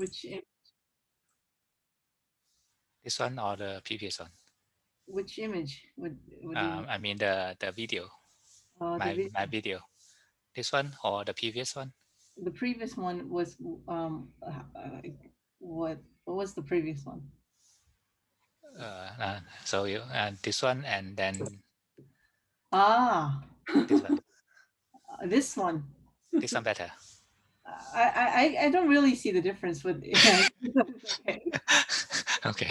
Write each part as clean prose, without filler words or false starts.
Which This one or the previous one? which image? What do you mean? I mean the video. My video. This one or the previous one? The previous one was what was the previous one? So you this one and then this one. This one. This one better. I don't really see the difference with okay. Okay.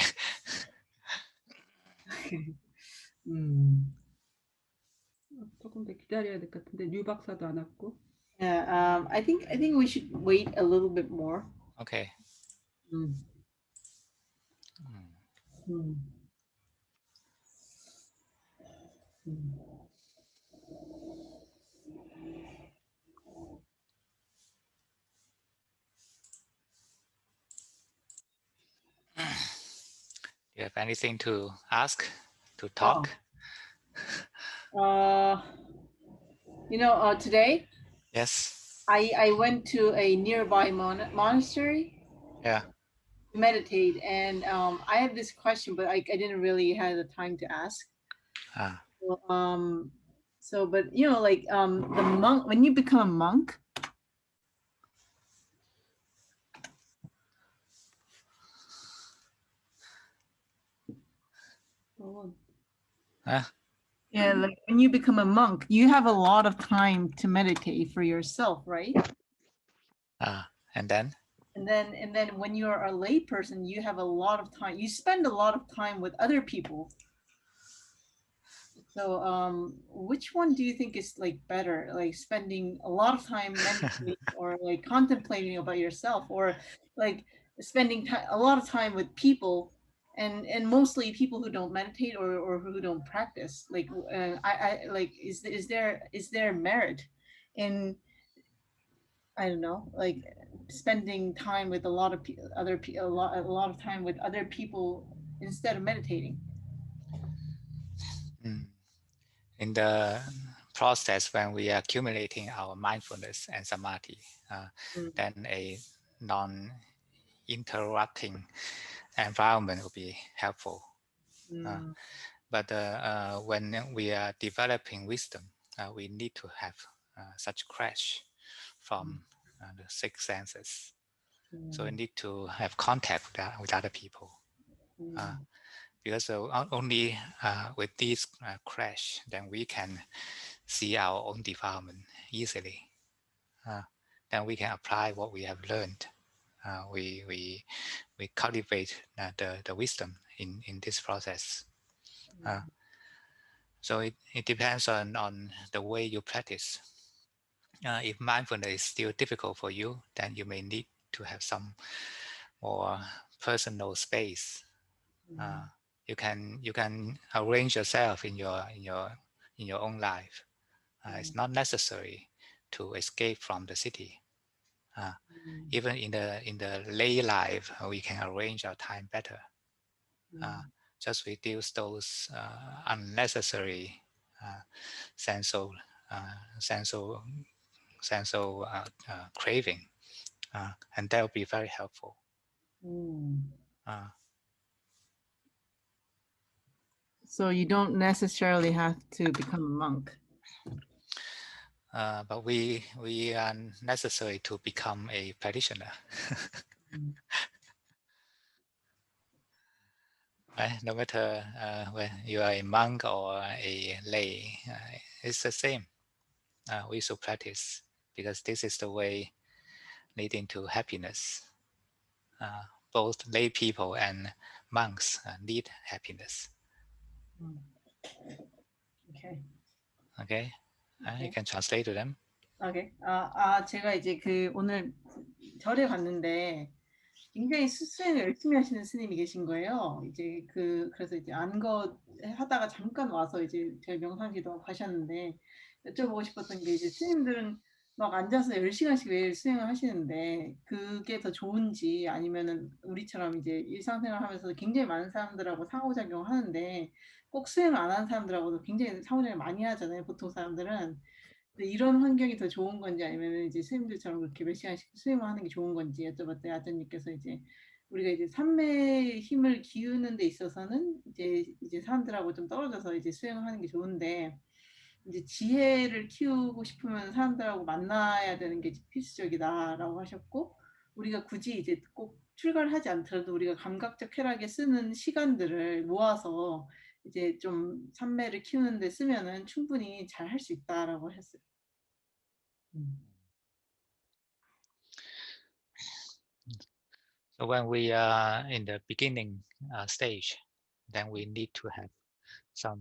조금 더 기다려야 될 것 같은데 류 박사도 안 왔고. Yeah, I think we should wait a little bit more. Okay. Mm. Mm. Mm. Do you have anything to ask, to talk? Today. Yes. I went to a nearby monastery. Yeah. To meditate, and I have this question, but I didn't really have the time to ask. But the monk, when you become a monk, yeah, like when you become a monk, you have a lot of time to meditate for yourself, right? And then when you're a lay person, you have a lot of time. You spend a lot of time with other people. So which one do you think is like better, like spending a lot of time meditating or like contemplating about yourself, or like spending a lot of time with people, and mostly people who don't meditate or who don't practice? Like I like is there merit in, I don't know, like spending time with a lot of a lot of time with other people instead of meditating? in the process when we are accumulating our mindfulness and samadhi, then a non-interrupting environment will be helpful. But when we are developing wisdom, we need to have such crash from the six senses. So we need to have contact with other people. Because only with this crash, then we can see our own development easily. Then we can apply what we have learned. We cultivate the wisdom in this process. So it depends on the way you practice. If mindfulness is still difficult for you, then you may need to have some more personal space. You can arrange yourself in your own life. It's not necessary to escape from the city. Even in the lay life, we can arrange our time better. Just reduce those unnecessary sensual craving, and that will be very helpful. So you don't necessarily have to become a monk. But we are necessary to become a practitioner. Right? No matter whether you are a monk or a lay, it's the same. We should practice because this is the way leading to happiness. Both lay people and monks need happiness. Okay. You can translate to them. Okay. 제가 이제 오늘 절에 갔는데 굉장히 수행을 열심히 하시는 스님이 계신 거예요. 이제 그래서 이제 안거 하다가 잠깐 와서 이제 제 명상기도 하셨는데, 여쭤보고 싶었던 게, 이제 스님들은 막 앉아서 10시간씩 매일 수행을 하시는데 그게 더 좋은지, 아니면은 우리처럼 이제 일상생활 하면서 굉장히 많은 사람들하고 상호작용을 하는데 꼭 수행을 안 하는 사람들하고도 굉장히 상호작용 많이 하잖아요, 보통 사람들은. 이런 환경이 더 좋은 건지 아니면 이제 선생님들처럼 그렇게 몇 시간씩 수행을 하는 게 좋은 건지 여쭤봤더니 아저님께서 이제 우리가 이제 삼매의 힘을 기우는 데 있어서는 이제 사람들하고 좀 떨어져서 이제 수행을 하는 게 좋은데 이제 지혜를 키우고 싶으면 사람들하고 만나야 되는 게 필수적이다라고 하셨고 우리가 굳이 이제 꼭 출가를 하지 않더라도 우리가 감각적 쾌락에 쓰는 시간들을 모아서 이제 좀 삼매를 키우는 데 쓰면은 충분히 잘 할 수 있다라고 하셨어요. So when we are in the beginning stage, then we need to have some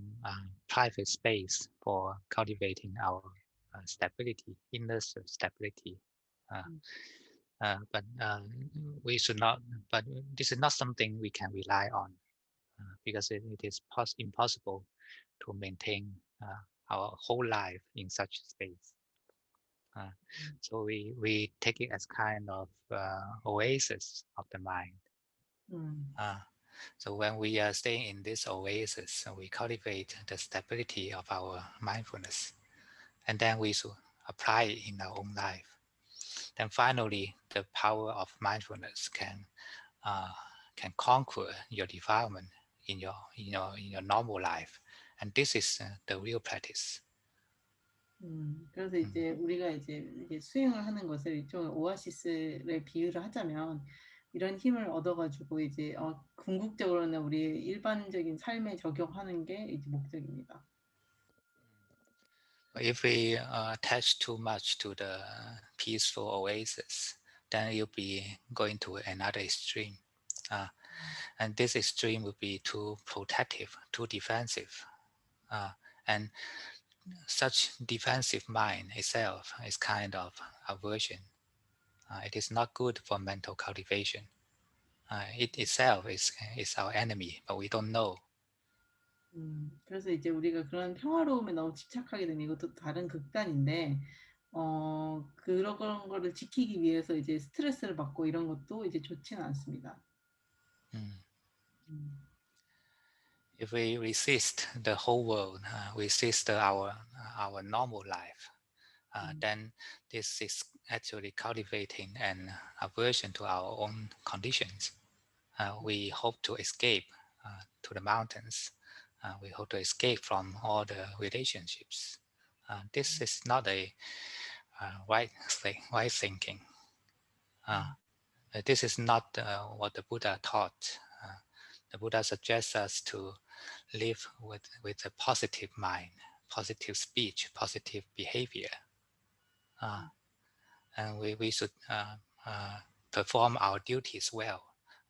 private space for cultivating our stability, inner stability. Uh, but we should not. But this is not something we can rely on because it is impossible to maintain our whole life in such space. So we take it as kind of oasis of the mind. So when we are staying in this oasis, we cultivate the stability of our mindfulness, and then we should apply it in our own life. Then finally, the power of mindfulness can conquer your defilement in your normal life, and this is the real practice. 그래서 이제 우리가 이제 수행을 하는 것을 일종의 오아시스를 비유를 하자면 이런 힘을 얻어가지고 이제 궁극적으로는 우리 일반적인 삶에 적용하는 게 이제 목적입니다. If we attach too much to the peaceful oasis, then you'll be going to another extreme. And this extreme will be too protective, too defensive. And such defensive mind itself is kind of aversion. It is not good for mental cultivation. It itself is our enemy, but we don't know. 그래서 이제 우리가 그런 평화로움에 너무 집착하게 되면 이것도 다른 극단인데, 그런 거를 지키기 위해서 이제 스트레스를 받고 이런 것도 이제 좋지는 않습니다. If we resist the whole world, resist our normal life, then this is actually cultivating an aversion to our own conditions. We hope to escape to the mountains. We hope to escape from all the relationships. This is not a right thinking. This is not what the Buddha taught. The Buddha suggests us to live with a positive mind, positive speech, positive behavior. And we should perform our duties well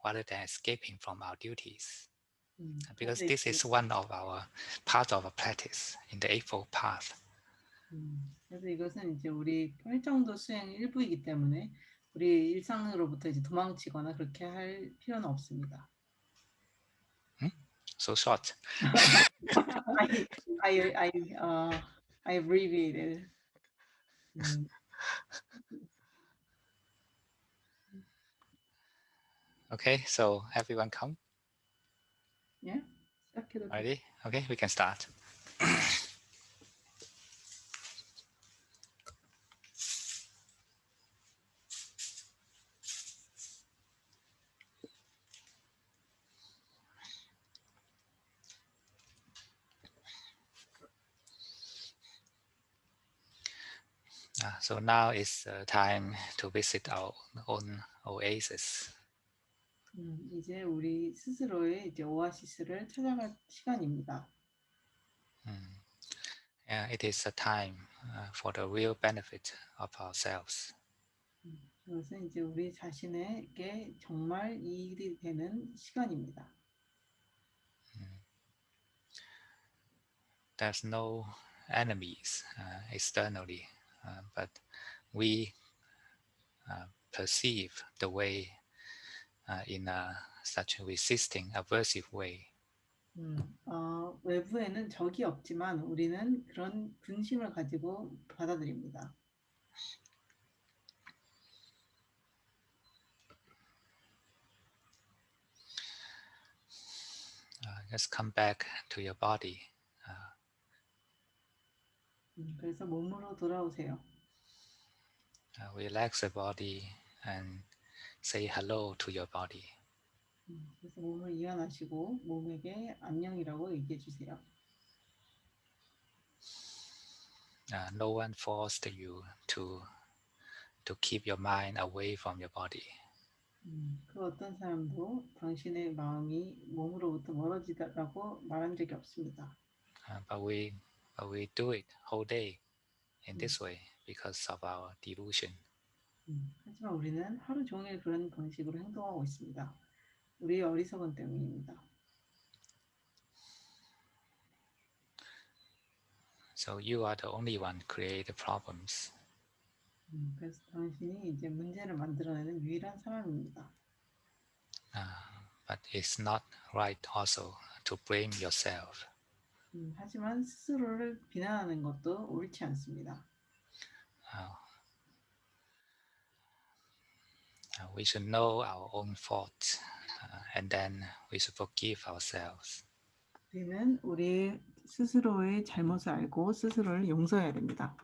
rather than escaping from our duties. Because this is one of our part of our practice in the Eightfold Path. 그래서 이것은 이제 우리 활정도 수행 일부이기 때문에 우리 일상으로부터 이제 도망치거나 그렇게 할 필요는 없습니다. So short. I abbreviated. Okay, so everyone come. Yeah. Ready? Okay, we can start. So now is time to visit our own oasis. 이제 우리 스스로의 이제 오아시스를 찾아갈 시간입니다. It is a time for the real benefit of ourselves. 그것은 이제 우리 자신에게 정말 이익이 되는 시간입니다. There's no enemies externally, but we perceive the way in such a resisting, aversive way. 외부에는 적이 없지만 우리는 그런 분심을 가지고 받아들입니다. Just come back to your body. 그래서 몸으로 돌아오세요. Relax the body and say hello to your body. 그래서 몸을 이완하시고 몸에게 안녕이라고 얘기해 주세요. No one forced you to keep your mind away from your body. 그 어떤 사람도 당신의 마음이 몸으로부터 멀어지다라고 말한 적이 없습니다. But we do it whole day in this way because of our delusion. 하지만 우리는 하루 종일 그런 방식으로 행동하고 있습니다. 우리의 어리석은 때문입니다. So you are the only one who create the problems. 그래서 당신이 이제 문제를 만들어내는 유일한 사람입니다. But it's not right also to blame yourself. 하지만 스스로를 비난하는 것도 옳지 않습니다. We should know our own fault, and then we should forgive ourselves. 우리는 우리 스스로의 잘못을 알고 스스로를 용서해야 됩니다.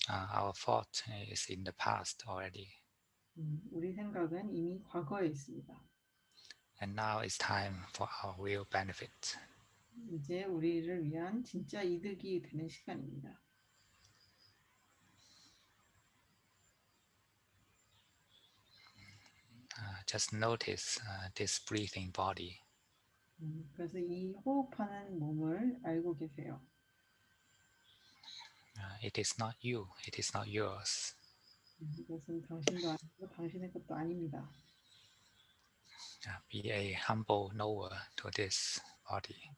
Our fault is in the past already, 우리 생각은 이미 과거에 있습니다. and now it's time for our real benefit. 이제 우리를 위한 진짜 이득이 되는 시간입니다. Just notice this breathing body. 그래서 이 호흡하는 몸을 알고 계세요. It is not you. It is not yours. 이것은 당신도 아니고 당신의 것도 아닙니다. Be a humble knower to this body.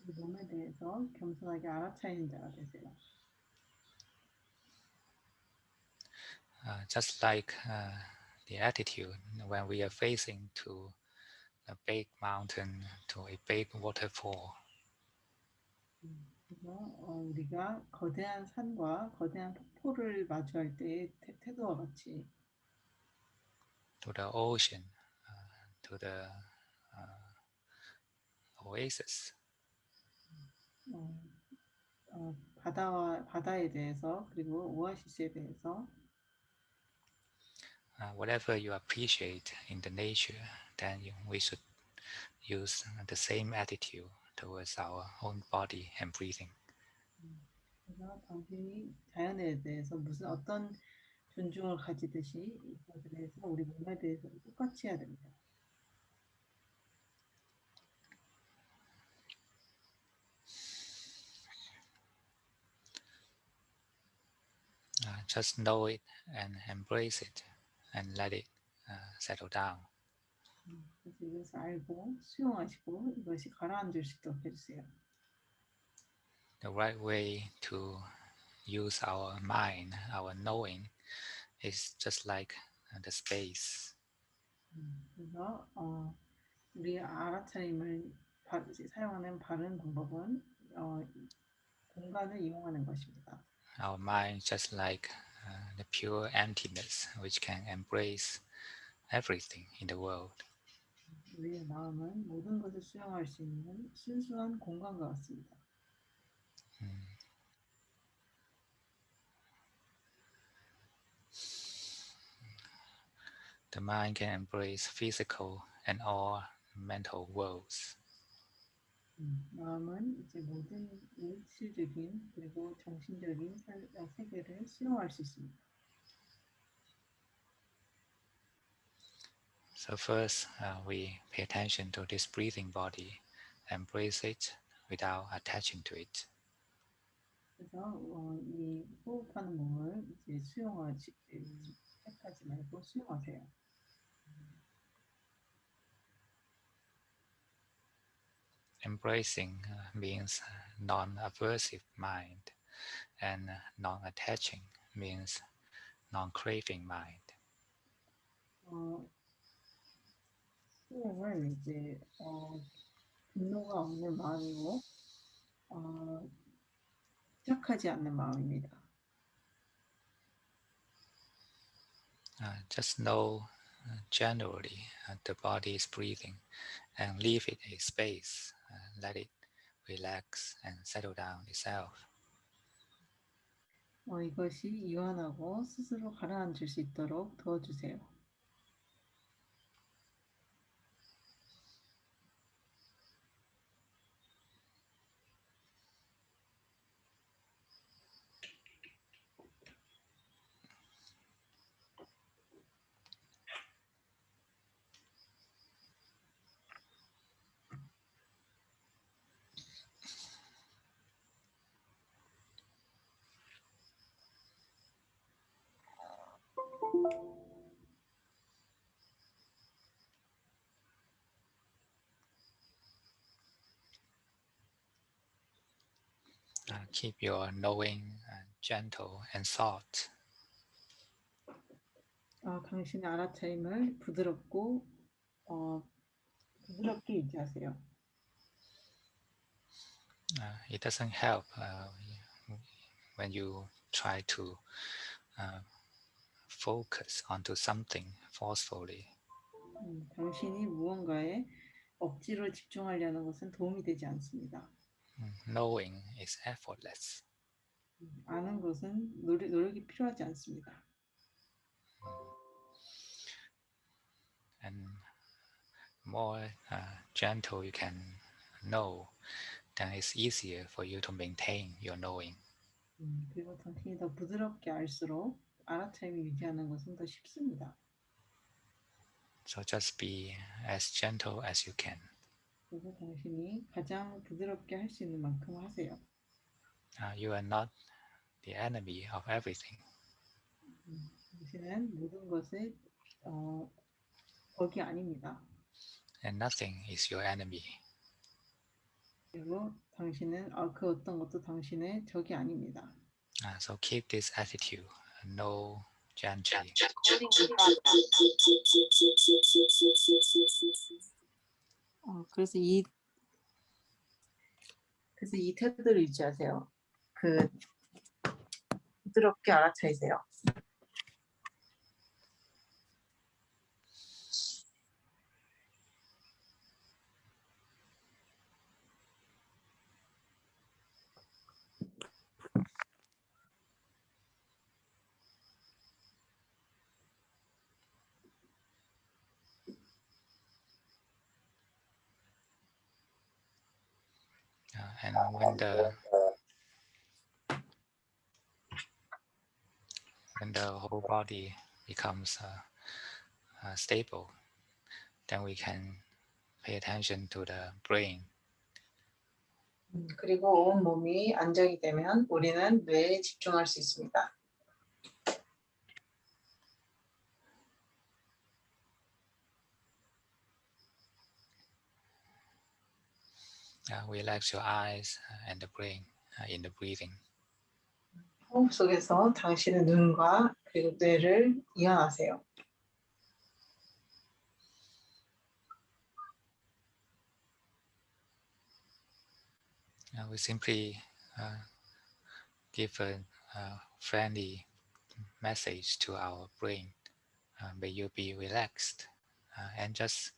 이 몸에 대해서 겸손하게 알아차리는 자가 되세요. Just like the attitude when we are facing to a big mountain, to a big waterfall. 그래서 우리가 거대한 산과 거대한 폭포를 마주할 때의 태도와 같이 To the ocean, to the oasis. 바다에 대해서 그리고 오아시스에 대해서 Whatever you appreciate in the nature, then we should use the same attitude towards our own body and breathing. 그래서 당신이 자연에 대해서 무슨 어떤 존중을 가지듯이 이것에 대해서 우리 몸에 대해서 똑같이 해야 됩니다. Just know it and embrace it and let it settle down. 그래서 이것을 알고 수용하시고 이것이 가라앉을 수 있도록 해주세요. The right way to use our mind, our knowing, is just like the space. 그래서 우리의 알아차림을 사용하는 바른 방법은 공간을 이용하는 것입니다. Our mind just like the pure emptiness which can embrace everything in the world. 우리의 마음은 모든 것을 수용할 수 있는 순수한 공간과 같습니다. The mind can embrace physical and all mental worlds. 마음은 이제 모든 물질적인 그리고 정신적인 세계를 수용할 수 있습니다. So first, we pay attention to this breathing body, embrace it without attaching to it. 그래서 이 호흡하는 몸을 이제 택하지 말고 수용하세요. Embracing means non-aversive mind, and non-attaching means non-craving mind. 수용은 이제 분노가 없는 마음이고 집착하지 않는 마음입니다. Just know generally the body is breathing and leave it a space. Let it relax and settle down itself. 이것이 이완하고 스스로 가라앉을 수 있도록 도와주세요. Keep your knowing gentle and soft. 당신의 알아차림을 부드럽고 부드럽게 유지하세요. It doesn't help when you try to focus onto something forcefully. 당신이 무언가에 억지로 집중하려는 것은 도움이 되지 않습니다. Knowing is effortless. 아는 것은 노력이 필요하지 않습니다. And more gentle you can know, then it's easier for you to maintain your knowing. 그리고 당신이 더 부드럽게 알수록 알아차림을 유지하는 것은 더 쉽습니다. So just be as gentle as you can. 그래서 당신이 가장 부드럽게 할 수 있는 만큼 하세요. You are not the enemy of everything. 당신은 모든 것의 적이 아닙니다. And nothing is your enemy. 그리고 당신은 그 어떤 것도 당신의 적이 아닙니다. So keep this attitude. Know gently. 그래서 이 태도를 유지하세요. 부드럽게 알아차리세요. And when the whole body becomes stable, then we can pay attention to the brain. 그리고 온 몸이 안정이 되면 우리는 뇌에 집중할 수 있습니다. Relax your eyes and the brain in the breathing. 호흡 속에서 당신의 눈과 그리고 뇌를 이완하세요. We simply give a friendly message to our brain. May you be relaxed and just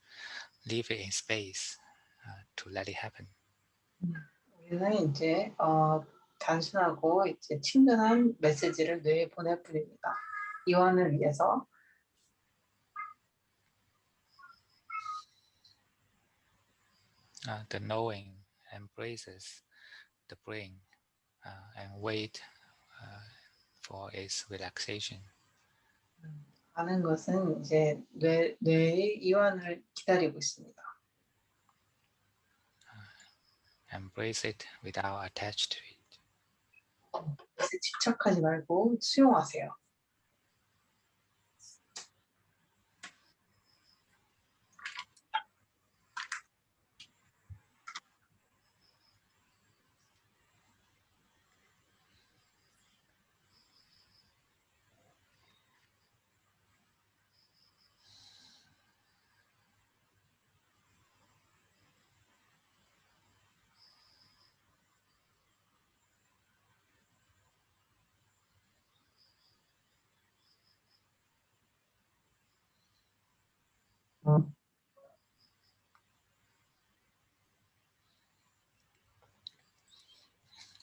leave it in space to let it happen. 우리는 이제 단순하고 이제 친근한 메시지를 뇌에 보낼 뿐입니다. 이완을 위해서. The knowing embraces the brain and wait for its relaxation. 아는 것은 이제 뇌의 이완을 기다리고 있습니다. Embrace it without attached to it. 그래서 집착하지 말고 수용하세요.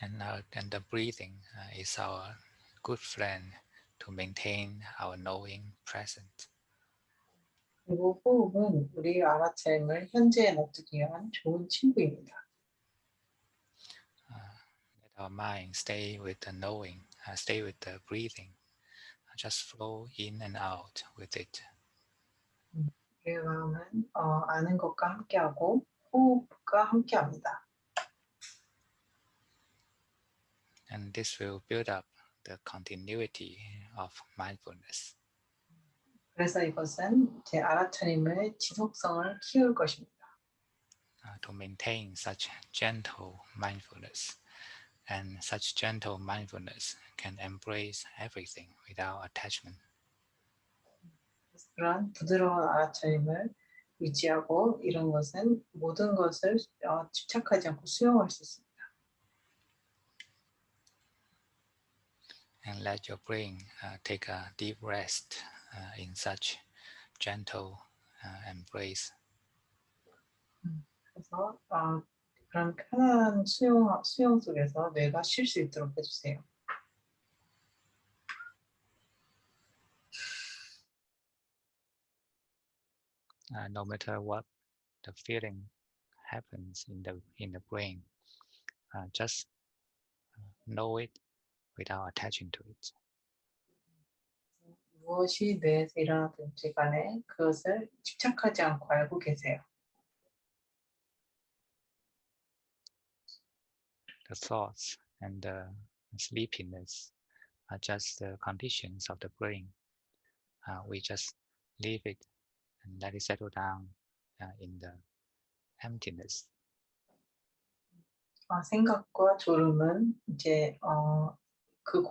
And the breathing is our good friend to maintain our knowing present. 그리고 호흡은 우리 알아차림을 현재에 놔두기 위한 좋은 친구입니다. Let our mind stay with the knowing, stay with the breathing, just flow in and out with it. 우리의 마음은 아는 것과 함께하고 호흡과 함께합니다. And this will build up the continuity of mindfulness. 그래서 이것은 제 알아차림의 지속성을 키울 것입니다. To maintain such gentle mindfulness. And such gentle mindfulness can embrace everything without attachment. 그런 부드러운 알아차림을 유지하고 이런 것은 모든 것을 집착하지 않고 수용할 수 있습니다. And let your brain take a deep rest in such gentle embrace. 그래서 그런 편안한 수용 속에서 뇌가 쉴 수 있도록 해주세요. No matter what the feeling happens in the brain, just know it without attaching to it. 무엇이 뇌에서 일어나든지 간에 그것을 집착하지 않고 알고 계세요. The thoughts and the sleepiness are just the conditions of the brain. We just leave it and let it settle down in the emptiness. 생각과 졸음은 이제 그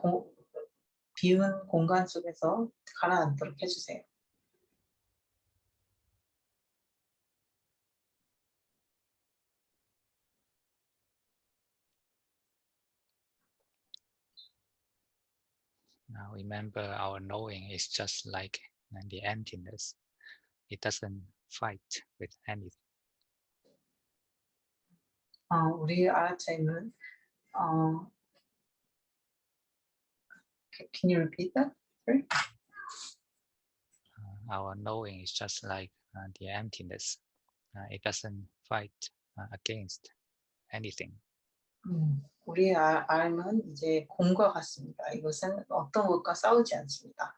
비운 공간 속에서 가라앉도록 해주세요. Now remember, our knowing is just like the emptiness. It doesn't fight with anything. 우리 알아차림은 can you repeat that? Sorry? Our knowing is just like the emptiness. It doesn't fight against anything. 우리의 알은 이제 공과 같습니다. 이것은 어떤 것과 싸우지 않습니다.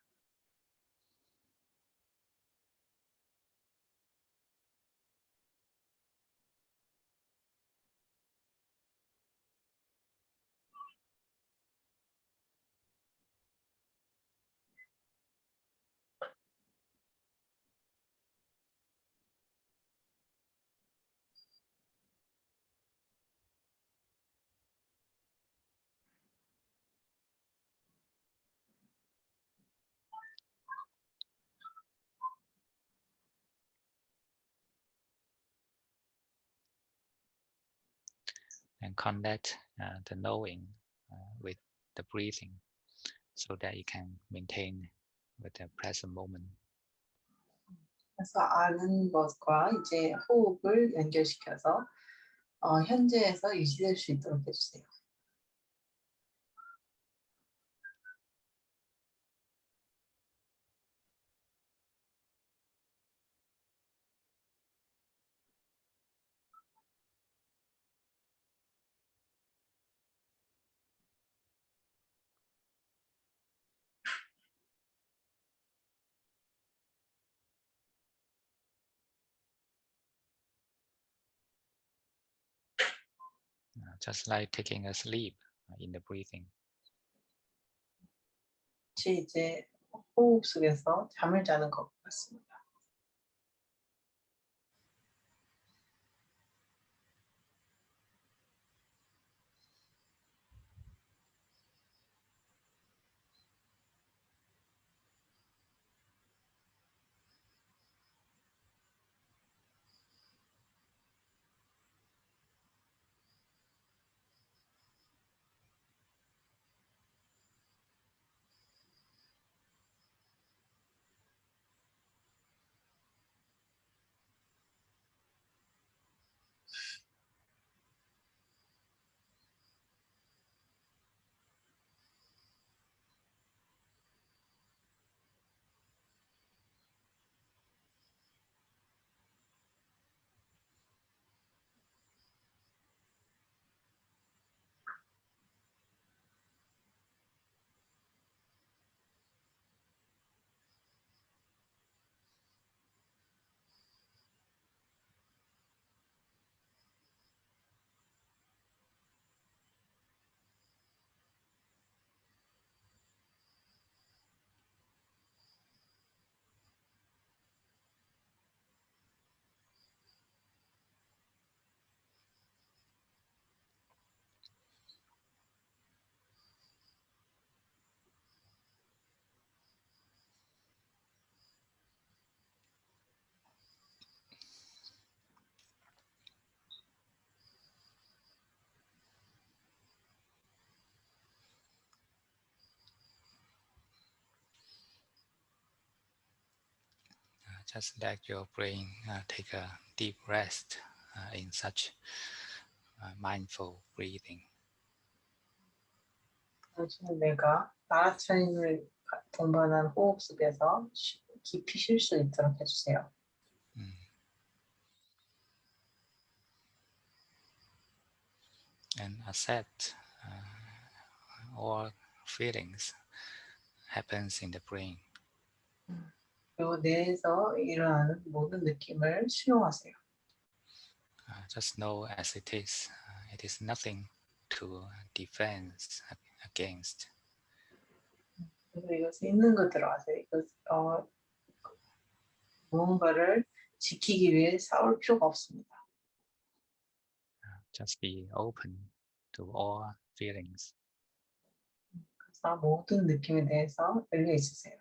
And connect the knowing with the breathing so that you can maintain with the present moment. 그래서 아는 것과 이제 호흡을 연결시켜서 현재에서 유지될 수 있도록 해주세요. Just like taking a sleep in the breathing. 이제 호흡 속에서 잠을 자는 것 같습니다. just let your brain take a deep rest in such mindful breathing. 당신은 내가 알아차림을 동반한 호흡 속에서 깊이 쉴 수 있도록 해주세요. And accept all feelings happens in the brain. 그리고 뇌에서 일어나는 모든 느낌을 수용하세요. Just know as it is. It is nothing to defend against. 그래서 이것이 있는 그대로 하세요. 무언가를 지키기 위해 싸울 필요가 없습니다. Just be open to all feelings. 그래서 모든 느낌에 대해서 열려 있으세요.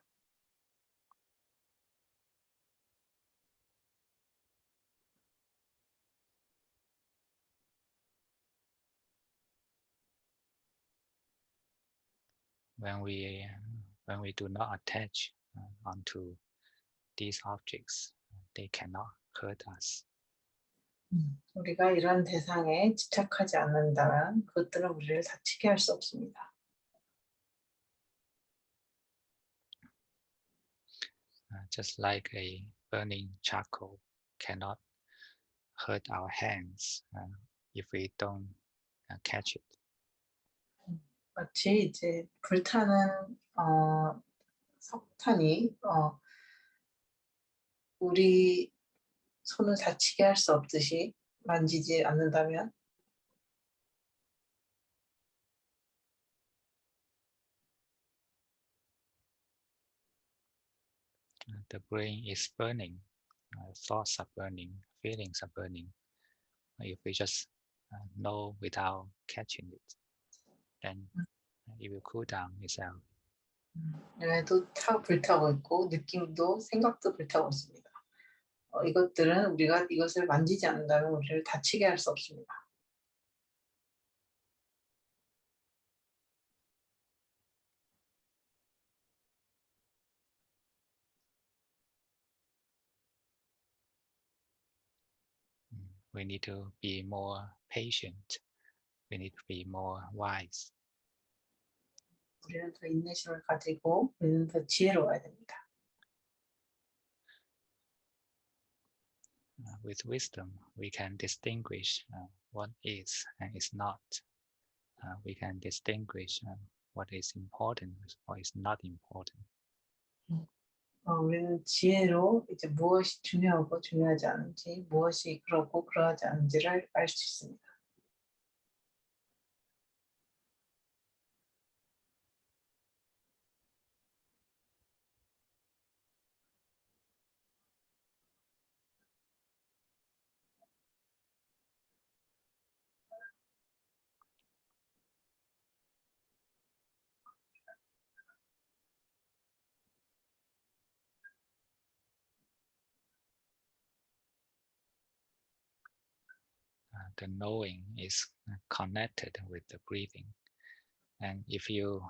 When we do not attach onto these objects, they cannot hurt us. 우리가 이런 대상에 집착하지 않는다면 그것들은 우리를 다치게 할 수 없습니다. Just like a burning charcoal cannot hurt our hands if we don't catch it. 마치 이제 불타는 석탄이 우리 손을 다치게 할 수 없듯이 만지지 않는다면 The brain is burning, thoughts are burning, feelings are burning. If we just know without catching it, then it will cool down itself. 뇌도 불타고 있고 느낌도 생각도 불타고 있습니다. 이것들은 우리가 이것을 만지지 않는다면 우리를 다치게 할 수 없습니다. We need to be more patient. We need to be more wise. 우리는 더 인내심을 가지고 우리는 더 지혜로워야 됩니다. With wisdom, we can distinguish what is and is not. We can distinguish what is important and what is not important. 우리는 지혜로 이제 무엇이 중요하고 중요하지 않은지, 무엇이 그렇고 그러하지 않은지를 알 수 있습니다. The knowing is connected with the breathing. And if you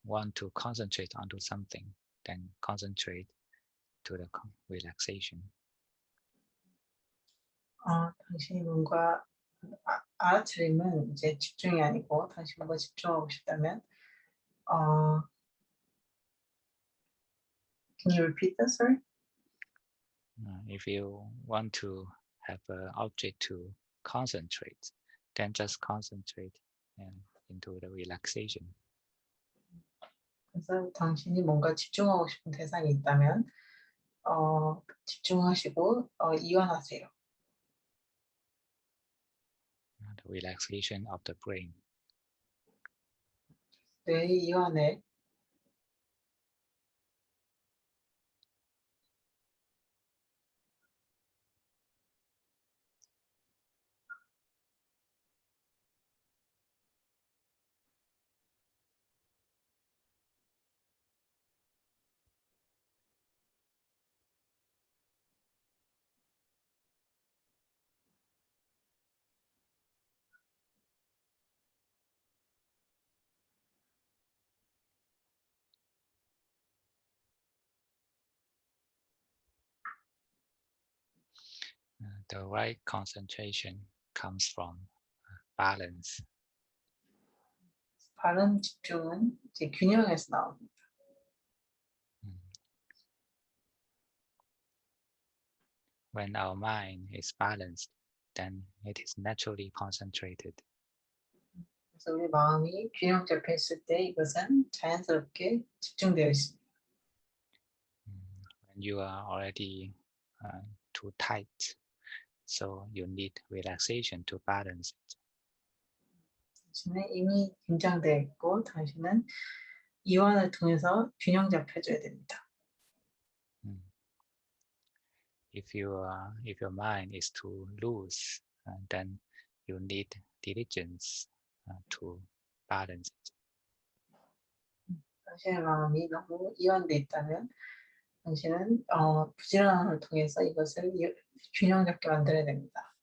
want to concentrate onto something, then concentrate to the relaxation. 당신이 뭔가 알아차림은 이제 집중이 아니고 당신 뭔가 집중하고 싶다면 Can you repeat that, sorry? If you want to have an object to concentrate, then just concentrate into the relaxation. 그래서 당신이 뭔가 집중하고 싶은 대상이 있다면 집중하시고 이완하세요. The relaxation of the brain. 뇌의 이완을 The right concentration comes from balance. 바른 집중은 이제 균형에서 나옵니다. When our mind is balanced, then it is naturally concentrated. 그래서 우리 마음이 균형 잡혀 있을 때 이것은 자연스럽게 집중되어 있습니다. When you are already too tight, so you need relaxation to balance it. 당신은 이미 긴장되어 있고 당신은 이완을 통해서 균형 잡혀줘야 됩니다. If your mind is too loose, then you need diligence to balance it. 당신의 마음이 너무 이완돼 있다면 당신은 부지런함을 통해서 이것을 균형 잡게 만들어야 됩니다.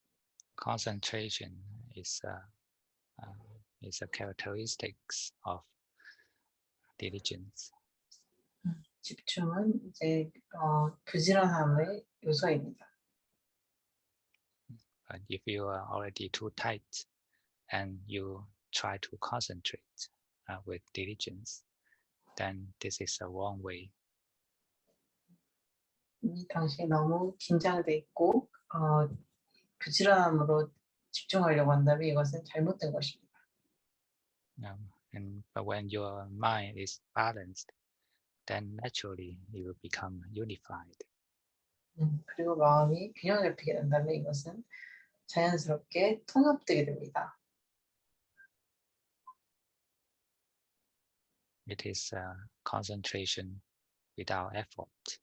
Concentration is a characteristics of diligence. 집중은 이제 부지런함의 요소입니다. But if you are already too tight and you try to concentrate with diligence, then this is a wrong way. 이 당신이 너무 긴장돼 있고 부지런함으로 집중하려고 한다면 이것은 잘못된 것입니다. But when your mind is balanced, then naturally it will become unified. 그리고 마음이 균형 잡히게 된다면 이것은 자연스럽게 통합되게 됩니다. It is concentration without effort.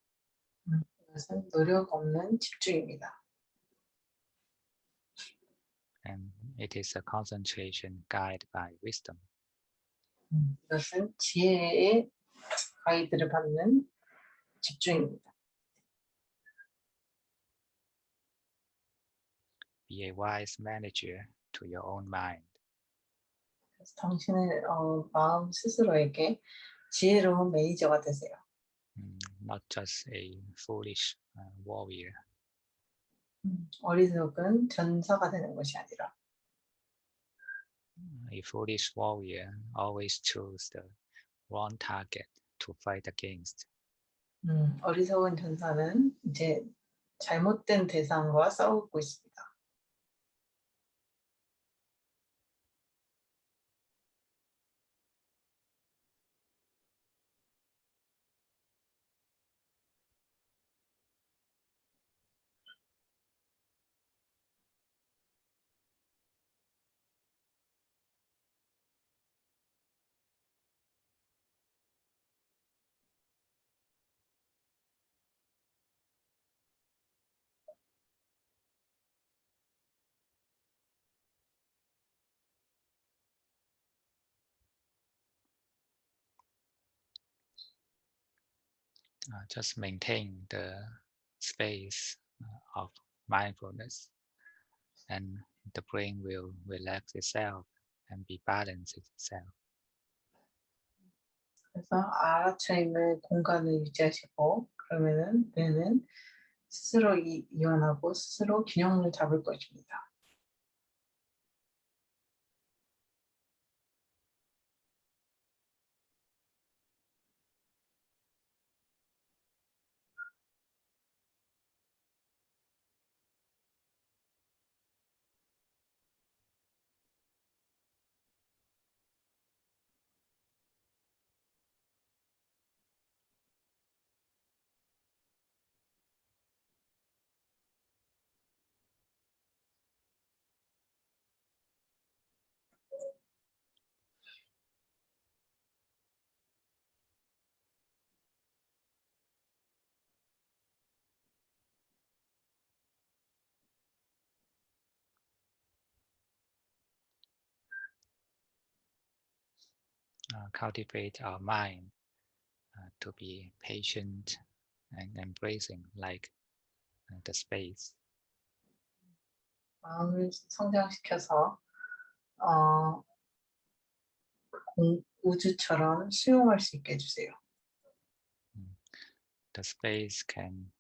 이것은 노력 없는 집중입니다. And it is a concentration guided by wisdom. 이것은 지혜의 가이드를 받는 집중입니다. Be a wise manager to your own mind. 그래서 당신의 마음 스스로에게 지혜로운 매니저가 되세요. Not just a foolish warrior. 어리석은 전사가 되는 것이 아니라 A foolish warrior always chose the wrong target to fight against. 어리석은 전사는 이제 잘못된 대상과 싸우고 있습니다. Just maintain the space of mindfulness, and the brain will relax itself and be balanced itself. 그래서 알아차림의 공간을 유지하시고 그러면은 뇌는 스스로 이완하고 스스로 균형을 잡을 것입니다. Cultivate our mind to be patient and embracing like the space. 마음을 성장시켜서 우주처럼 수용할 수 있게 해주세요. The space can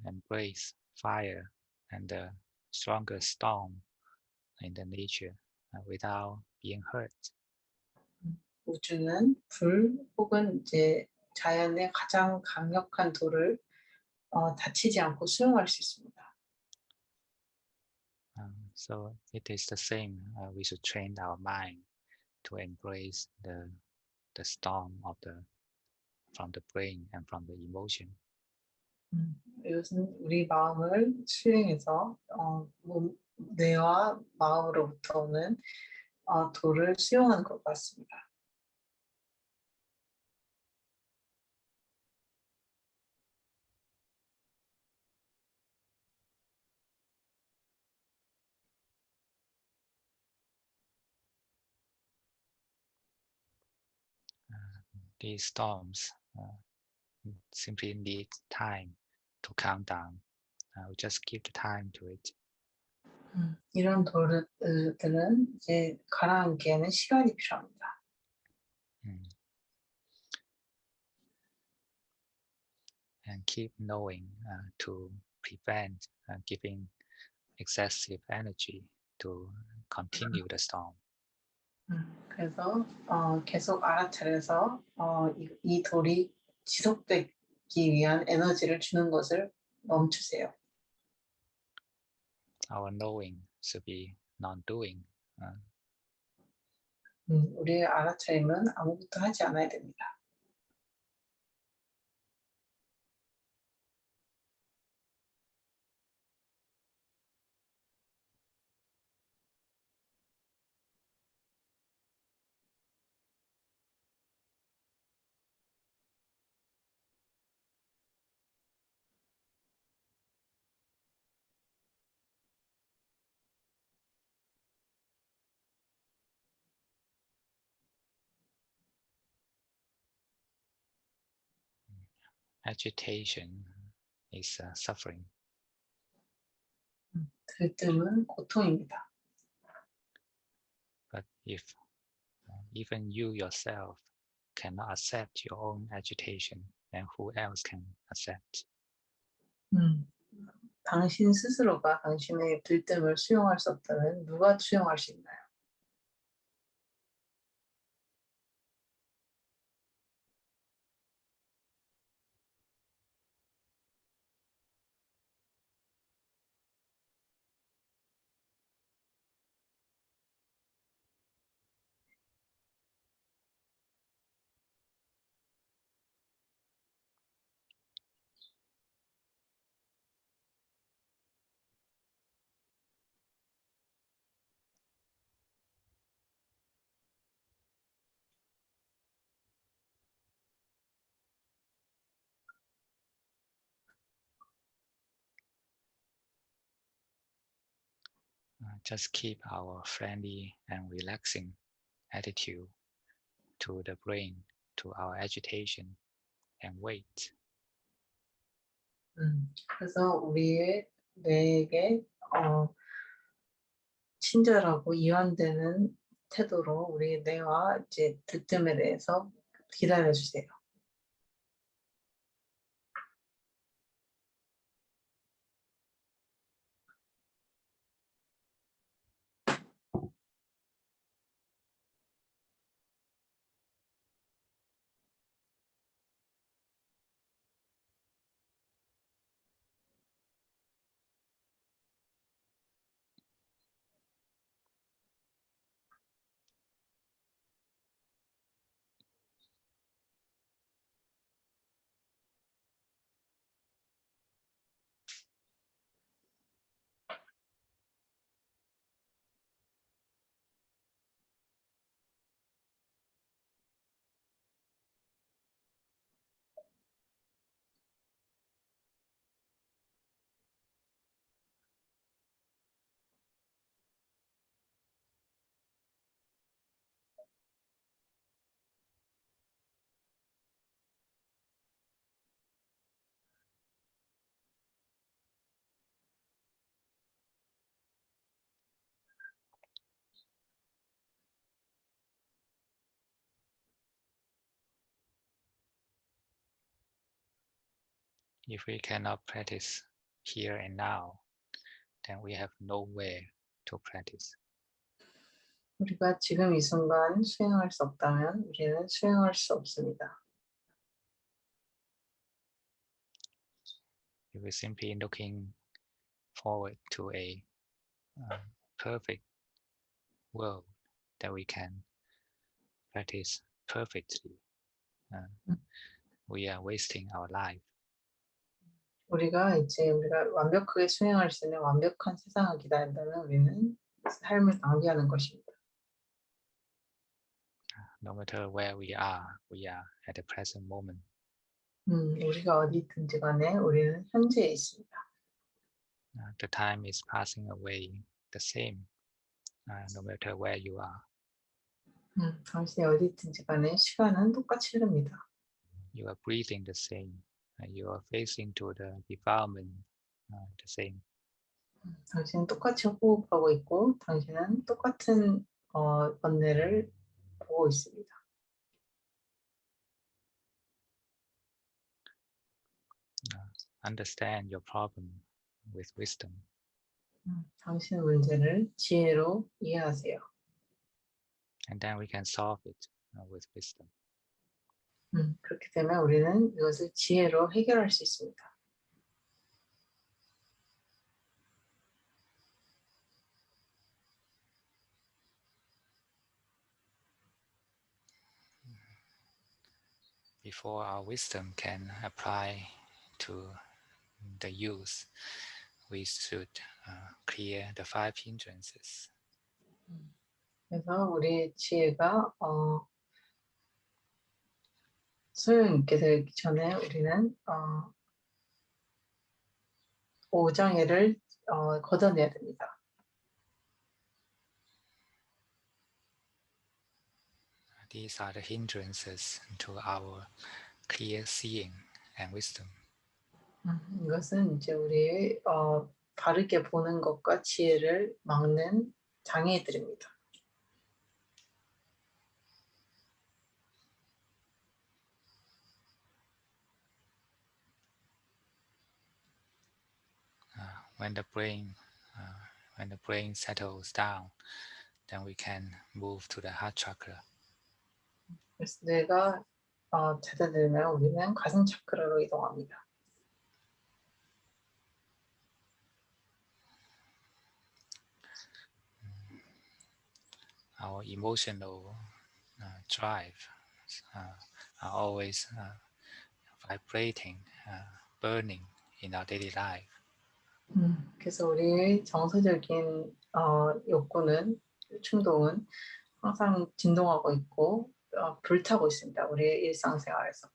embrace fire and stronger storm in the nature without being hurt. 우주는 불 혹은 이제 자연의 가장 강력한 돌을 다치지 않고 수용할 수 있습니다. So it is the same. We should train our mind to embrace the storm of from the brain and from the emotion. 이것은 우리 마음을 수용해서 뇌와 마음으로부터 오는 돌을 수용하는 것 같습니다. These storms simply need time to calm down. We just give the time to it. 이런 돌들은 이제 가라앉기에는 시간이 필요합니다. And keep knowing to prevent giving excessive energy to continue the storm. 그래서 계속 알아차려서 이 돌이 지속되기 위한 에너지를 주는 것을 멈추세요. Our knowing should be non-doing. 우리의 알아차림은 아무것도 하지 않아야 됩니다. Agitation is suffering. 들뜸은 고통입니다. But if even you yourself cannot accept your own agitation, then who else can accept? 당신 스스로가 당신의 들뜸을 수용할 수 없다면 누가 수용할 수 있나요? Just keep our friendly and relaxing attitude to the brain, to our agitation, and wait. 그래서 우리의 뇌에게 친절하고 이완되는 태도로 우리 뇌와 이제 들뜸에 대해서 기다려주세요. If we cannot practice here and now, then we have nowhere to practice. 우리가 지금 이 순간 수행할 수 없다면 우리는 수행할 수 없습니다. If we're simply looking forward to a perfect world that we can practice perfectly, we are wasting our life. 우리가 완벽하게 수행할 수 있는 완벽한 세상을 기다린다면 우리는 삶을 낭비하는 것입니다. No matter where we are at the present moment. 우리가 어디 있든지 간에 우리는 현재에 있습니다. The time is passing away the same, no matter where you are. 당신이 어디 있든지 간에 시간은 똑같이 흐릅니다. You are breathing the same. You are facing to the defilement the same. 당신은 똑같이 호흡하고 있고 당신은 똑같은 번뇌를 보고 있습니다. Understand your problem with wisdom. 당신의 문제를 지혜로 이해하세요. And then we can solve it with wisdom. 그렇게 되면 우리는 이것을 지혜로 해결할 수 있습니다. Before our wisdom can apply to the youth, we should clear the 5 hindrances. 그래서 우리의 지혜가 소용 있게 되기 전에 우리는 5장애를 걷어내야 됩니다. These are the hindrances to our clear seeing and wisdom. 이것은 이제 우리의 바르게 보는 것과 지혜를 막는 장애들입니다. When the brain settles down, then we can move to the heart chakra. 그래서 뇌가 잦아들면 우리는 가슴 차크라로 이동합니다. Our emotional drive are always vibrating, burning in our daily life. 그래서 우리의 정서적인 욕구는 충동은 항상 진동하고 있고 불타고 있습니다. 우리의 일상생활에서.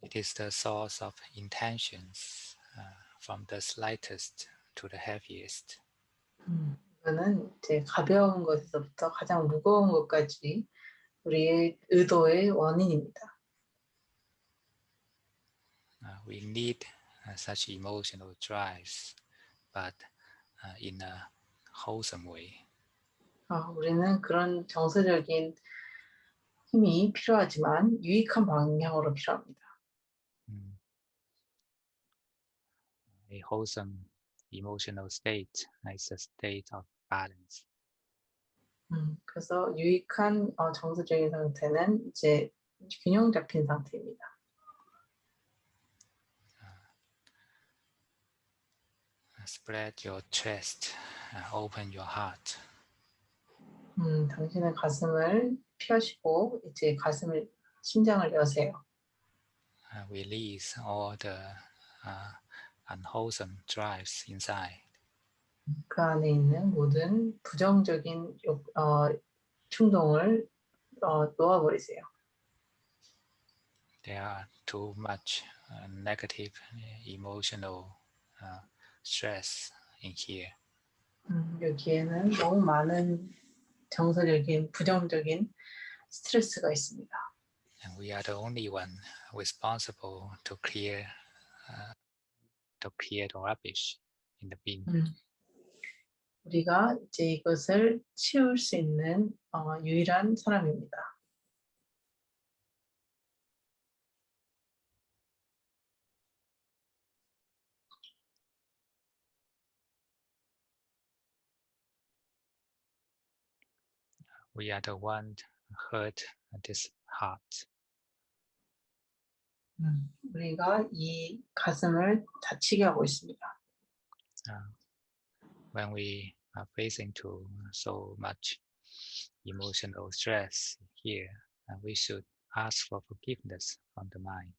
It is the source of intentions from the slightest to the heaviest. 이거는 이제 가벼운 것에서부터 가장 무거운 것까지 우리의 의도의 원인입니다. We need such emotional drives, but in a wholesome way. 우리는 그런 정서적인 힘이 필요하지만 유익한 방향으로 필요합니다. A wholesome emotional state is a state of balance. 그래서 유익한 정서적인 상태는 이제 균형 잡힌 상태입니다. Spread your chest, open your heart. 당신의 가슴을 펴시고 이제 심장을 여세요. Release all the unwholesome drives inside. 그 안에 있는 모든 부정적인 충동을 놓아버리세요. There are too much negative emotional stress in here. 여기에는 너무 많은 정서적인 부정적인 스트레스가 있습니다. And we are the only one responsible to clear the rubbish in the bin. 우리가 이제 이것을 치울 수 있는 유일한 사람입니다. we are the one hurt this heart. 우리가 이 가슴을 다치게 하고 있습니다. When we are facing to so much emotional stress here, we should ask for forgiveness from the mind.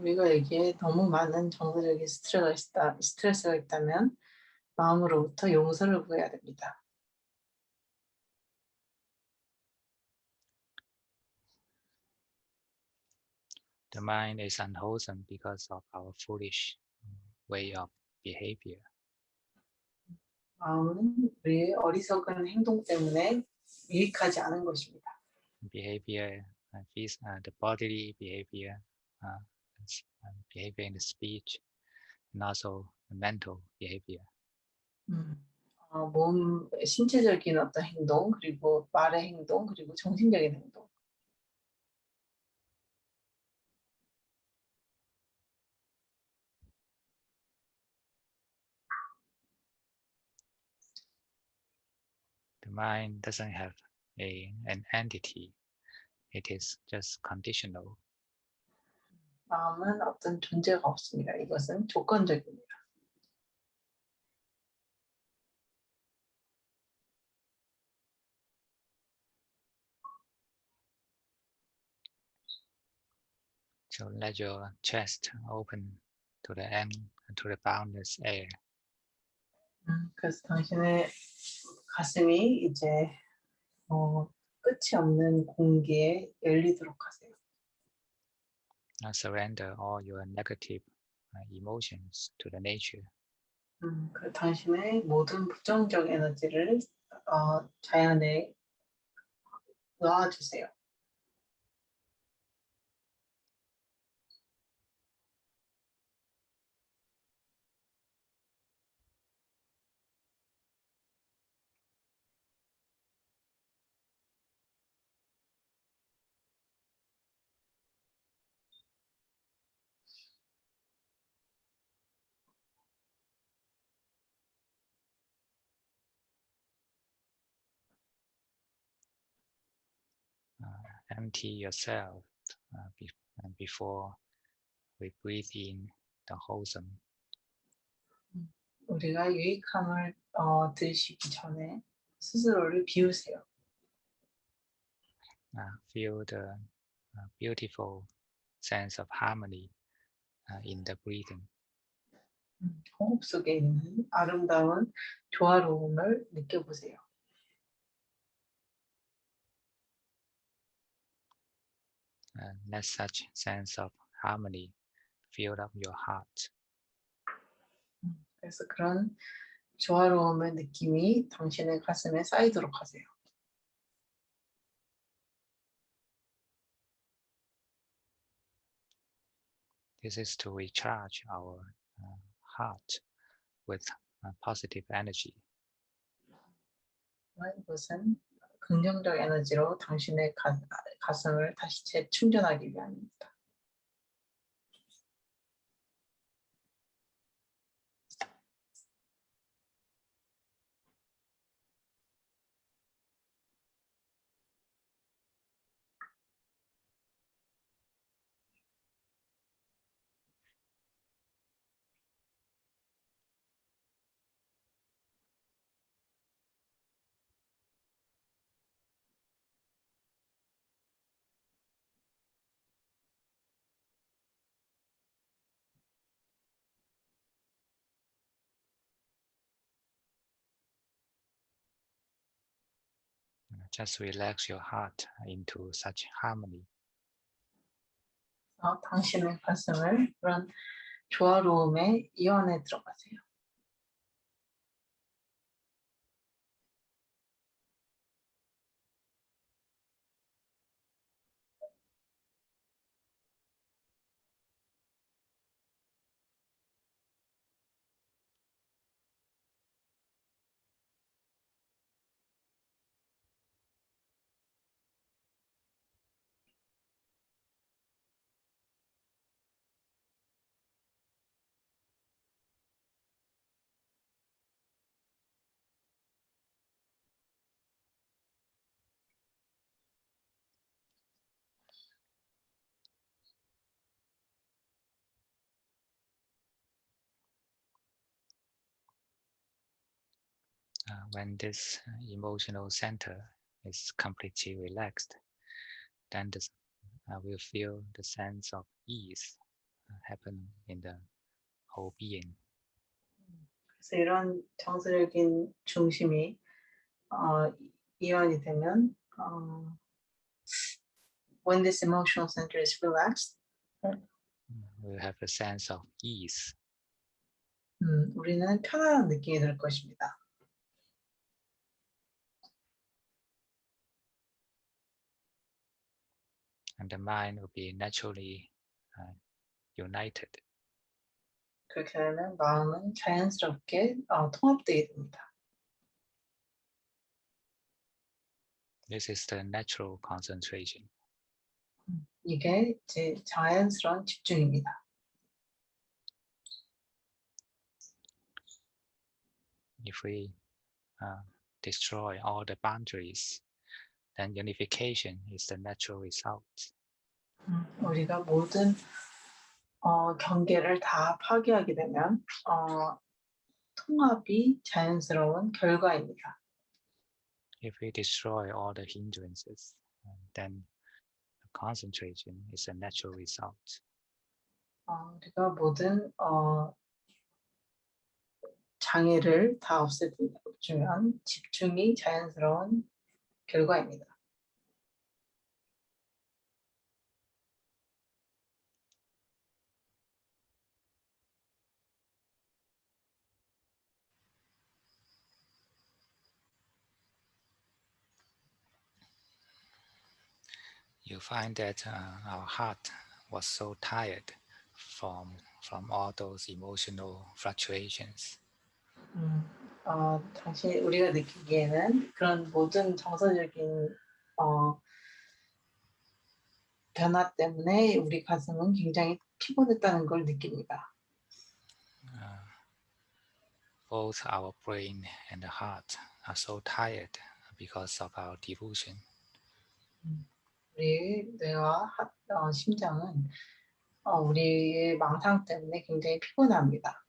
우리가 여기에 너무 많은 정서적인 스트레스가 있다면 마음으로부터 용서를 구해야 됩니다. The mind is unwholesome because of our foolish way of behavior. 마음은 우리의 어리석은 행동 때문에 유익하지 않은 것입니다. Behavior, the bodily behavior, behavior in the speech, and also the mental behavior. 신체적인 어떤 행동, 그리고 말의 행동, 그리고 정신적인 행동. The mind doesn't have an entity. It is just conditional. 마음은 어떤 존재가 없습니다. 이것은 조건적입니다. So let your chest open to the end, to the boundless air. 그래서 당신의 가슴이 이제 끝이 없는 공기에 열리도록 하세요. Surrender all your negative emotions to the nature. 그 당신의 모든 부정적 에너지를 자연에 놓아주세요. Empty yourself before we breathe in the wholesome. 우리가 유익함을 드시기 전에 스스로를 비우세요. Feel the beautiful sense of harmony in the breathing. 호흡 속에 있는 아름다운 조화로움을 느껴보세요. Let such sense of harmony fill up your heart. 그래서 그런 조화로움의 느낌이 당신의 가슴에 쌓이도록 하세요. This is to recharge our heart with positive energy. 이것은 긍정적 에너지로 당신의 가슴을 다시 재충전하기 위함입니다. Just relax your heart into such harmony. 당신의 가슴을 그런 조화로움에 이완해 들어가세요. When this emotional center is completely relaxed, then we'll feel the sense of ease happen in the whole being. 그래서 이런 정서적인 중심이 이완이 되면 when this emotional center is relaxed, We'll have a sense of ease. 우리는 편안한 느낌이 들 것입니다. And the mind will be naturally united. 그렇게 되면 마음은 자연스럽게 통합되게 됩니다. This is the natural concentration. 이게 제 자연스러운 집중입니다. If we destroy all the boundaries, then unification is the natural result. 우리가 모든 경계를 다 파괴하게 되면 통합이 자연스러운 결과입니다. If we destroy all the hindrances, then concentration is a natural result. 우리가 모든 장애를 다 없애주면 집중이 자연스러운 결과입니다. You find that our heart was so tired from all those emotional fluctuations. 당시 우리가 느끼기에는 그런 모든 정서적인 변화 때문에 우리 가슴은 굉장히 피곤했다는 걸 느낍니다. Both our brain and the heart are so tired because of our delusion. 우리 뇌와 심장은 우리의 망상 때문에 굉장히 피곤합니다.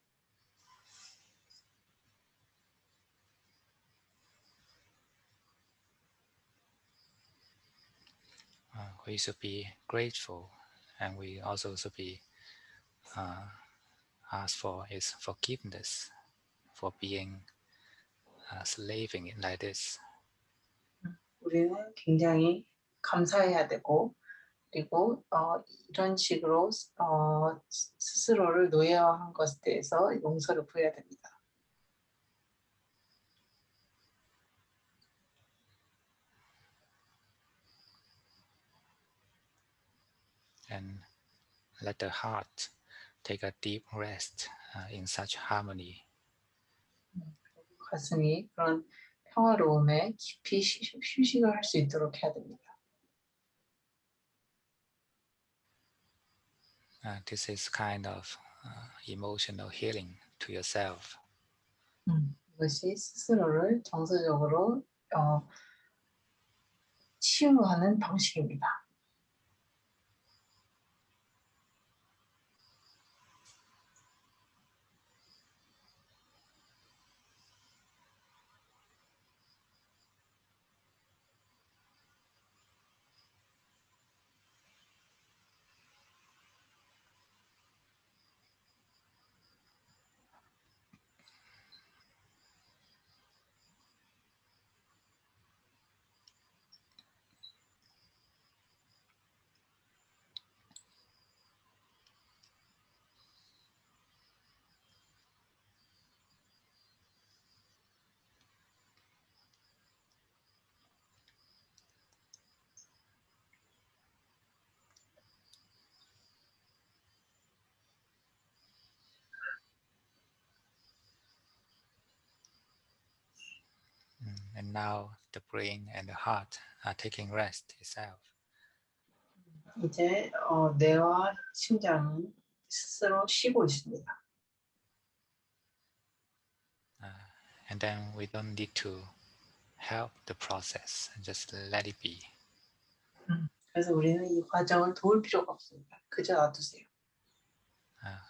We should be grateful, and we also should be ask for is forgiveness for being slaving it like this. 우리는 굉장히 감사해야 되고 그리고 이런 식으로 스스로를 노예화한 것에 대해서 용서를 구해야 됩니다. And let the heart take a deep rest in such harmony. 가슴이 그런 평화로움에 깊이 휴식을 할 수 있도록 해야 됩니다. This is kind of emotional healing to yourself. 이것이 스스로를 정서적으로 치유하는 방식입니다. And now the brain and the heart are taking rest itself. 이제 뇌와 심장은 스스로 쉬고 있습니다. And then we don't need to help the process, just let it be. 그래서 우리는 이 과정을 도울 필요가 없습니다. 그저 놔두세요.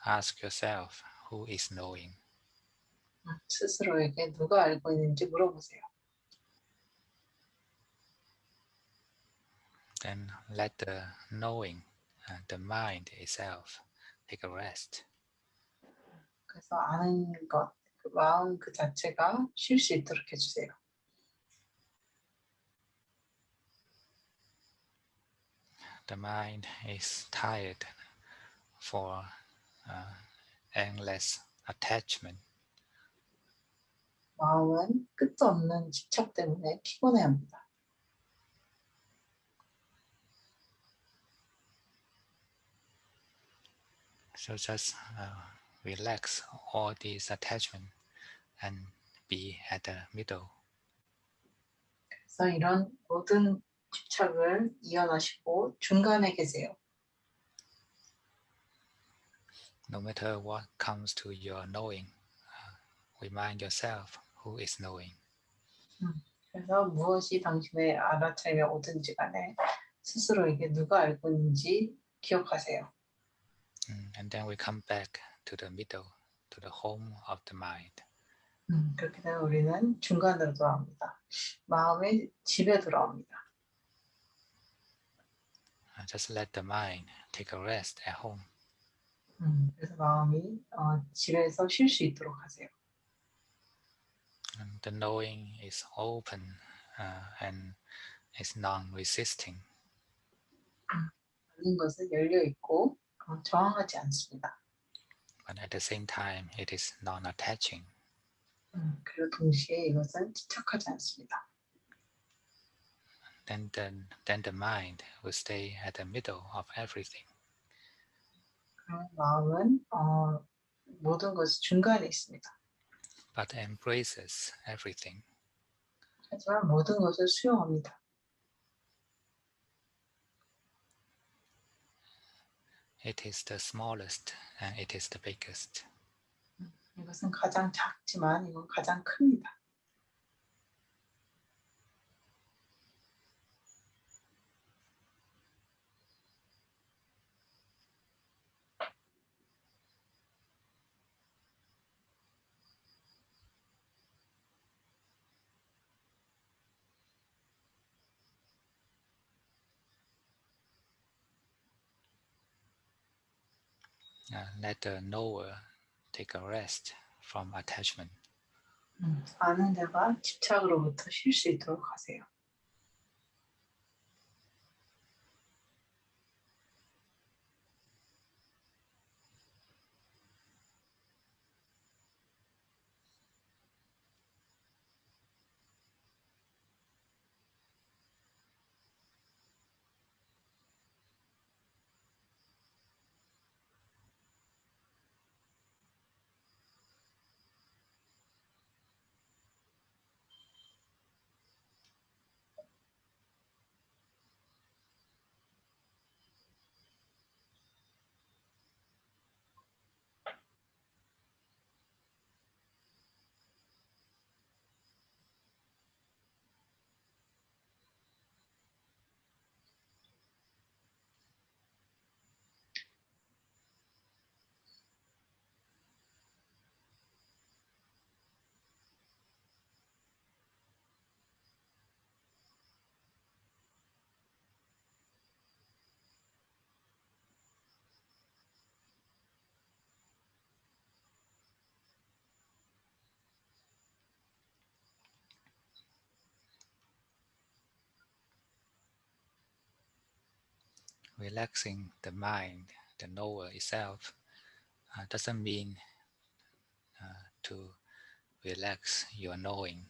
Ask yourself, who is knowing? 스스로에게 누가 알고 있는지 물어보세요. Then let the knowing, the mind itself, take a rest. 그래서 아는 것, 그 마음 그 자체가 쉴 수 있도록 해주세요. The mind is tired for endless attachment. 마음은 끝도 없는 집착 때문에 피곤해합니다. So just relax all these attachment and be at the middle. 그래서 이런 모든 집착을 이완하시고 중간에 계세요. No matter what comes to your knowing, remind yourself who is knowing. 그래서 무엇이 당신의 알아차림에 오든지 간에 스스로에게 누가 알고 있는지 기억하세요. And then we come back to the middle, to the home of the mind. 그렇게 되면 우리는 중간으로 돌아옵니다. 마음의 집에 돌아옵니다. Just let the mind take a rest at home. 그래서 마음이 집에서 쉴 수 있도록 하세요. And the knowing is open and is non-resisting. 아는 것은 열려 있고 저항하지 않습니다. But at the same time, it is non-attaching. 그리고 동시에 이것은 집착하지 않습니다. Then the mind will stay at the middle of everything. 그럼 마음은 모든 것이 중간에 있습니다. But embraces everything. 하지만 모든 것을 수용합니다. It is the smallest and it is the biggest. 이것은 가장 작지만 이건 가장 큽니다. Let the knower take a rest from attachment. 아는 자가 집착으로부터 쉴 수 있도록 하세요. Relaxing the mind, the knower itself, doesn't mean to relax your knowing,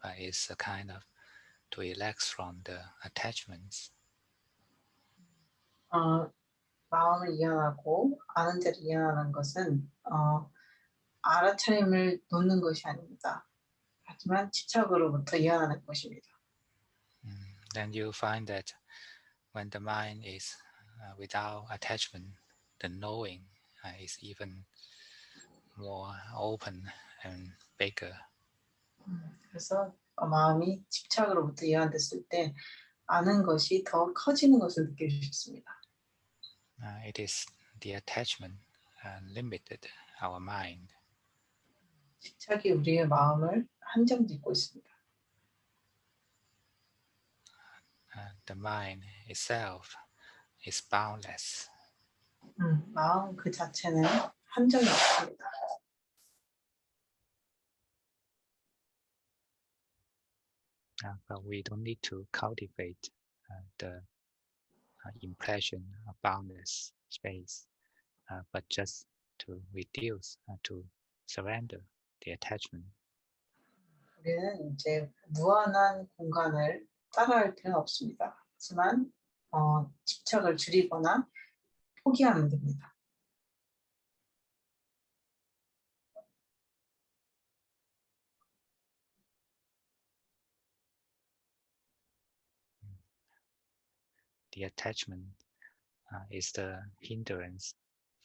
but it's a kind of to relax from the attachments. 마음을 이완하고 아는 자를 이완하는 것은 알아차림을 놓는 것이 아닙니다. 하지만 집착으로부터 이완하는 것입니다. Then you find that when the mind is without attachment, the knowing is even more open and bigger. 그래서 마음이 집착으로부터 이완됐을 때 아는 것이 더 커지는 것을 느낄 수 있습니다. It is the attachment limited our mind. 집착이 우리의 마음을 한정짓고 있습니다. The mind itself is boundless. 마음 그 자체는 한정이 없습니다. But we don't need to cultivate the impression of boundless space, but just to reduce, to surrender the attachment. 우리는 이제 무한한 공간을 따라할 필요는 없습니다. 하지만 집착을 줄이거나 포기하면 됩니다. The attachment is the hindrance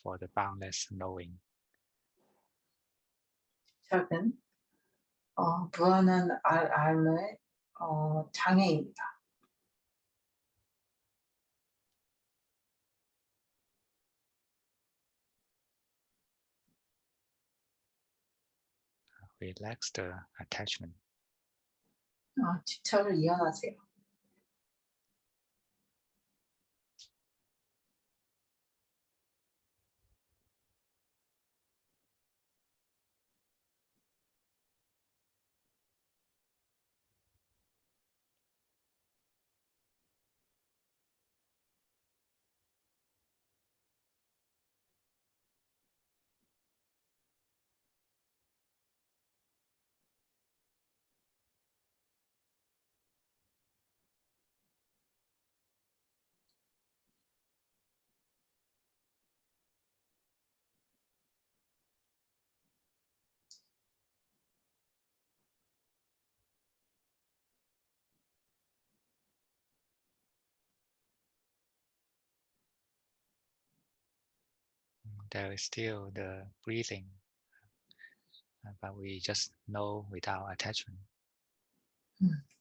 for the boundless knowing. 집착은 무한한 알의 장애입니다. Relax the attachment. 집착을 이완하세요. There is still the breathing, but we just know without attachment.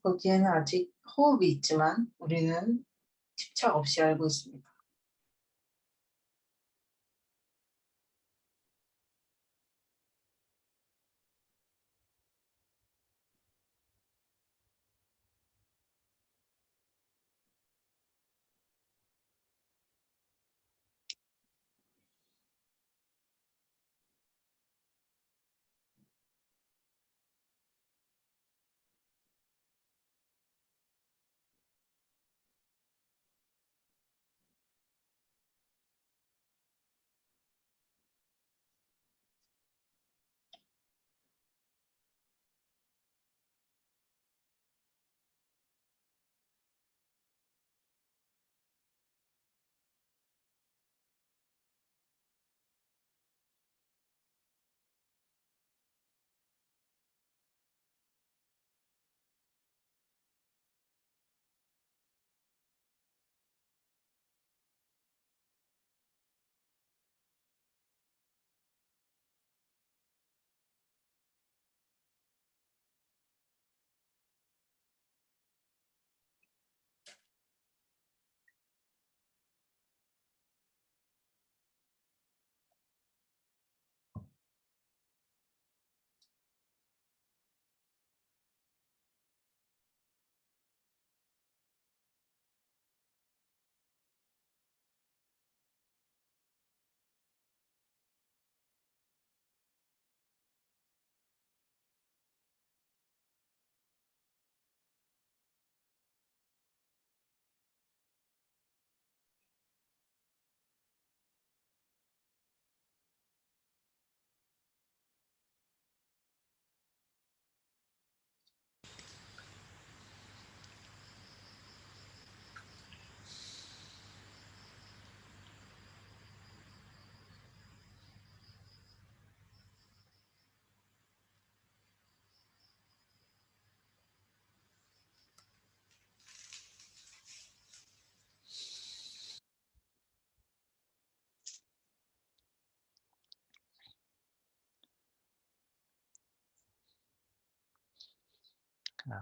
거기에는 아직 호흡이 있지만 우리는 집착 없이 알고 있습니다.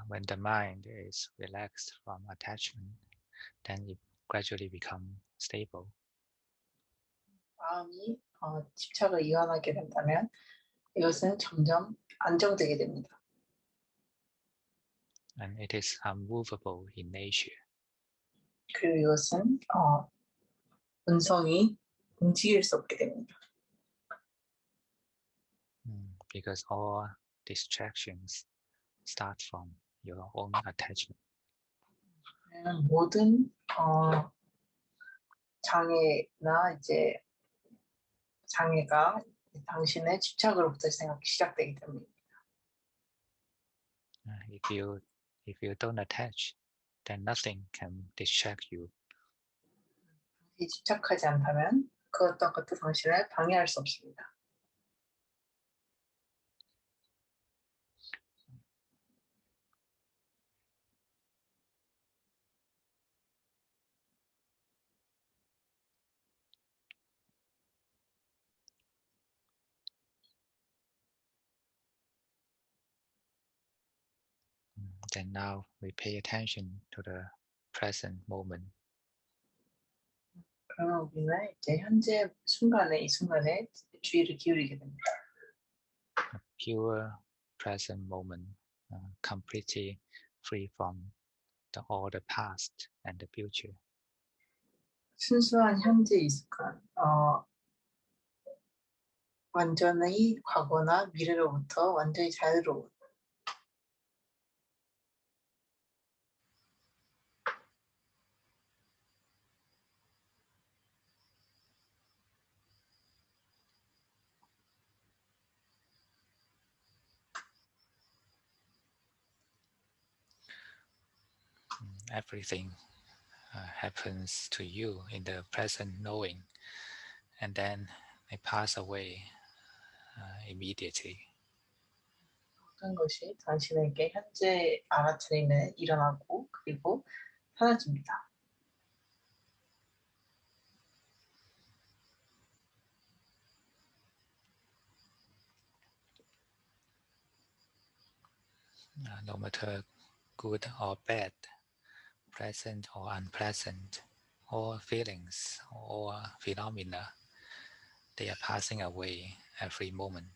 When the mind is relaxed from attachment, then it gradually becomes stable. 마음이 집착을 이완하게 된다면 이것은 점점 안정되게 됩니다. And it is unmovable in nature. 그리고 이것은 본성이 움직일 수 없게 됩니다. Because all distractions start from your own attachment. 모든 장애나 이제 장애가 당신의 집착으로부터 시작되기 때문입니다. If you don't attach, then nothing can distract you. 집착하지 않다면 그 어떤 것도 당신을 방해할 수 없습니다. Then now we pay attention to the present moment. 그러면 우리는 이제 현재 순간에 이 순간에 주의를 기울이게 됩니다. A pure present moment, completely free from all the past and the future. 순수한 현재 이 순간, 완전히 과거나 미래로부터 완전히 자유로운 Everything happens to you in the present knowing, and then they pass away immediately. 모든 것이 당신에게 현재 알아차림에 일어나고 그리고 사라집니다. No matter good or bad, pleasant or unpleasant, all feelings or phenomena, they are passing away every moment.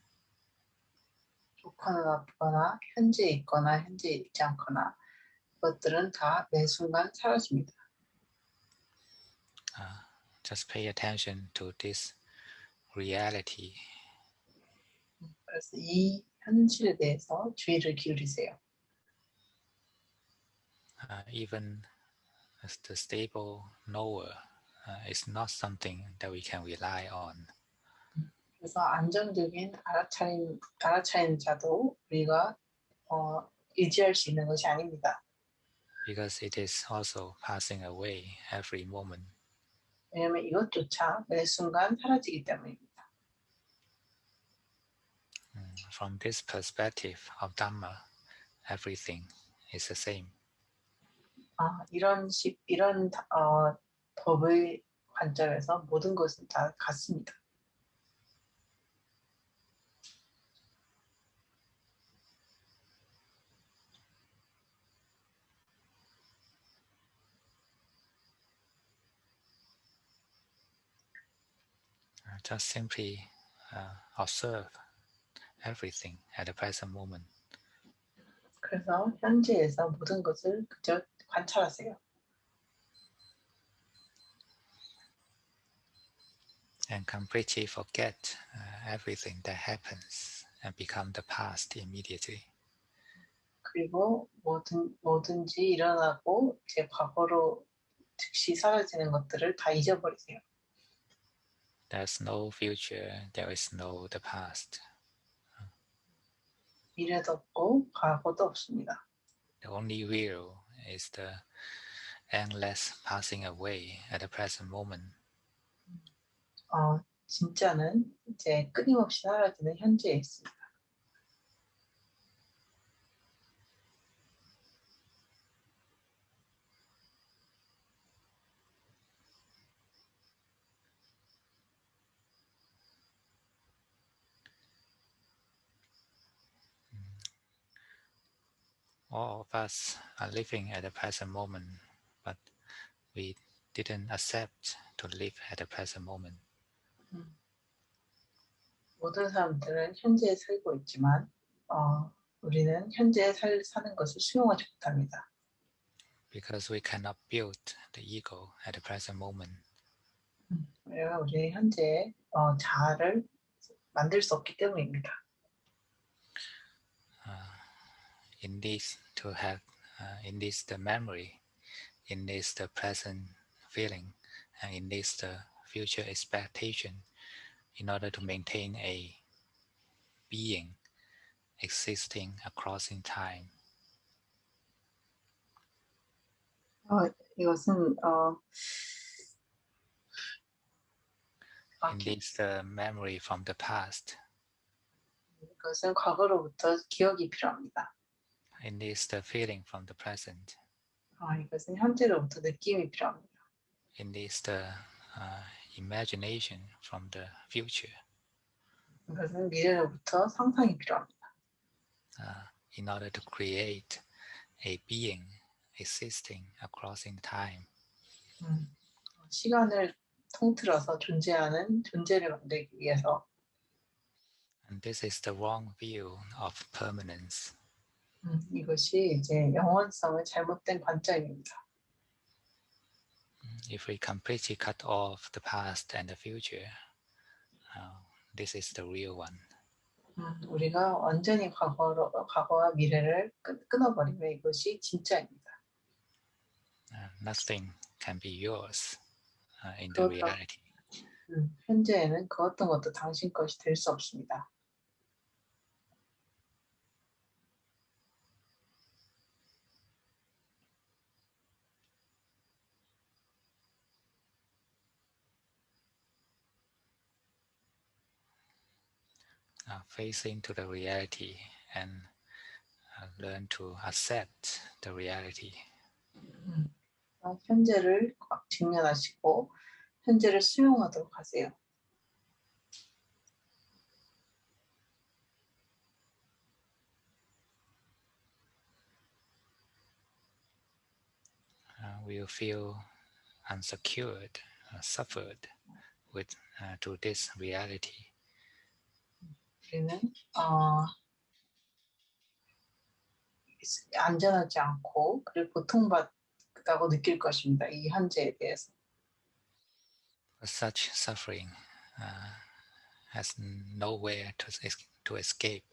좋거나 나쁘거나 현재 있거나 현재 있지 않거나 그것들은 다 매 순간 사라집니다. Just pay attention to this reality. 그래서 이 현실에 대해서 주의를 기울이세요. Even as the stable knower is not something that we can rely on. 그래서 안정적인 알아차리는 자도 우리가 의지할 수 있는 것이 아닙니다. Because it is also passing away every moment. 왜냐하면 이것조차 매 순간 사라지기 때문입니다. From this perspective of Dhamma, everything is the same. 이런 법의 관점에서 모든 것은 다 같습니다. Just simply observe everything at the present moment. 그래서 현재에서 모든 것을 그저 관찰하세요. And completely forget everything that happens and become the past immediately. 그리고 뭐든지 일어나고 제 과거로 즉시 사라지는 것들을 다 잊어버리세요. There's no future, there is no the past. 미래도 없고 과거도 없습니다. The only real is the endless passing away at the present moment. 진짜는 이제 끊임없이 사라지는 현재에 있습니다. All of us are living at the present moment, but we didn't accept to live at the present moment. 모든 사람들은 현재에 살고 있지만 우리는 현재에 사는 것을 수용하지 못합니다. because we cannot build the ego at the present moment. 왜냐하면 우리는 현재에 자아를 만들 수 없기 때문입니다. In this to have, in this the memory, in this the present feeling, and in this the future expectation, in order to maintain a being existing across in time. 이것은 In this the memory from the past. 이것은 과거로부터 기억이 필요합니다. In this the feeling from the present. 이것은 현재로부터 느낌이 필요합니다. In this the imagination from the future. 이것은 미래로부터 상상이 필요합니다. In order to create a being existing across in time. 시간을 통틀어서 존재하는 존재를 만들기 위해서. And this is the wrong view of permanence. 이것이 이제 영원성의 잘못된 관점입니다. If we completely cut off the past and the future, this is the real one. 우리가 완전히 과거와 미래를 끊어버리면 이것이 진짜입니다. Nothing can be yours in the reality. 현재에는 그 어떤 것도 당신 것이 될 수 없습니다. Face into the reality and learn to accept the reality. 현재를 직면하시고 현재를 수용하도록 하세요. We will feel unsecured, suffered with to this reality. 우리는 안전하지 않고 그리고 고통받다고 느낄 것입니다. 이 현재에 대해서. But such suffering has nowhere to escape.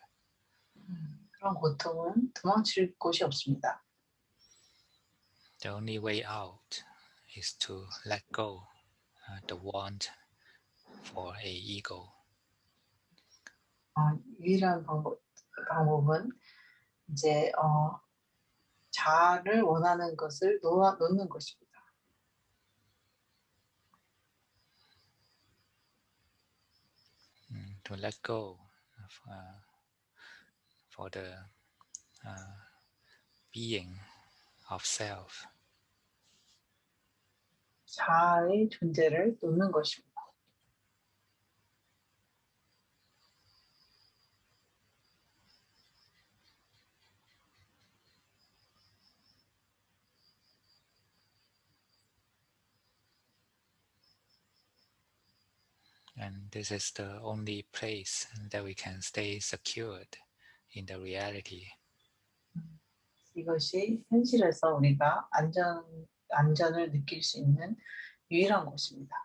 그런 고통은 도망칠 곳이 없습니다. The only way out is to let go the want for a ego. 유일한 방법은 이제 자아를 원하는 것을 놓는 것입니다. To let go for the being of self. 자아의 존재를 놓는 것입니다. And this is the only place that we can stay secured in the reality. 이것이 현실에서 우리가 안전을 느낄 수 있는 유일한 곳입니다.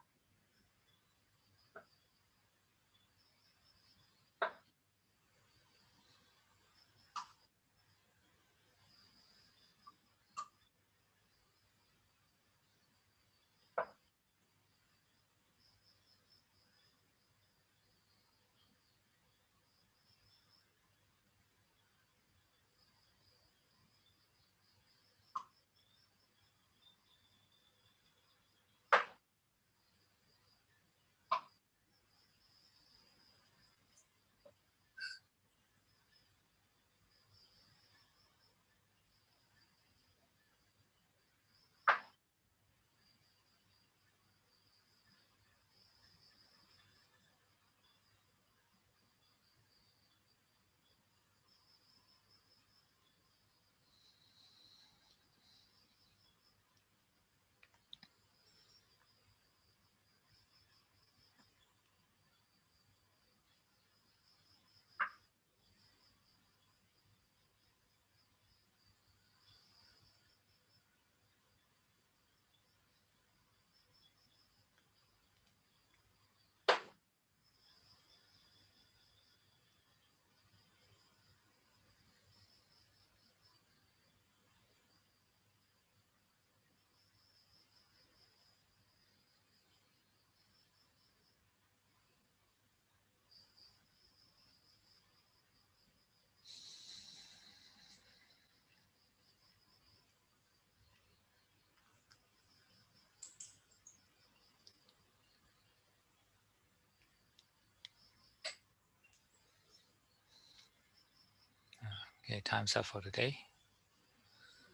Okay, time's up for today.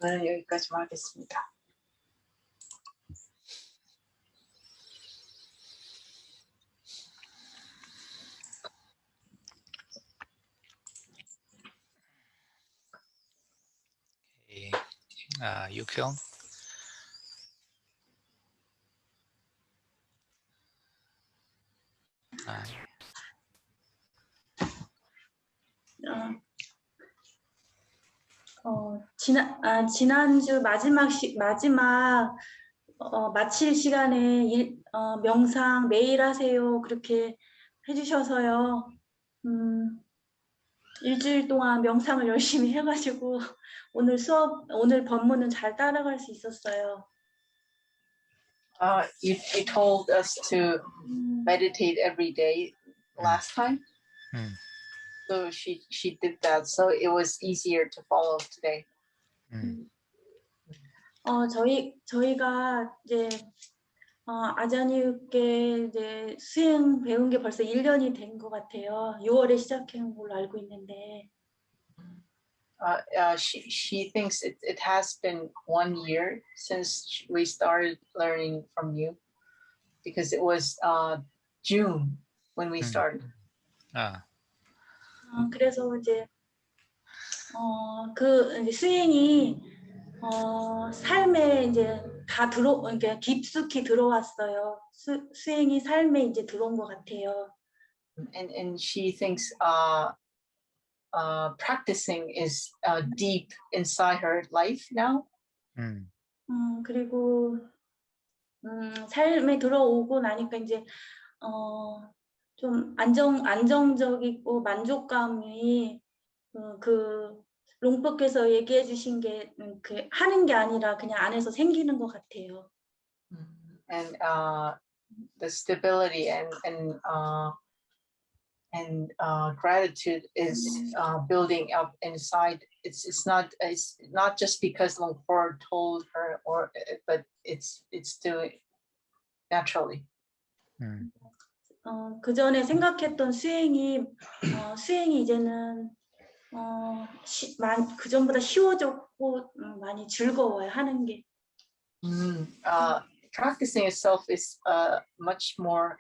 오늘은 여기까지만 하겠습니다. Okay, Yukyung. 지난주 마지막 마칠 시간에 명상 매일 하세요. 그렇게 해주셔서요. 일주일 동안 명상을 열심히 해가지고 오늘 법문은 잘 따라갈 수 있었어요. You told us to meditate every day last time. So she did that, so it was easier to follow today. 저희가 이제 아자니유께 이제 수행 배운 게 벌써 1년이 된 것 같아요. 6월에 시작한 걸로 알고 있는데. She thinks it has been 1 year since we started learning from you, because it was June when we started. 그래서 이제 이제 수행이 삶에 이제 다 그러니까 깊숙이 들어왔어요. 수행이 삶에 이제 들어온 것 같아요. And she thinks practicing is deep inside her life now. 그리고 삶에 들어오고 나니까 이제 좀 안정적이고 만족감이 그 롱법께서 얘기해 주신 게 그 하는 게 아니라 그냥 안에서 생기는 것 같아요. And the stability and gratitude is building up inside. It's not just because Longfor told her, but it's doing naturally. 그 전에 생각했던 수행이 이제는 그 전보다 쉬워졌고 많이 즐거워요 하는 게. Practicing itself is much more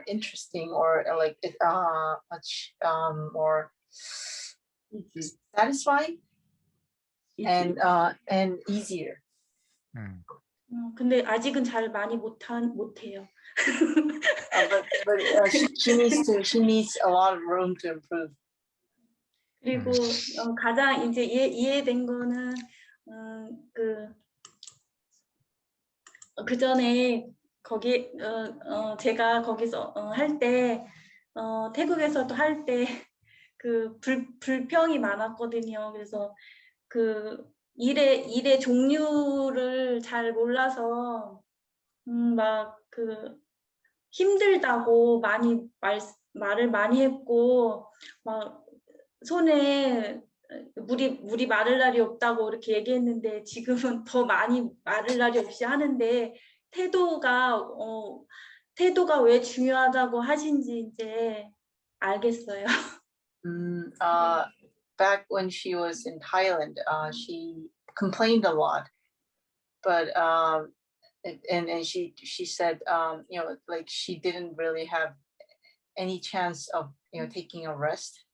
interesting, or like much more satisfying and easier. 근데 아직은 잘 많이 못해요. But she needs a lot of room to improve. 그리고 가장 이제 이해된 거는 그 전에 거기 제가 거기서 할 때 태국에서도 할 때 그 불평이 많았거든요. 그래서 그 일의 종류를 잘 몰라서 막 그 힘들다고 많이 말을 많이 했고 막 손에 물이 마를 날이 없다고 이렇게 얘기했는데 지금은 더 많이 마를 날이 없이 하는데 태도가 왜 중요하다고 하신지 이제 알겠어요. Back when she was in Thailand, she complained a lot, but and she said like she didn't really have any chance of taking a rest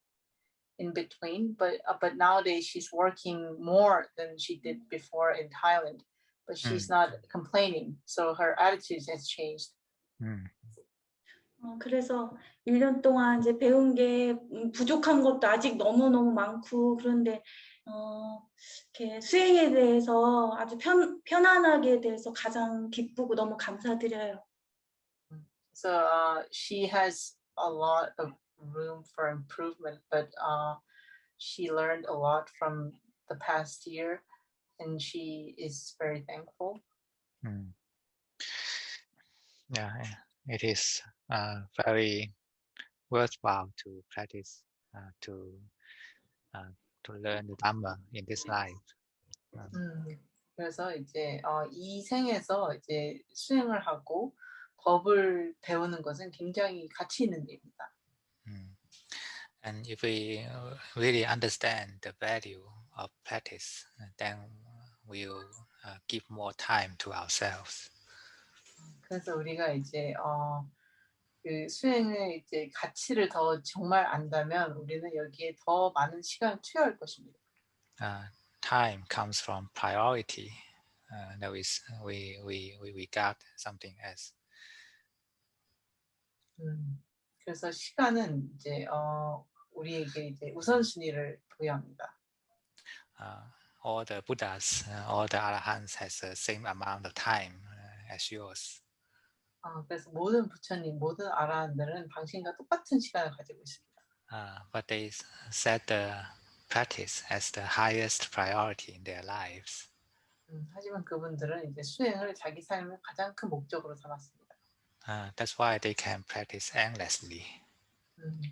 in between, but nowadays she's working more than she did before in Thailand, but she's not complaining, so her attitude has changed. 그래서 1년 동안 이제 배운 게 부족한 것도 아직 너무너무 많고 그런데 이렇게 수행에 대해서 아주 편안하게 대해서 가장 기쁘고 너무 감사드려요. So she has a lot of room for improvement, but she learned a lot from the past year, and she is very thankful. Yeah, it is very worthwhile to practice to learn the Dhamma in this life. 그래서 이제 이 생에서 이제 수행을 하고 법을 배우는 것은 굉장히 가치 있는 일입니다. And if we really understand the value of practice, then we'll give more time to ourselves. 그래서 우리가 이제 그 수행의 이제 가치를 더 정말 안다면 우리는 여기에 더 많은 시간을 투여할 것입니다. Time comes from priority. That is, we regard something as. 그래서 시간은 이제 우리에게 이제 우선순위를 부여합니다. All the Buddhas, all the Arahants has the same amount of time as yours. 그래서 모든 부처님, 모든 아라한들은 당신과 똑같은 시간을 가지고 있습니다. But they set the practice as the highest priority in their lives. 하지만 그분들은 이제 수행을 자기 삶의 가장 큰 목적으로 삼았습니다. That's why they can practice endlessly.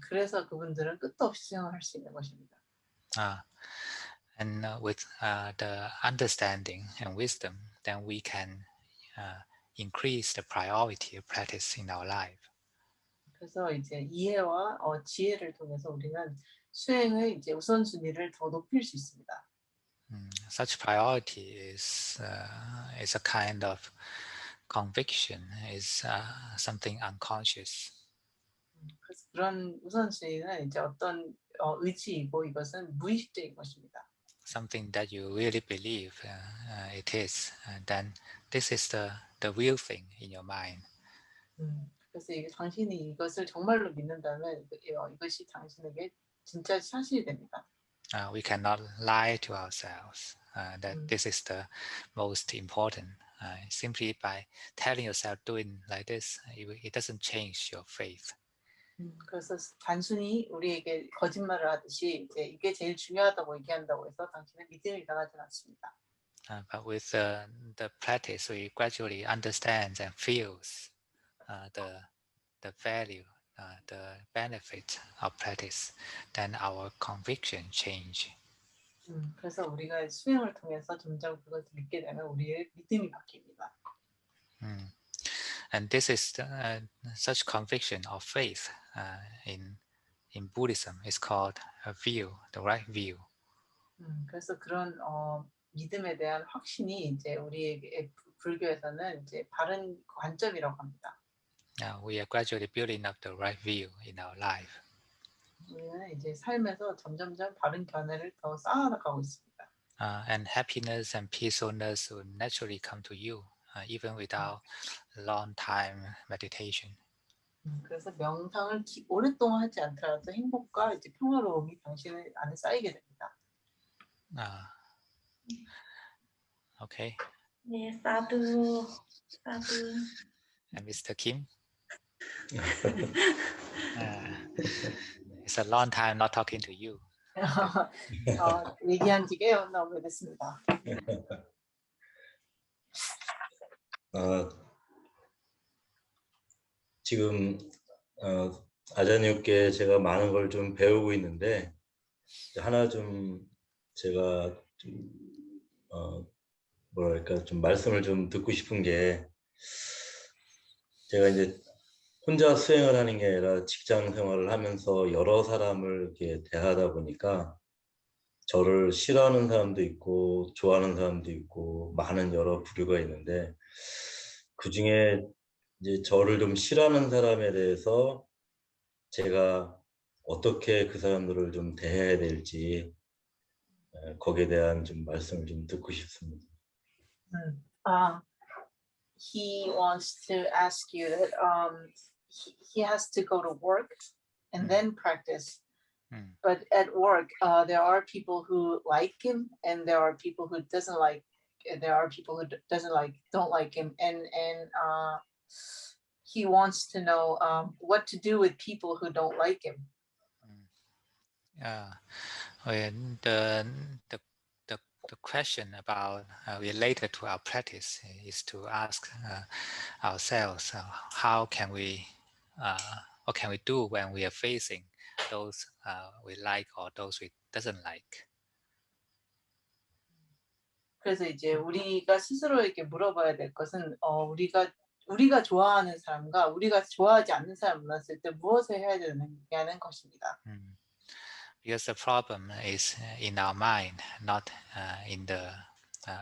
그래서 그분들은 끝도 없이 수행을 할 수 있는 것입니다. And with the understanding and wisdom, then we can increase the priority of practice in our life. 그래서 이제 이해와 지혜를 통해서 우리는 수행의 이제 우선순위를 더 높일 수 있습니다. Such priority is a kind of conviction, is something unconscious. 그래서 그런 우선순위는 이제 어떤 의지이고 이것은 무의식적인 것입니다. Something that you really believe it is, and then this is the real thing in your mind. 그래서 당신이 이것을 정말로 믿는다면 이것이 당신에게 진짜 사실이 됩니다. We cannot lie to ourselves that this is the most important. Simply by telling yourself doing like this, it doesn't change your faith. 그래서 단순히 우리에게 거짓말을 하듯이 이제 이게 제일 중요하다고 얘기한다고 해서 당신의 믿음이 변하지는 않습니다. But with the practice, we gradually understand and feels the value, the benefit of practice. Then our conviction change. 그래서 우리가 수행을 통해서 점점 그것을 믿게 되면 우리의 믿음이 바뀝니다. And this is such conviction of faith in Buddhism is called a view, the right view. 그래서 그런 믿음에 대한 확신이 이제 우리에게 불교에서는 이제 바른 관점이라고 합니다. We are gradually building up the right view in our life. 우리는 이제 삶에서 점점점 바른 견해를 더 쌓아나가고 있습니다. And happiness and peacefulness will naturally come to you, even without long time meditation. 그래서 명상을 오랫동안 하지 않더라도 행복과 이제 평화로움이 당신의 안에 쌓이게 됩니다. Okay. 네, 사두. And Mr. Kim? It's a long time not talking to you. 얘기한 지 꽤 오래됐습니다. 지금 아자니유께 제가 많은 걸 좀 배우고 있는데 하나 좀 제가 좀 뭐랄까 좀 말씀을 좀 듣고 싶은 게 제가 이제 혼자 수행을 하는 게 아니라 직장 생활을 하면서 여러 사람을 이렇게 대하다 보니까 저를 싫어하는 사람도 있고 좋아하는 사람도 있고 많은 여러 부류가 있는데 그 중에 이제 저를 좀 싫어하는 사람에 대해서 제가 어떻게 그 사람들을 좀 대해야 될지 거기에 대한 좀 말씀을 좀 듣고 싶습니다. He wants to ask you that he has to go to work and then practice. But at work, there are people who like him, and there are people who doesn't like. There are people who don't like him, and he wants to know what to do with people who don't like him. The question about related to our practice is to ask ourselves what can we do when we are facing those we like or those we doesn't like. 그래서 이제 우리가 스스로에게 물어봐야 될 것은 우리가 좋아하는 사람과 우리가 좋아하지 않는 사람 만났을 때 무엇을 해야 되느냐는 것입니다. Because the problem is in our mind, not in the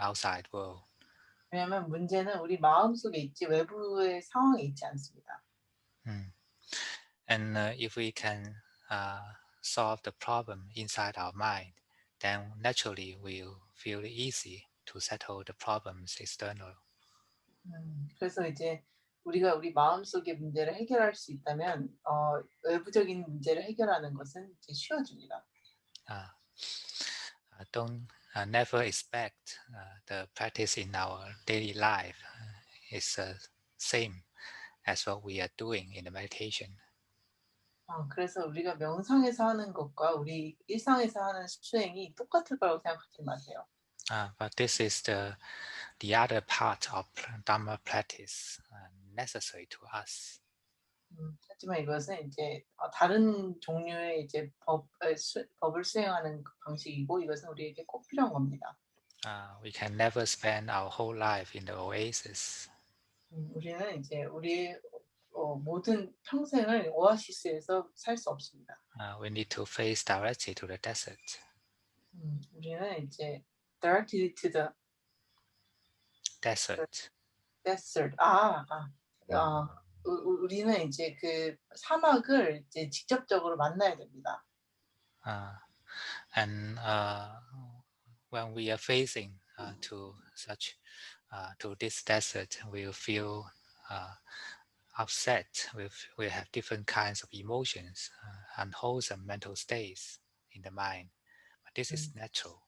outside world. 왜냐하면 문제는 우리 마음속에 있지 외부의 상황에 있지 않습니다. And if we can solve the problem inside our mind, then naturally we'll feel easy to settle the problems external. 그래서 이제 우리가 우리 마음속의 문제를 해결할 수 있다면 외부적인 문제를 해결하는 것은 이제 쉬워집니다. Don't never expect the practice in our daily life is same as what we are doing in the meditation. 그래서 우리가 명상에서 하는 것과 우리 일상에서 하는 수행이 똑같을 거라고 생각하지 마세요. But this is the other part of Dhamma practice necessary to us. 하지만 이것은 이제 다른 종류의 이제 법을 수행하는 방식이고 이것은 우리에게 꼭 필요한 겁니다. We can never spend our whole life in the oasis. 우리는 이제 우리의 모든 평생을 오아시스에서 살 수 없습니다. We need to face directly to the desert. 우리는 이제 directly to the desert. 우리는 이제 그 사막을 이제 직접적으로 만나야 됩니다. And when we are facing to this desert, we'll feel upset. We have different kinds of emotions, unwholesome mental states in the mind. But this is natural.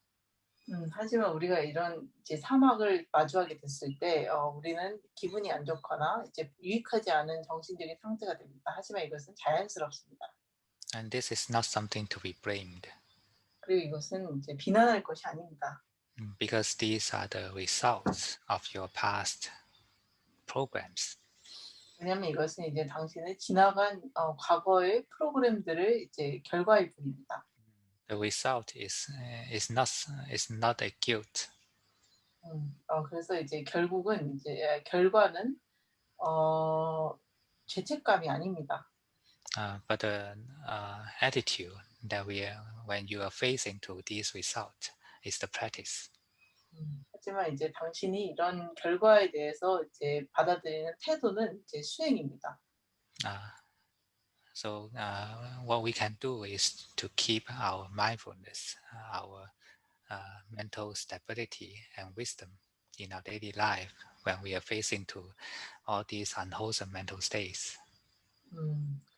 하지만 우리가 이런 이제 사막을 마주하게 됐을 때 우리는 기분이 안 좋거나 이제 유익하지 않은 정신적인 상태가 됩니다. 하지만 이것은 자연스럽습니다. And this is not something to be blamed. 그리고 이것은 이제 비난할 것이 아닙니다. Because these are the results of your past programs. 왜냐하면 이것은 이제 당신의 지나간 과거의 프로그램들의 이제 결과일 뿐입니다. The result is not a guilt. 그래서 이제 결국은 이제 결과는 죄책감이 아닙니다. But the attitude that when you are facing to these results is the practice. 하지만 이제 당신이 이런 결과에 대해서 이제 받아들이는 태도는 이제 수행입니다. So what we can do is to keep our mindfulness, our mental stability and wisdom in our daily life when we are facing to all these unwholesome mental states.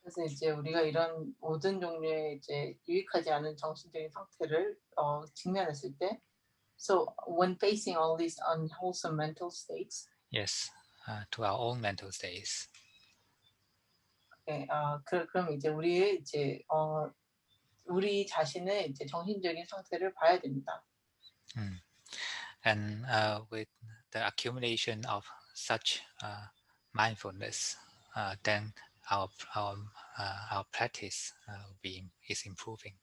그래서 이제 우리가 이런 모든 종류의 이제 유익하지 않은 정신적인 상태를 직면했을 때, so when facing all these unwholesome mental states, yes, to our own mental states. 네, 그럼 이제 우리의 이제 우리 자신의 이제 정신적인 상태를 봐야 됩니다. And with the accumulation of such mindfulness, then our practice is improving.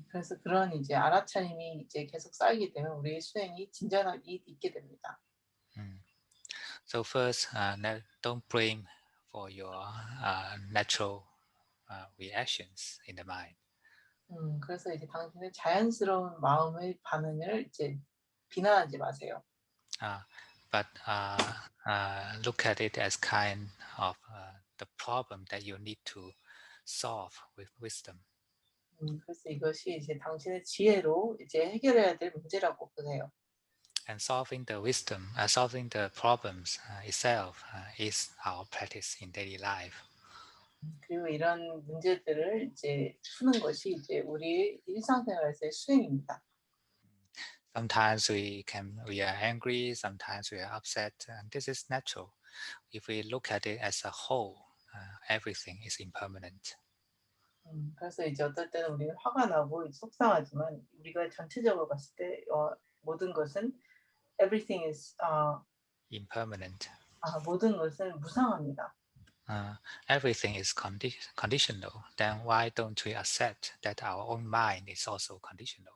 그래서 그런 이제 알아차림이 이제 계속 쌓이게 되면 우리의 수행이 진전이 있게 됩니다. So first, don't blame for your natural reactions in the mind. 그래서 이제 당신의 자연스러운 마음의 반응을 이제 비난하지 마세요. But look at it as kind of the problem that you need to solve with wisdom. 그래서 이것이 이제 당신의 지혜로 이제 해결해야 될 문제라고 보세요. And solving the problems itself is our practice in daily life. 그리고 이런 문제들을 이제 푸는 것이 이제 우리의 일상생활에서의 수행입니다. Sometimes we are angry, sometimes we are upset, and this is natural. If we look at it as a whole, everything is impermanent. 그래서 이제 어떨 때는 우리는 화가 나고 속상하지만 우리가 전체적으로 봤을 때 모든 것은 everything is impermanent. 모든 것은 무상합니다. Everything is conditional. Then why don't we accept that our own mind is also conditional?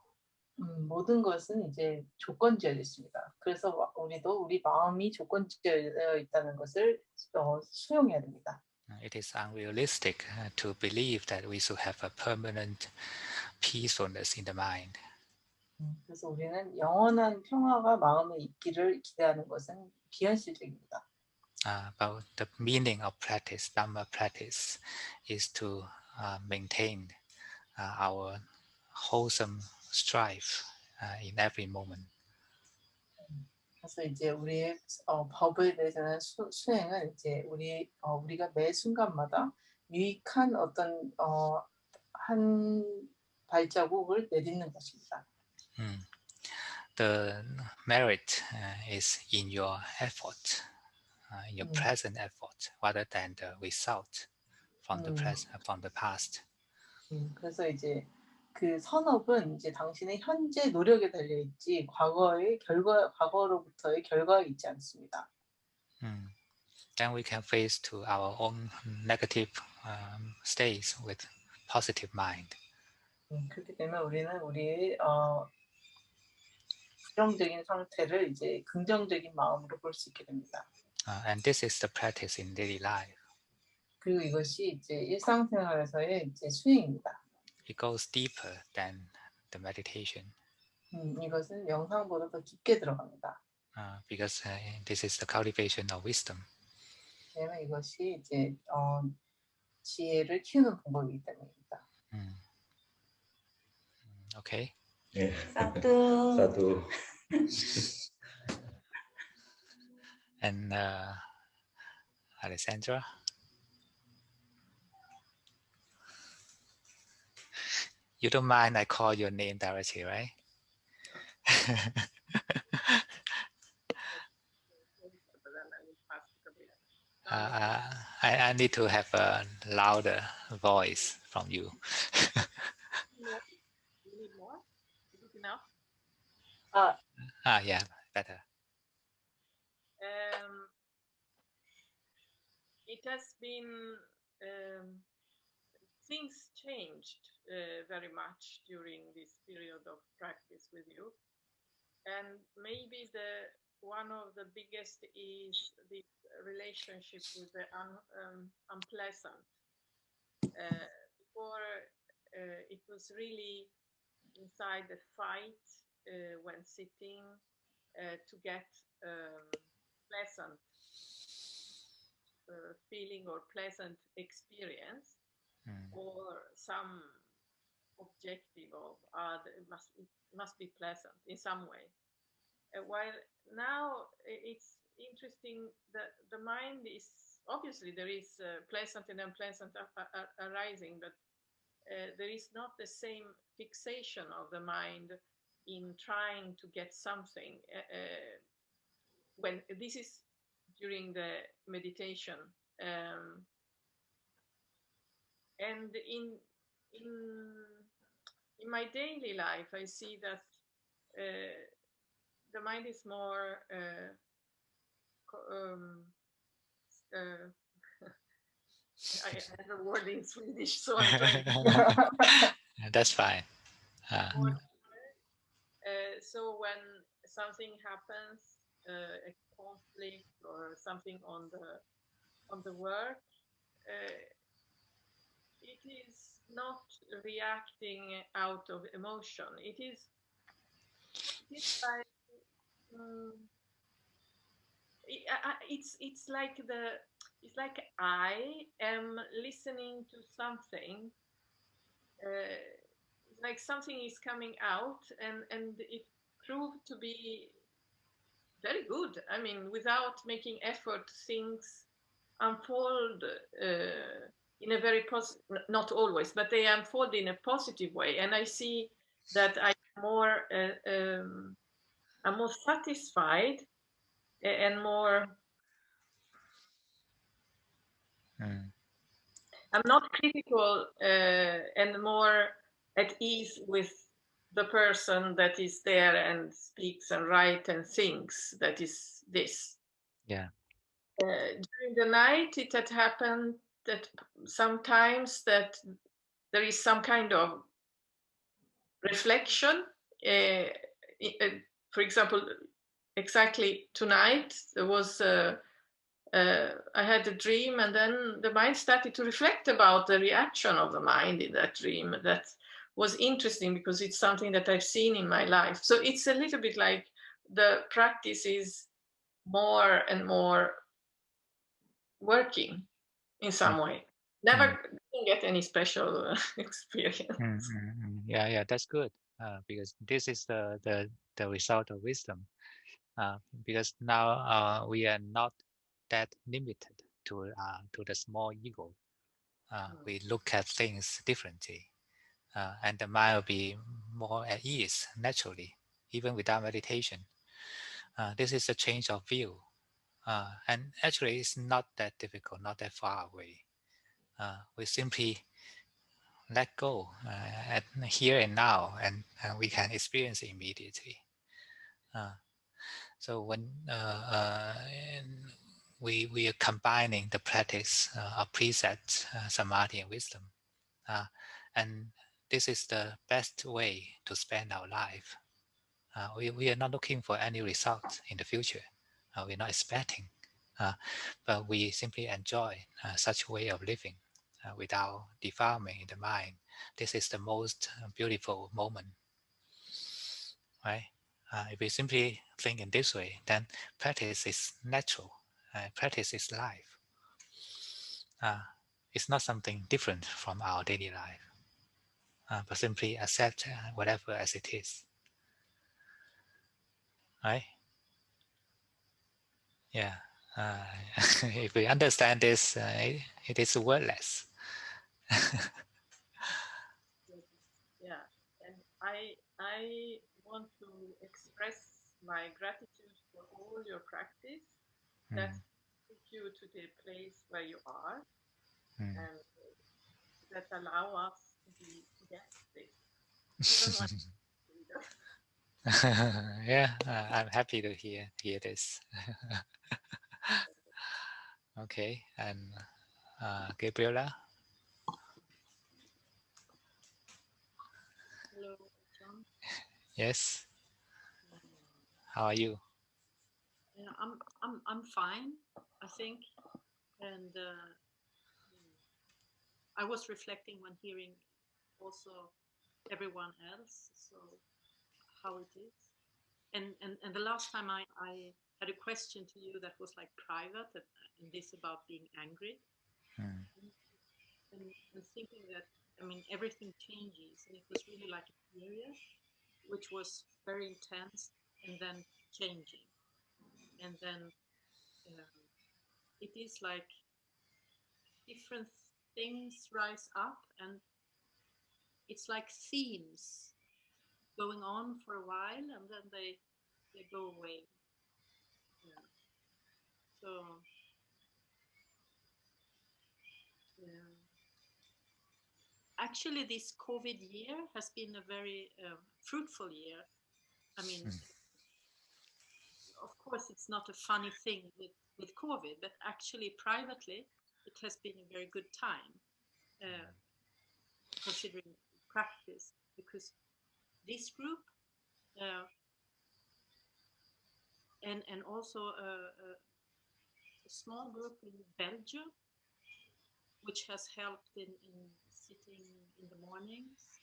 모든 것은 이제 조건지어져 있습니다. 그래서 우리도 우리 마음이 조건지어져 있다는 것을 수용해야 됩니다. It is unrealistic to believe that we should have a permanent peacefulness in the mind. 그래서 우리는 영원한 평화가 마음에 있기를 기대하는 것은 비현실적입니다. But the meaning of practice, Dhamma practice, is to maintain our wholesome strife in every moment. 그래서 이제 우리의 법에 대해서는 수행은 이제 우리가 매 순간마다 유익한 어떤 한 발자국을 내딛는 것입니다. The merit is in your effort, in your present effort, rather than the result from the present, from the past. 그래서 이제 그 선업은 이제 당신의 현재 노력에 달려 있지 과거로부터의 결과에 있지 않습니다. Then we can face to our own negative states with positive mind. 그렇기 때문에 우리는 우리의 부정적인 상태를 이제 긍정적인 마음으로 볼 수 있게 됩니다. And this is the practice in daily life. 그리고 이것이 이제 일상생활에서의 이제 수행입니다. It goes deeper than the meditation. 이것은 명상보다 더 깊게 들어갑니다. Because this is the cultivation of wisdom. 왜냐하면 이것이 이제 지혜를 키우는 방법이기 때문입니다. Okay. 예. 사두. 사두. And Alessandra. You don't mind I call your name directly, right? I need to have a louder voice from you. You need more? Is it enough? Yeah, better. It has been things changed very much during this period of practice with you, and maybe one of the biggest is the relationship with the unpleasant. Before it was really inside the fight when sitting to get pleasant feeling or pleasant experience, or some objective of it must be pleasant in some way. While now it's interesting that the mind is obviously there is pleasant and unpleasant arising, but there is not the same fixation of the mind in trying to get something. When this is during the meditation, and in my daily life, I see that the mind is more I have a word in Swedish, so I'm trying. That's fine. So when something happens, a conflict or something on the work, it is not reacting out of emotion. It's like it's like I am listening to something. Like something is coming out, and it proved to be very good. I mean, without making effort, things unfold in a very positive, not always, but they unfold in a positive way. And I see that I'm more satisfied and more. I'm not critical and more at ease with the person that is there and speaks and writes and thinks. That is this. Yeah. During the night, it had happened that sometimes that there is some kind of reflection. For example, exactly tonight, there was I had a dream, and then the mind started to reflect about the reaction of the mind in that dream. That was interesting because it's something that I've seen in my life. So it's a little bit like the practice is more and more working in some way. Never didn't get any special experience. Yeah, that's good because this is the result of wisdom. Because now we are not that limited to the small ego. We look at things differently, and the mind will be more at ease naturally, even without meditation. This is a change of view, and actually it's not that difficult, not that far away. We simply let go at here and now, and we can experience it immediately. So when we are combining the practice of precepts, samadhi, and wisdom, and this is the best way to spend our life. We are not looking for any results in the future. We're not expecting, but we simply enjoy such way of living without defilement in the mind. This is the most beautiful moment, right? If we simply think in this way, then practice is natural. Practice is life. It's not something different from our daily life, but simply accept whatever as it is, right? Yeah. If we understand this, it is wordless. Yeah, and I want to express my gratitude for all your practice that took you to the place where you are, and that allow us to get this. Even when Yeah, I'm happy to hear this. Okay, and Gabriela. hello, John. Yes. How are you? Yeah, I'm fine, I think, and I was reflecting when hearing also everyone else, so how it is. And the last time I had a question to you that was like private, and this about being angry, and thinking that, I mean, everything changes, and it was really like a period which was very intense and then changing, and then it is like different things rise up, and it's like themes going on for a while, and then they go away. Yeah. So yeah. Actually, this COVID year has been a very fruitful year. I mean, of course, it's not a funny thing with COVID, but actually, privately, it has been a very good time, considering practice, because this group and also a small group in Belgium, which has helped in sitting in the mornings.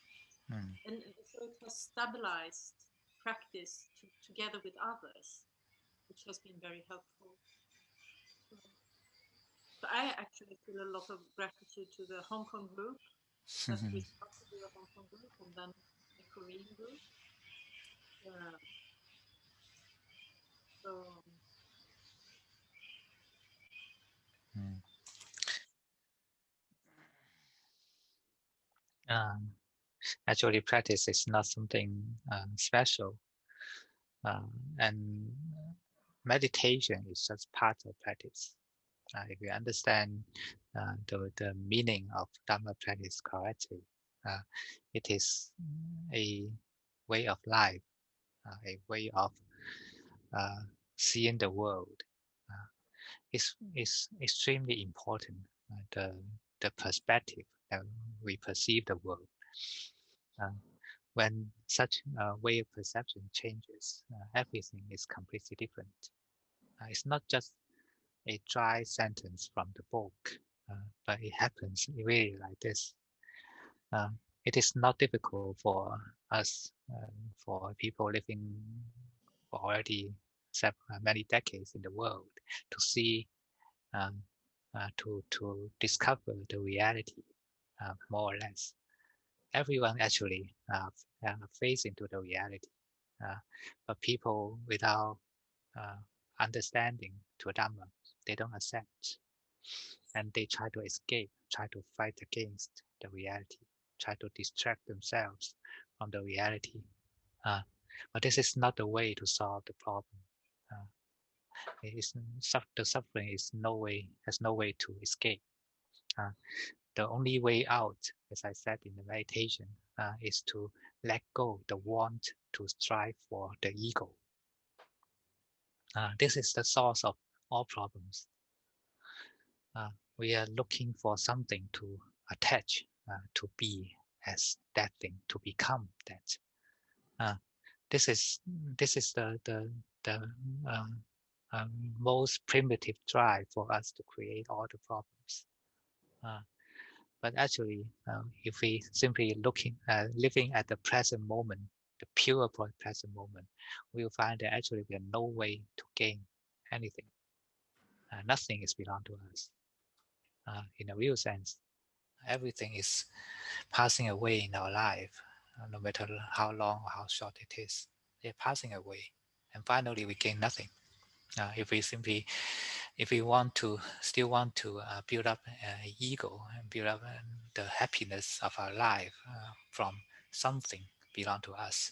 And so it has stabilized practice together with others, which has been very helpful. So I actually feel a lot of gratitude to the Hong Kong group, that we started with a Hong Kong group and then a Korean group. So Actually, practice is not something special, and meditation is just part of practice. If you understand the meaning of Dhamma practice correctly, it is a way of life, a way of seeing the world. It's extremely important, the perspective that we perceive the world. When such way of perception changes, everything is completely different. It's not just a dry sentence from the book, but it happens really like this. it is not difficult for us, for people living for already many decades in the world, to see, to discover the reality, more or less. Everyone actually face into the reality, but people without understanding to Dhamma, they don't accept, and they try to escape, try to fight against the reality, try to distract themselves from the reality. But this is not the way to solve the problem. The suffering is has no way to escape. The only way out, as I said in the meditation, is to let go the want to strive for the ego. This is the source of all problems. We are looking for something to attach, to be as that thing, to become that. This is the most primitive drive for us to create all the problems. But actually, if we simply living at the present moment, the pure present moment, we will find that actually we have no way to gain anything. Nothing is belong to us. In a real sense, everything is passing away in our life, no matter how long or how short it is. They're passing away, and finally we gain nothing. If we still want to build up ego and build up the happiness of our life from something belong to us,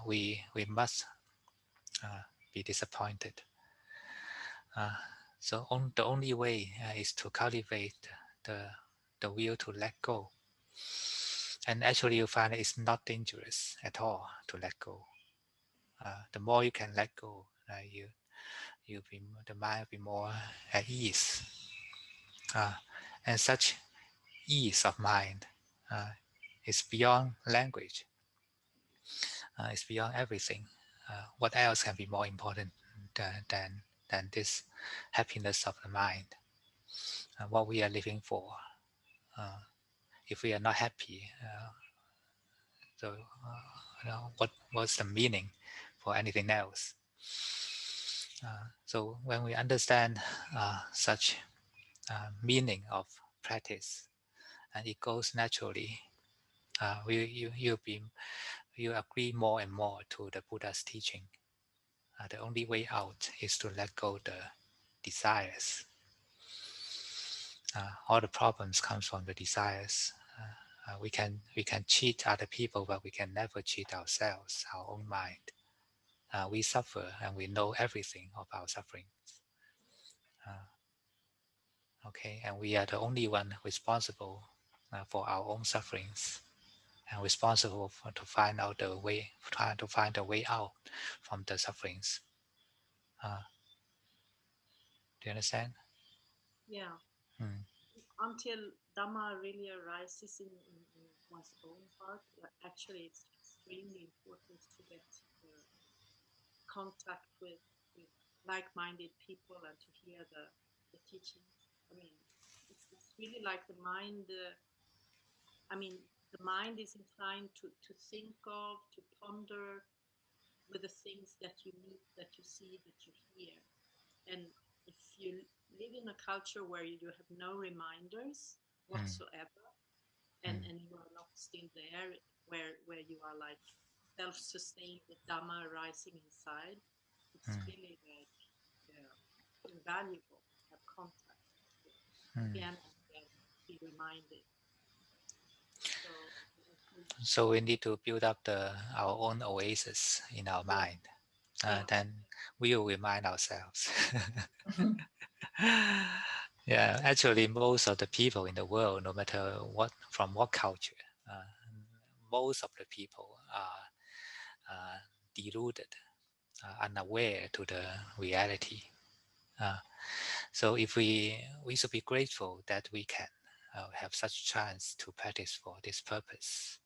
we must be disappointed. So the only way is to cultivate the will to let go. And actually you find it's not dangerous at all to let go. The more you can let go, the mind will be more at ease. And such ease of mind is beyond language. It's beyond everything. What else can be more important than this happiness of the mind? What we are living for. If we are not happy, so what's the meaning for anything else? So when we understand such meaning of practice, and it goes naturally, you agree more and more to the Buddha's teaching. The only way out is to let go the desires. All the problems come from the desires. We can cheat other people, but we can never cheat ourselves, our own mind. We suffer, and we know everything of our suffering. Okay, and we are the only one responsible for our own sufferings, and responsible to find out the way, trying to find a way out from the sufferings. Do you understand? Yeah. Mm. Until Dhamma really arises in one's own heart, actually it's extremely important to get contact with like-minded people and to hear the teachings. I mean, it's really like the mind. The mind is inclined to think of, to ponder with the things that you meet, that you see, that you hear. And if you live in a culture where you have no reminders whatsoever, and you are not still there, where you are like self-sustained with Dhamma arising inside, it's really like invaluable to have contact again and again, be reminded. So we need to build up our own oasis in our mind. Then we will remind ourselves. Yeah, actually, most of the people in the world, no matter from what culture, most of the people are deluded, unaware to the reality. So if we should be grateful that we can have such chance to practice for this purpose.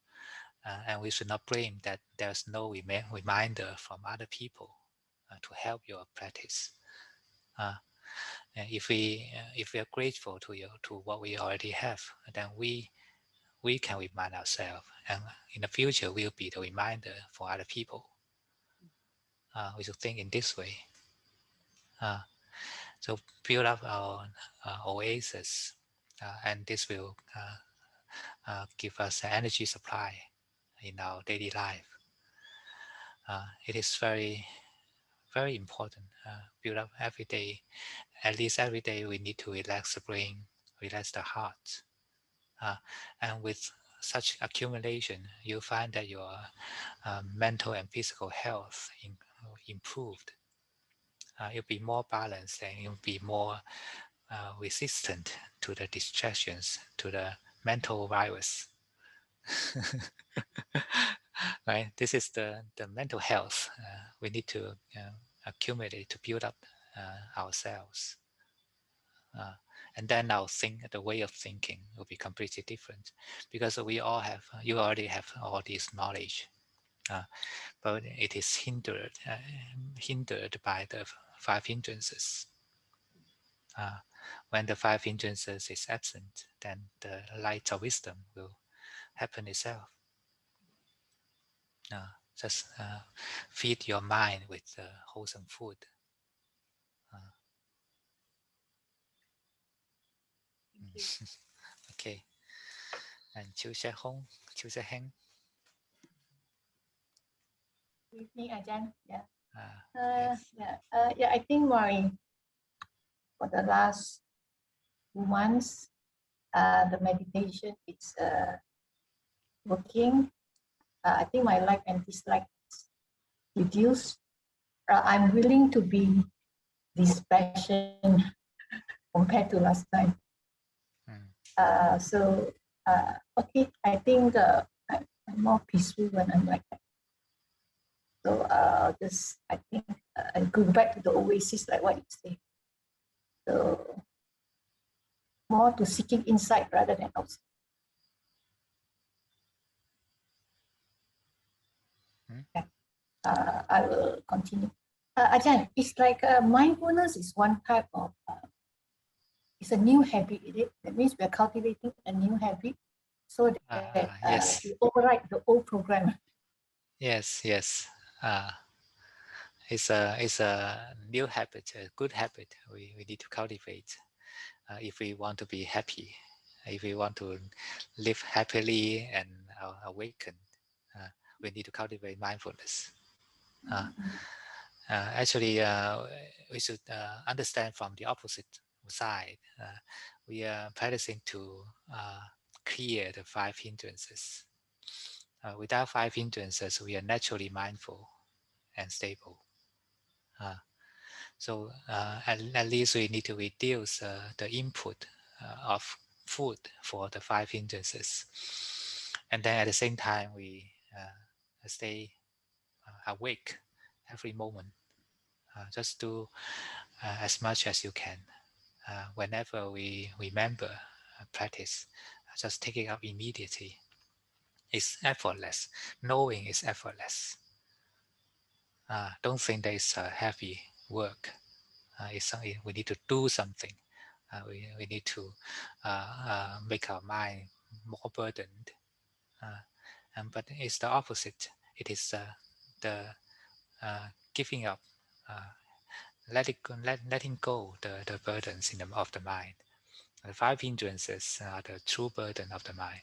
And we should not blame that there's no reminder from other people to help your practice. And if we are grateful to what we already have, then we we can remind ourselves, and in the future we'll be the reminder for other people. We should think in this way. So build up our oasis, and this will give us an energy supply in our daily life. It is very, very important. Build up every day. At least every day we need to relax the brain, relax the heart. And with such accumulation, you find that your mental and physical health improved. You'll be more balanced, and you'll be more resistant to the distractions, to the mental virus. Right? This is the mental health we need to accumulate to build up ourselves. And then the way of thinking will be completely different, because we all have, you already have all this knowledge, but it is hindered by the five hindrances. When the five hindrances is absent, then the light of wisdom will happen itself. Just feed your mind with wholesome food. Thank you. Okay. And Chu Se Hong, Chu Se Heng. Good evening, Ajahn. Yeah. Yes. Yeah. I think for the last 2 months, the meditation is working. I think my like and dislike is reduced. I'm willing to be dispassionate compared to last time. Okay, I think I'm more peaceful when I'm like that. So I think I go back to the oasis, like what you say. So more to seeking insight rather than outside. Okay. I will continue. Ajahn, it's like mindfulness is one type of, it's a new habit, is it? That means we're cultivating a new habit so that Yes. we override the old program. Yes. It's a new habit, a good habit we need to cultivate if we want to be happy, if we want to live happily and awaken. We need to cultivate mindfulness. Actually, we should understand from the opposite side. We are practicing to clear the five hindrances. Without five hindrances, we are naturally mindful and stable. So at least we need to reduce the input of food for the five hindrances. And then at the same time, we stay awake every moment. Just do as much as you can. Whenever we remember practice, just take it up immediately. It's effortless. Knowing is effortless. Don't think that it's heavy work. It's something we need to do something. We need to make our mind more burdened. But it's the opposite. It is the giving up, letting go the burdens of the mind. The five hindrances are the true burden of the mind.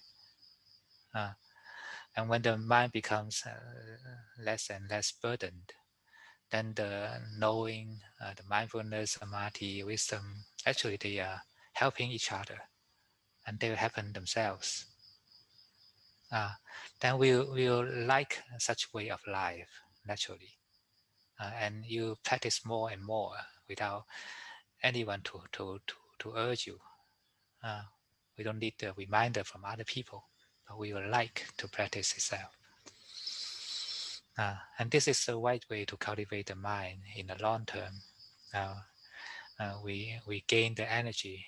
And when the mind becomes less and less burdened, then the knowing, the mindfulness, samadhi, wisdom, actually they are helping each other, and they will happen themselves. Then we'll like such way of life naturally, and you practice more and more without anyone to urge you. We don't need the reminder from other people, but we will like to practice itself. And this is the right way to cultivate the mind in the long term. We gain the energy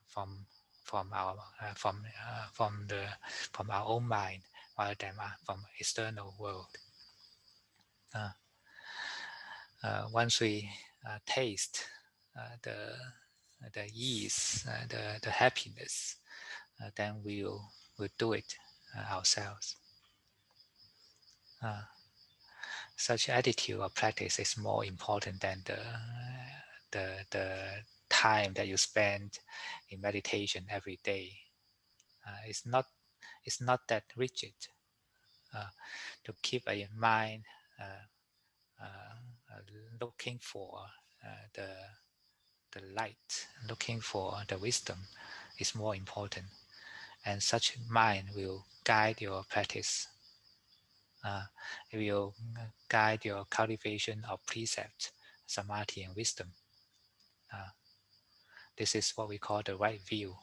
from our own mind rather than from external world. Once we taste the ease, the happiness, then we'll do it ourselves. Such attitude or practice is more important than the time that you spend in meditation every day. It's not that rigid. To keep a mind looking for the light, looking for the wisdom is more important, and such mind will guide your practice. It will guide your cultivation of precept, samadhi, and wisdom. This is what we call the right view.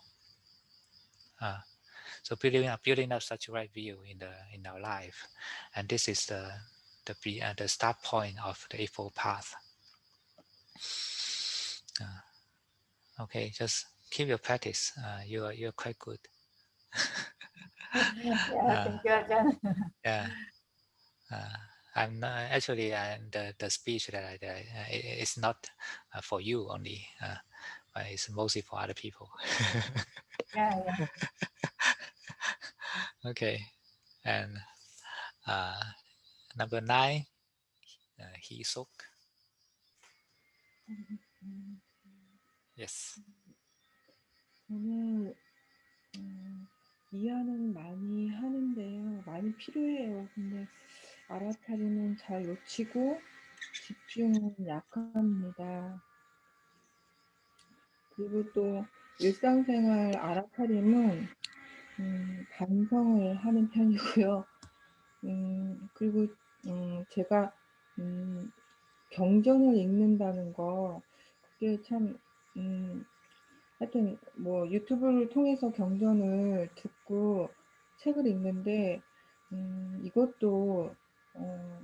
So building up such a right view in our life, and this is the start point of the Eightfold Path. Okay, just keep your practice. You're quite good. Yeah, thank you, Ajahn. Yeah. I'm not, actually the speech that it's not for you only, but it's mostly for other people. Yeah. Okay, and number 9, Hee Suk. Yes. 저는 이해는 많이 하는데요. 많이 필요해요. 근데 알아차리는 잘 놓치고 집중은 약합니다. 그리고 또 일상생활 알아차림은 반성을 하는 편이고요. 그리고 제가 경전을 읽는다는 거 그게 참 하여튼 뭐 유튜브를 통해서 경전을 듣고 책을 읽는데 이것도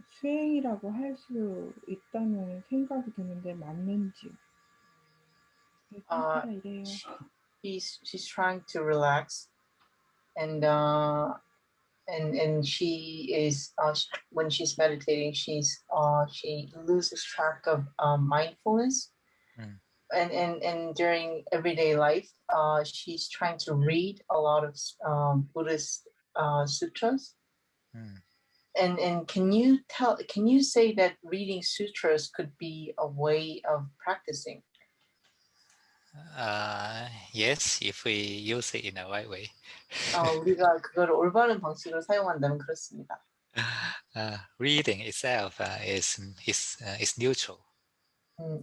수행이라고 할 수 있다는 생각이 드는데 맞는지. 이래요. She's trying to relax, and she is when she's meditating, she loses track of mindfulness. And during everyday life, she's trying to read a lot of Buddhist sutras. And can you say that reading sutras could be a way of practicing? Yes, if we use it in the right way. 우리가 그걸 올바른 방식으로 사용한다면 그렇습니다. Reading itself is neutral.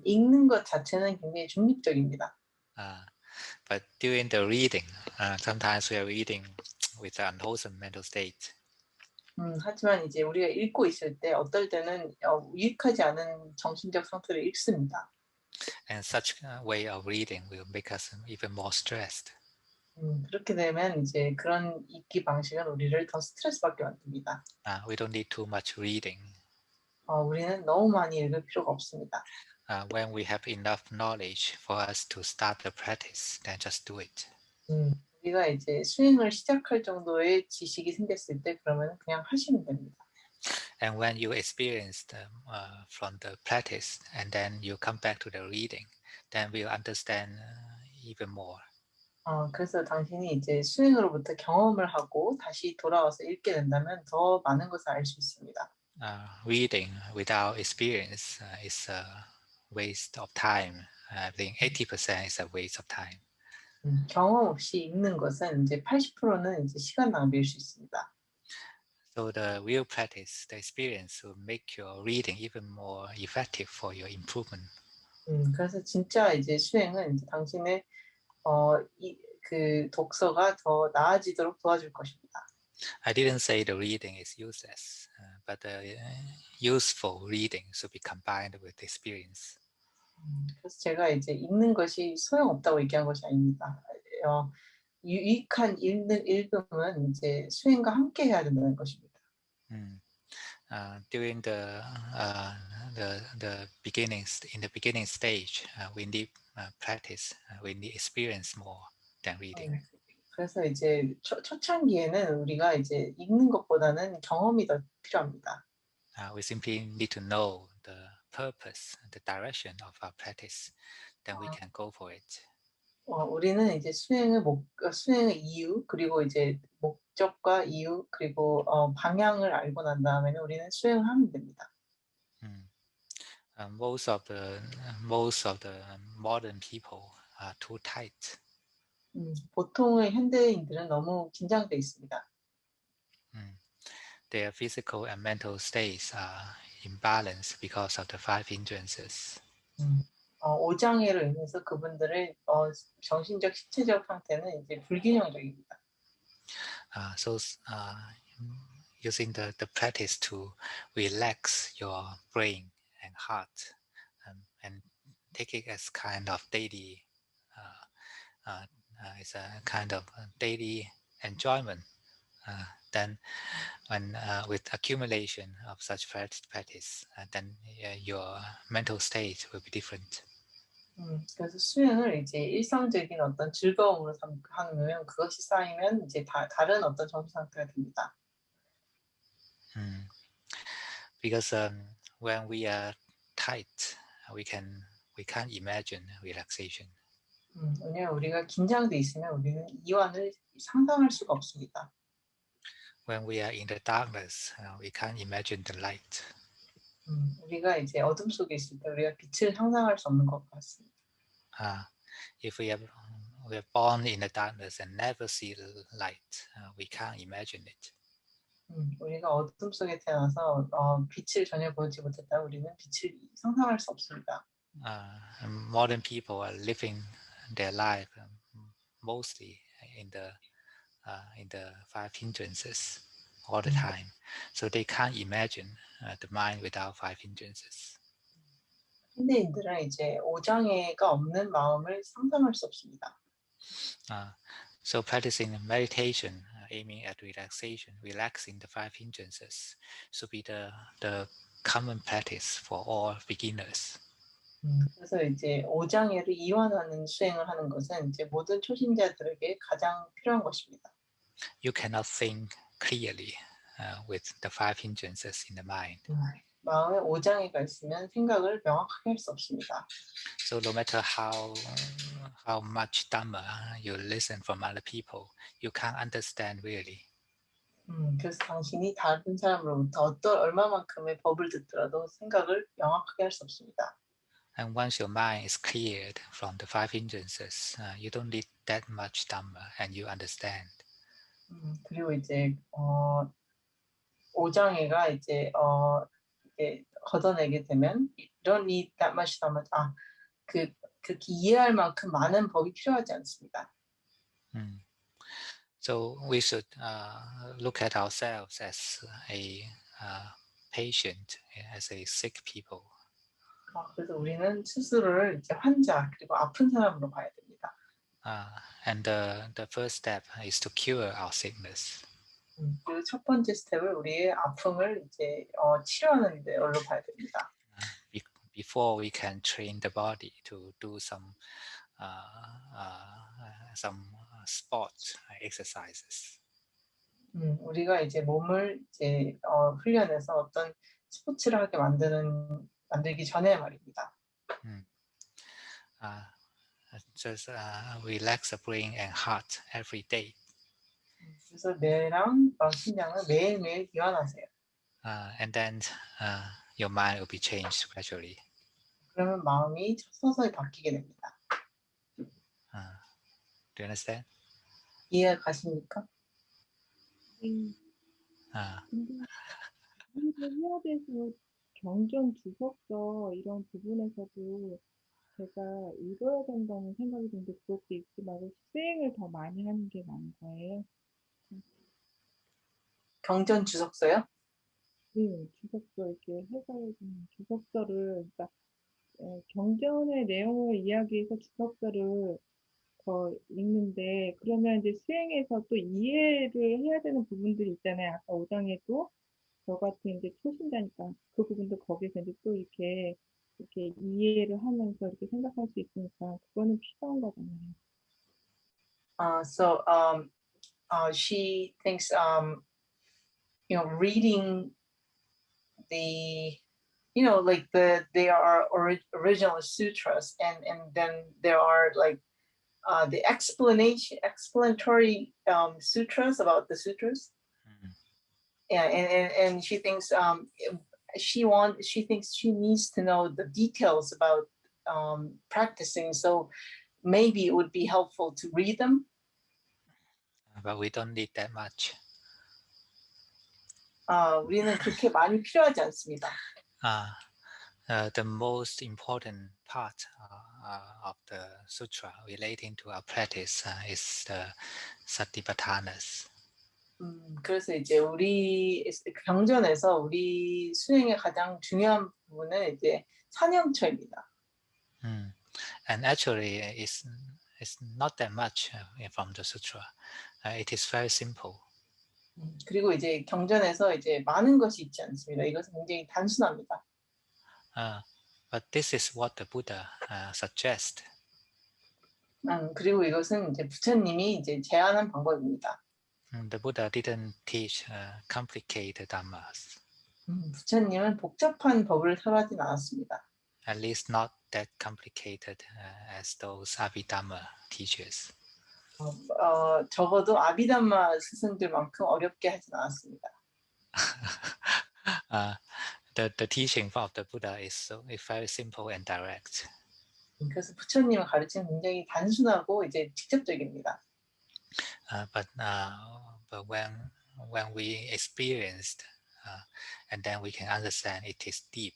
읽는 것 자체는 굉장히 중립적입니다. But during the reading, sometimes we are reading with an unwholesome mental state. 하지만 이제 우리가 읽고 있을 때 어떨 때는 유익하지 않은 정신적 상태를 읽습니다. And such way of reading will make us even more stressed. 그렇게 되면 이제 그런 읽기 방식은 우리를 더 스트레스 받게 만듭니다. We don't need too much reading. 우리는 너무 많이 읽을 필요가 없습니다. When we have enough knowledge for us to start the practice, then just do it. 우리가 이제 수행을 시작할 정도의 지식이 생겼을 때 그러면 그냥 하시면 됩니다. And when you experience from the practice, and then you come back to the reading, then we'll understand even more. 그래서 당신이 이제 수행으로부터 경험을 하고 다시 돌아와서 읽게 된다면 더 많은 것을 알 수 있습니다. Reading without experience is a waste of time. I think 80% is a waste of time. 경험 없이 읽는 것은 이제 80%는 이제 시간 낭비일 수 있습니다. So the real practice, the experience will make your reading even more effective for your improvement. 그래서 진짜 이제 수행은 이제 당신의 그 독서가 더 나아지도록 도와줄 것입니다. I didn't say the reading is useless, but the useful reading should be combined with experience. 그래서 제가 이제 읽는 것이 소용없다고 얘기한 것이 아닙니다. 유익한 읽음은 이제 수행과 함께 해야 된다는 것입니다. During the beginnings, in the beginning stage, we need practice. We need experience more than reading. 그래서 이제 초창기에는 우리가 이제 읽는 것보다는 경험이 더 필요합니다. We simply need to know the purpose, the direction of our practice. Then we can go for it. 우리는 이제 수행의 이유, 그리고 이제 목적과 이유, 그리고 방향을 알고 난 다음에는 우리는 수행을 하면 됩니다. Most of the modern people are too tight. 보통의 현대인들은 너무 긴장돼 있습니다. Their physical and mental states are imbalanced because of the five hindrances. 오장애로 인해서 그분들의 정신적, 신체적 상태는 이제 불균형적입니다. So using the practice to relax your brain and heart and take it as kind of daily, it's a kind of daily enjoyment. Then when with accumulation of such practice, then your mental state will be different. 그래서 수행을 이제 일상적인 어떤 즐거움으로 하면 그것이 쌓이면 이제 다른 어떤 정신 상태가 됩니다. Because when we are tight, we can't imagine relaxation. 왜냐하면 우리가 긴장돼 있으면 우리는 이완을 상상할 수가 없습니다. When we are in the darkness, we can't imagine the light. 우리가 이제 어둠 속에 있을 때 우리가 빛을 상상할 수 없는 것 같습니다. If we are born in the darkness and never see the light, we can't imagine it. 우리가 어둠 속에 태어나서 빛을 전혀 보지 못했다 우리는 빛을 상상할 수 없습니다. Modern people are living their life mostly in the five hindrances all the time, so they can't imagine the mind without five hindrances. 현대인들은 이제 오장애가 없는 마음을 상상할 수 없습니다. So practicing meditation, aiming at relaxing the five hindrances, should be the common practice for all beginners. 그래서 이제 오장애를 이완하는 수행을 하는 것은 이제 모든 초신자들에게 가장 필요한 것입니다. You cannot think clearly with the five hindrances in the mind. 마음에 오장애가 있으면 생각을 명확하게 할 수 없습니다. So no matter how much Dhamma you listen from other people, you can't understand really. 그래서 당신이 다른 사람으로부터 얼마만큼의 법을 듣더라도 생각을 명확하게 할 수 없습니다. And once your mind is cleared from the five hindrances, you don't need that much Dhamma and you understand. 그리고 이제 오장애가 이제 걷어내게 되면 you don't need that much Dhamma. 그렇게 이해할 만큼 많은 법이 필요하지 않습니다. So we should look at ourselves as a patient, as a sick people. 그래서 우리는 스스로를 이제 환자 그리고 아픈 사람으로 봐야 됩니다. And the first step is to cure our sickness. 그리고 첫 번째 스텝을 우리의 아픔을 이제 치료하는 데로 봐야 됩니다. Before we can train the body to do some sport exercises. 우리가 이제 몸을 이제 훈련해서 어떤 스포츠를 하게 만들기 전에 말입니다. Just relax the brain and heart every day. 그래서 뇌랑 심장을 매일매일 이완하세요. And then your mind will be changed gradually. 그러면 마음이 서서히 바뀌게 됩니다. Do you understand? 이해가 가십니까? 근데 우리가 해야 돼서 경전 주석서 이런 부분에서도 제가 읽어야 된다는 생각이 드는데 그것도 읽지 말고 수행을 더 많이 하는 게 나은 거예요. 경전 주석서요? 네, 주석서 이렇게 해석해 주는 주석서를 그러니까 경전의 내용을 이야기해서 주석서를 더 읽는데 그러면 이제 수행에서 또 이해를 해야 되는 부분들이 있잖아요. 아까 오장에도 저 같은 이제 초신자니까 그 부분도 거기서 이제 또 이렇게 이해를 하면서 이렇게 생각할 수 있으니까 그거는 필요한 거잖아요. So she thinks reading the like there are original sutras and then there are like the explanatory sutras about the sutras. Yeah, and she thinks she thinks she needs to know the details about practicing. So maybe it would be helpful to read them. But we don't need that much. 우리는 그렇게 많이 필요하지 않습니다. The most important part of the sutra relating to our practice is the satipatthanas. 그래서 이제 우리 경전에서 우리 수행의 가장 중요한 부분은 이제 사념처입니다. And actually, it's not that much from the sutra. It is very simple. 그리고 이제 경전에서 이제 많은 것이 있지 않습니다. 이것은 굉장히 단순합니다. But this is what the Buddha suggests. 그리고 이것은 이제 부처님이 이제 제안한 방법입니다. The Buddha didn't teach complicated dhammas. 부처님은 복잡한 법을 설하진 않았습니다. At least not that complicated as those Abhidhamma teachers. 적어도 아비담마 스승들만큼 어렵게 하진 않았습니다. The teaching of the Buddha is very simple and direct. 그래서 부처님의 가르침은 굉장히 단순하고 이제 직접적입니다. But when we experienced and then we can understand it is deep.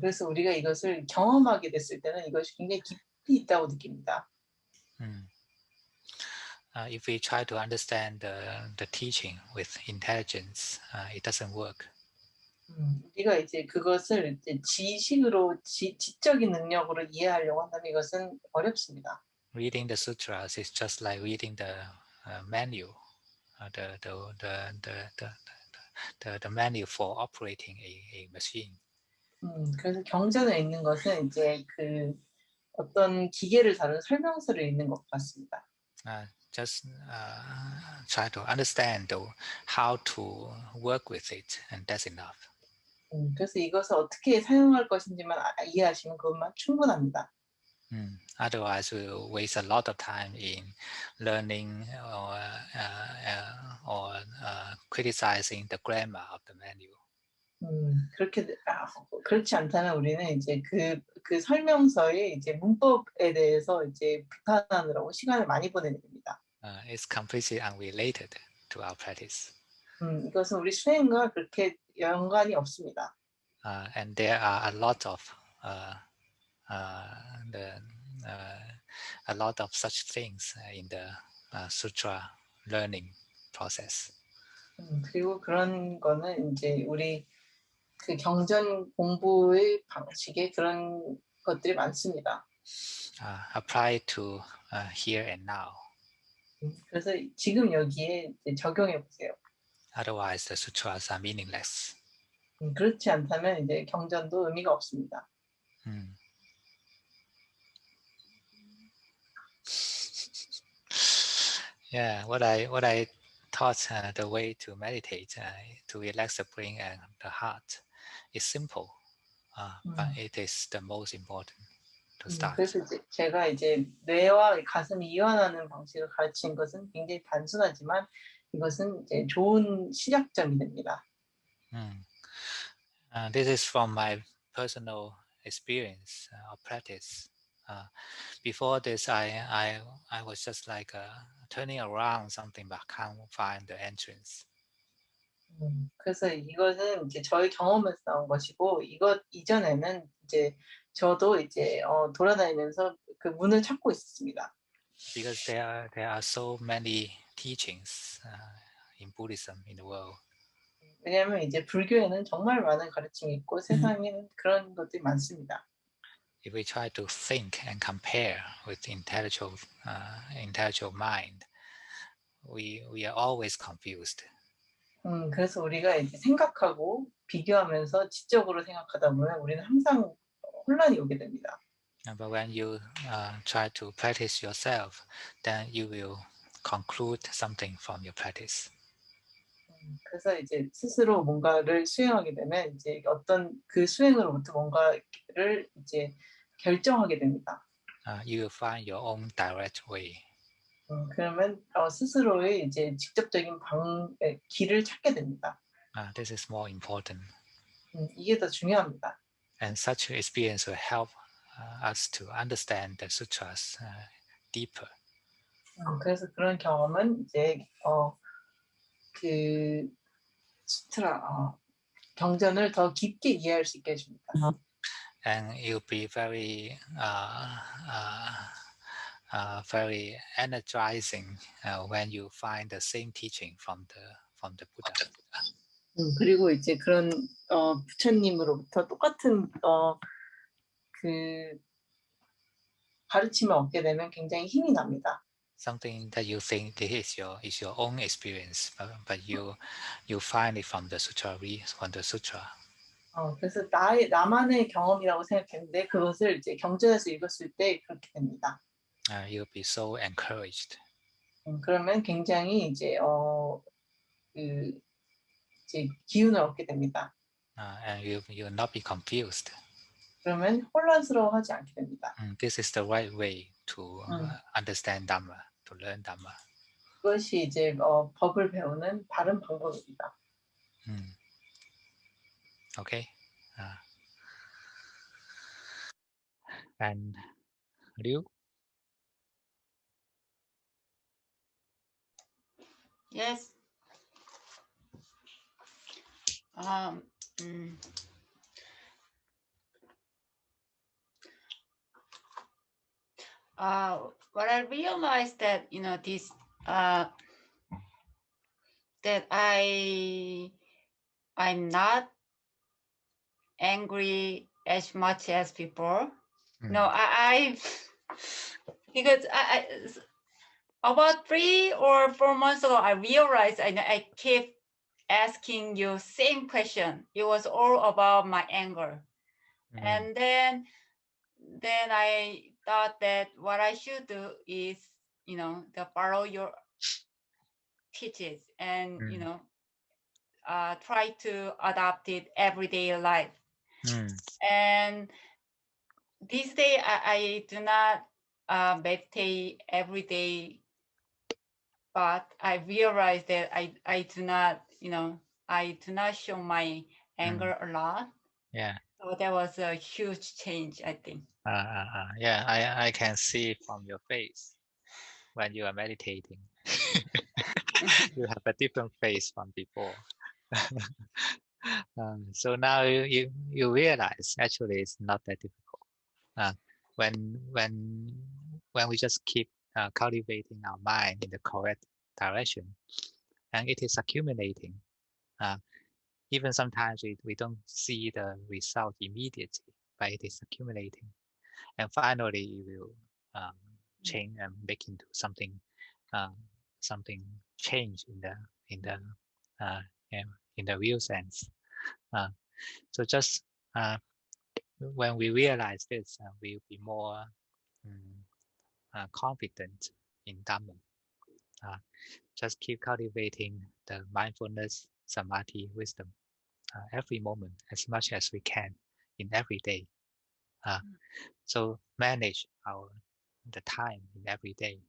그래서 우리가 이것을 경험하게 됐을 때는 이것이 굉장히 깊이 있다고 느낍니다. If we try to understand the teaching with intelligence, it doesn't work. 우리가 이제 그것을 이제 지식으로 지적인 능력으로 이해하려고 한다면 이것은 어렵습니다. Reading the sutras is just like reading the menu, the menu for operating a machine. 그래서 경전에 있는 것은 이제 그 어떤 기계를 다룬 설명서를 읽는 것 같습니다. Just try to understand how to work with it, and that's enough. 그래서 이것을 어떻게 사용할 것인지만 이해하시면 그것만 충분합니다. Otherwise, we will waste a lot of time in learning or criticizing the grammar of the menu. 그렇지 않다면 우리는 이제 그 설명서의 이제 문법에 대해서 이제 비판하느라고 시간을 많이 보내게 됩니다. It's completely unrelated to our practice. 이것은 우리 수행과 그렇게 연관이 없습니다. And there are a lot of such things in the sutra learning process. 그리고 그런 거는 이제 우리 그 경전 공부의 방식에 그런 것들이 많습니다. Apply to here and now. 그래서 지금 여기에 이제 적용해 보세요. Otherwise, the sutras are meaningless. 그렇지 않다면 이제 경전도 의미가 없습니다. Yeah, what I taught the way to meditate, to relax the brain and the heart, is simple, but it is the most important to start. 그래서 제가 이제 뇌와 가슴이 이완하는 방식을 가르친 것은 굉장히 단순하지만 이것은 이제 좋은 시작점이 됩니다. This is from my personal experience of practice. Before this, I was just like turning around something, but can't find the entrance. 그래서 이것은 이제 저의 경험에서 나온 것이고 이것 이전에는 이제 저도 이제 돌아다니면서 그 문을 찾고 있었습니다. Because there are so many teachings in Buddhism in the world. 왜냐하면 이제 불교에는 정말 많은 가르침이 있고 세상에는 그런 것들이 많습니다. If we try to think and compare with intellectual mind, we are always confused. 그래서 우리가 이제 생각하고 비교하면서 지적으로 생각하다 보면 우리는 항상 혼란이 오게 됩니다. But when you try to practice yourself, then you will conclude something from your practice. 그래서 이제 스스로 뭔가를 수행하게 되면 이제 어떤 그 수행으로부터 뭔가를 이제 결정하게 됩니다. you will find your own direct way. 그러면 스스로의 이제 직접적인 길을 찾게 됩니다. This is more important. 이게 더 중요합니다. And such experience will help us to understand the sutras deeper. 그래서 그런 경험은 이제 그 수트라 경전을 더 깊게 이해할 수 있게 해줍니다. And it will be very very energizing when you find the same teaching from the Buddha. 그리고 이제 그런 부처님으로부터 똑같은 그 가르침을 얻게 되면 굉장히 힘이 납니다. Something that you think this is your own experience, but you find it from the sutra. 그래서 나만의 경험이라고 생각했는데 그것을 이제 경전에서 읽었을 때 그렇게 됩니다. You'll be so encouraged. 그러면 굉장히 이제 이제 기운을 얻게 됩니다. And you'll not be confused. 그러면 혼란스러워하지 않게 됩니다. This is the right way to understand Dhamma, to learn Dhamma. 그것이 이제 법을 배우는 바른 방법입니다. Okay. And Liu? Yes. What I realized that this that I'm not angry as much as before. No, I because I about 3 or 4 months ago I realized I kept asking you same question. It was all about my anger, and then I thought that what I should do is to follow your teachings and try to adopt it everyday life. And this day I do not meditate every day, but I realized that I do not show my anger a lot. Yeah. So that was a huge change, I think. Yeah, I can see from your face when you are meditating. You have a different face from before. So now you realize actually it's not that difficult. When we just keep cultivating our mind in the correct direction, and it is accumulating. Even sometimes we don't see the result immediately, but it is accumulating, and finally it will change and make into something change in the real sense. So just when we realize this, we'll be more confident in Dhamma. Just keep cultivating the mindfulness, samadhi, wisdom every moment as much as we can in every day. So manage the time in every day.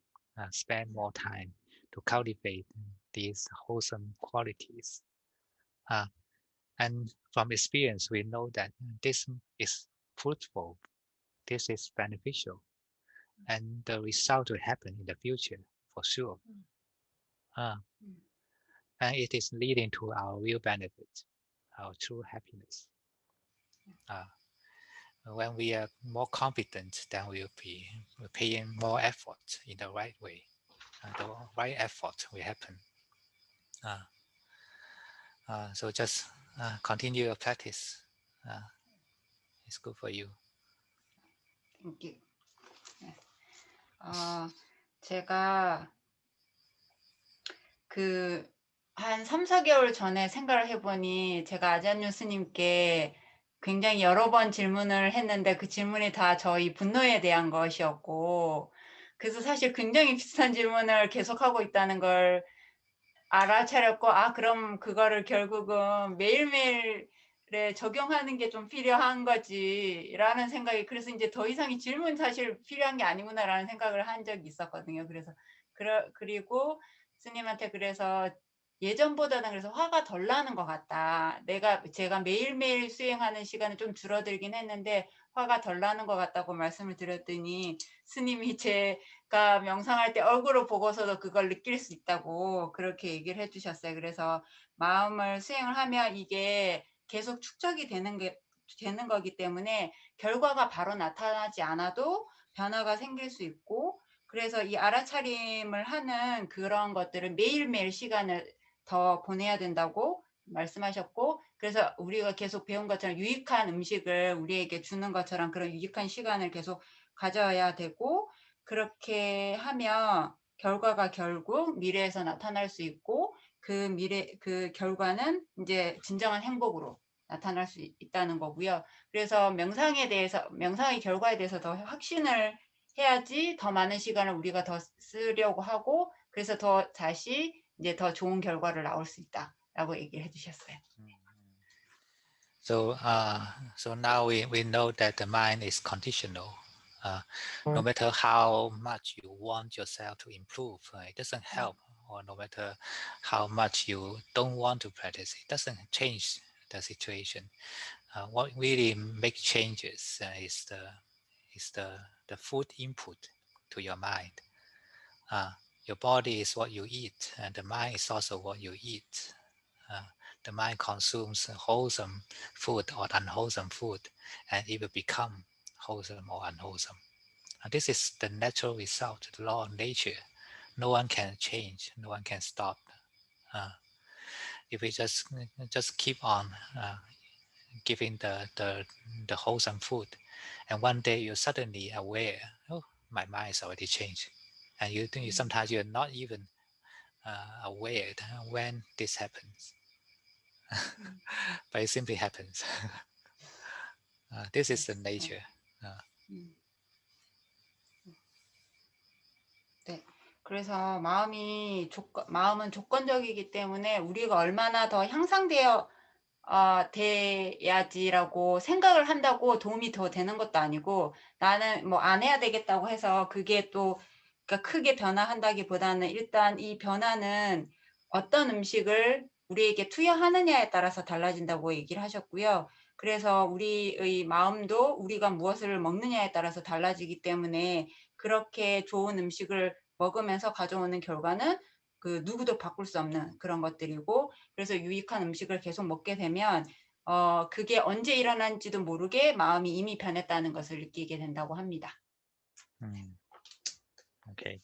Spend more time to cultivate these wholesome qualities. And from experience, we know that this is fruitful, this is beneficial, and the result will happen in the future for sure. And it is leading to our real benefit, our true happiness. When we are more confident, then we'll be paying more effort in the right way. The right effort will happen. So just continue your practice. It's good for you. Thank you. 제가 한 3, 4개월 전에 생각을 해보니 제가 아잔유 스님께 굉장히 여러 번 질문을 했는데 그 질문이 다 저희 분노에 대한 것이었고, 그래서 사실 굉장히 비슷한 질문을 계속하고 있다는 걸 알아차렸고, 그럼 그거를 결국은 매일매일의 그래 적용하는 게 좀 필요한 거지라는 생각이 그래서 이제 더 이상의 질문 사실 필요한 게 아니구나라는 생각을 한 적이 있었거든요. 그래서 그리고 스님한테 그래서 예전보다는 그래서 화가 덜 나는 것 같다. 제가 매일매일 수행하는 시간은 좀 줄어들긴 했는데 화가 덜 나는 것 같다고 말씀을 드렸더니 스님이 제가 명상할 때 얼굴을 보고서도 그걸 느낄 수 있다고 그렇게 얘기를 해주셨어요. 그래서 마음을 수행을 하면 이게 계속 축적이 되는 거기 때문에 결과가 바로 나타나지 않아도 변화가 생길 수 있고 그래서 이 알아차림을 하는 그런 것들은 매일매일 시간을 더 보내야 된다고 말씀하셨고 그래서 우리가 계속 배운 것처럼 유익한 음식을 우리에게 주는 것처럼 그런 유익한 시간을 계속 가져야 되고 그렇게 하면 결과가 결국 미래에서 나타날 수 있고 그 결과는 이제 진정한 행복으로 나타날 수 있다는 거고요. 그래서 명상의 결과에 대해서 더 확신을 해야지 더 많은 시간을 우리가 더 쓰려고 하고 그래서 다시 이제 더 좋은 결과를 나올 수 있다라고 얘기를 해주셨어요. So now we know that the mind is conditional. No matter how much you want yourself to improve, it doesn't help. Or no matter how much you don't want to practice, it doesn't change the situation. What really makes changes is the food input to your mind. Your body is what you eat, and the mind is also what you eat. The mind consumes wholesome food or unwholesome food, and it will become wholesome or unwholesome. And this is the natural result, the law of nature. No one can change, no one can stop. If we just keep on giving the wholesome food, and one day you're suddenly aware, oh, my mind is already changed, and you think sometimes you're not even aware when this happens. But it simply happens. This is the nature. 네. 그래서 마음은 조건적이기 때문에 우리가 얼마나 더 향상되어 돼야지라고 생각을 한다고 도움이 더 되는 것도 아니고 나는 뭐 안 해야 되겠다고 해서 그게 또 그러니까 크게 변화한다기보다는 일단 이 변화는 어떤 음식을 우리에게 투여하느냐에 따라서 달라진다고 얘기를 하셨고요. 그래서 우리의 마음도 우리가 무엇을 먹느냐에 따라서 달라지기 때문에 그렇게 좋은 음식을 먹으면서 가져오는 결과는 그 누구도 바꿀 수 없는 그런 것들이고 그래서 유익한 음식을 계속 먹게 되면 그게 언제 일어난지도 모르게 마음이 이미 변했다는 것을 느끼게 된다고 합니다. Okay.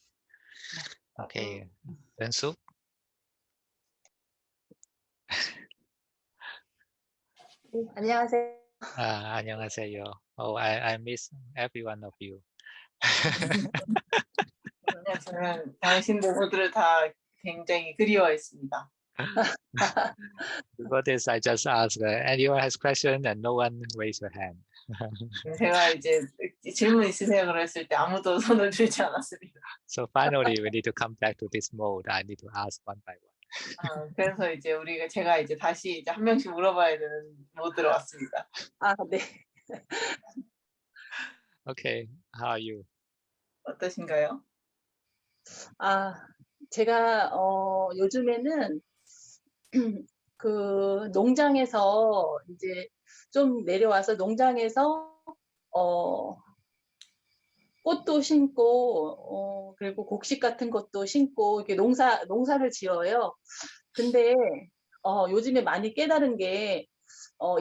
Okay. Rensu? 안녕하세요. 안녕하세요. Oh, I miss every one of you. 저는 당신들 모두를 다 굉장히 그리워했습니다. Before this, I just asked anyone has question and no one raised their hand. 제가 이제 질문 있으세요 그랬을 때 아무도 손을 들지 않았습니다. So finally, we need to come back to this mode. I need to ask one by one. 그래서 이제 제가 이제 다시 이제 한 명씩 물어봐야 되는 모드로 왔습니다. 네. Okay, how are you? 어떠신가요? 제가 요즘에는 그 농장에서 이제 좀 내려와서 농장에서 꽃도 심고 그리고 곡식 같은 것도 심고 이렇게 농사를 지어요. 근데 요즘에 많이 깨달은 게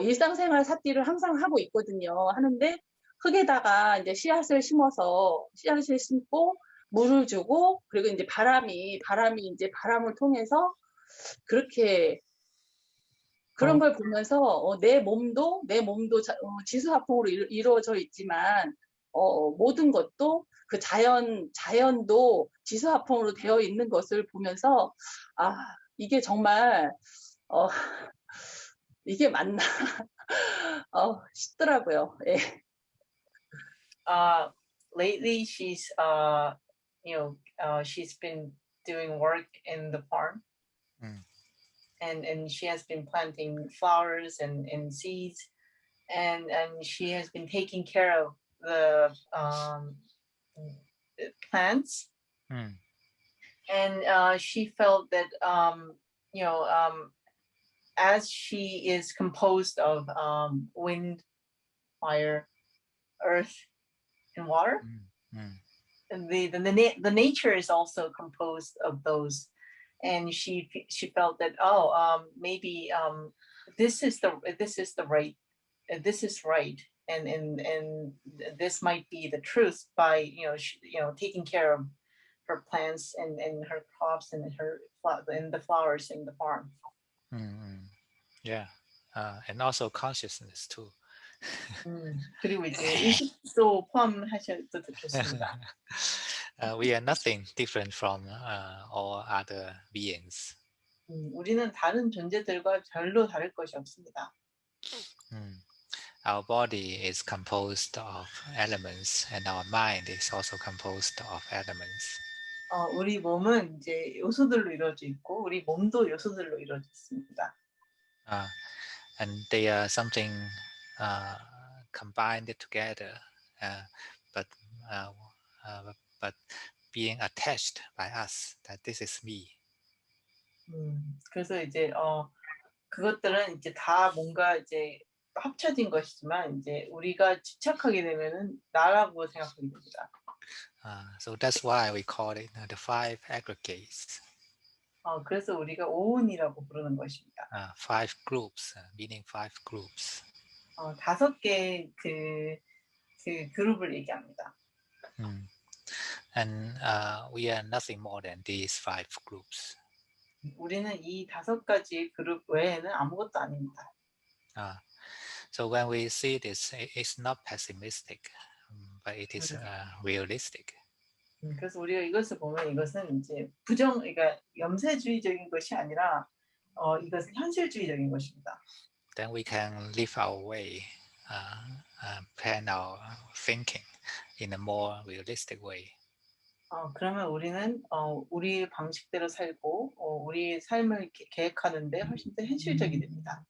일상생활 삽질을 항상 하고 있거든요. 하는데 흙에다가 이제 씨앗을 심어서 씨앗을 심고 물을 주고 그리고 이제 바람이 이제 바람을 통해서 그렇게 그런 걸 보면서 내 몸도 지수화풍으로 이루어져 있지만 모든 것도 그 자연도 지수화풍으로 되어 있는 것을 보면서 이게 정말 이게 맞나 싶더라고요. 예. Lately she's she's been doing work in the farm. and she has been planting flowers and seeds, and she has been taking care of the plants. And she felt that as she is composed of wind, fire, earth, and water, and the nature is also composed of those. And she felt that maybe this is right, and this might be the truth by taking care of her plants and her crops and the flowers in the farm. Yeah, and also consciousness too. 그리고 이제 의식도 포함하셔도 좋습니다. We are nothing different from all other beings. 우리는 다른 존재들과 별로 다를 것이 없습니다. Our body is composed of elements, and our mind is also composed of elements. 우리 몸은 이제 요소들로 이루어져 있고 우리 몸도 요소들로 이루어져 있습니다. And they are something combined together, but being attached by us, that this is me. 그래서 이제 그것들은 이제 다 뭔가 이제 합쳐진 것이지만 이제 우리가 집착하게 되면은 나라고 생각하게 됩니다. So that's why we call it the five aggregates. 그래서 우리가 오온이라고 부르는 것입니다. Five groups, meaning five groups. 5개 그 그룹을 얘기합니다. And we are nothing more than these five groups. 우리는 이 5가지 그룹 외에는 아무것도 아닙니다. So when we see this, it's not pessimistic, but it is realistic. 그래서 우리가 이것을 보면 이것은 이제 그러니까 염세주의적인 것이 아니라 이것은 현실주의적인 것입니다. Then we can live our way, plan our thinking in a more realistic way. 그러면 우리는 우리 방식대로 살고 우리 삶을 계획하는데 훨씬 더 현실적이 됩니다.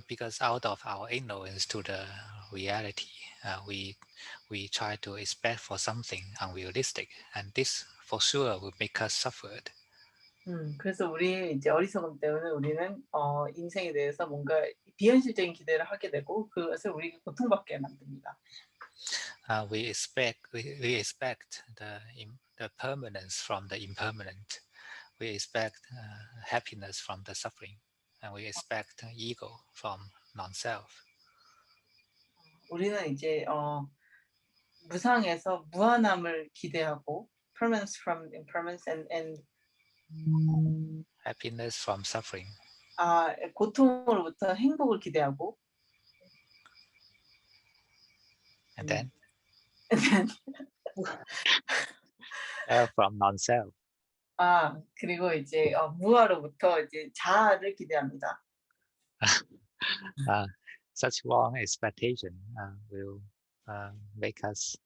Because out of our ignorance to the reality, we try to expect for something unrealistic, and this for sure will make us suffer. 그래서 우리 이제 어리석음 때문에 우리는 인생에 대해서 뭔가 비현실적인 기대를 하게 되고 그것을 우리가 고통받게 만듭니다. We expect the permanence from the impermanent. We expect happiness from the suffering, and we expect ego from non-self. 우리는 이제 무상에서 무한함을 기대하고 permanence from impermanence and happiness from suffering. 고통으로부터 행복을 기대하고 and then from non-self. 그리고 이제 무아로부터 이제 자아를 기대합니다. Such wrong expectation will make us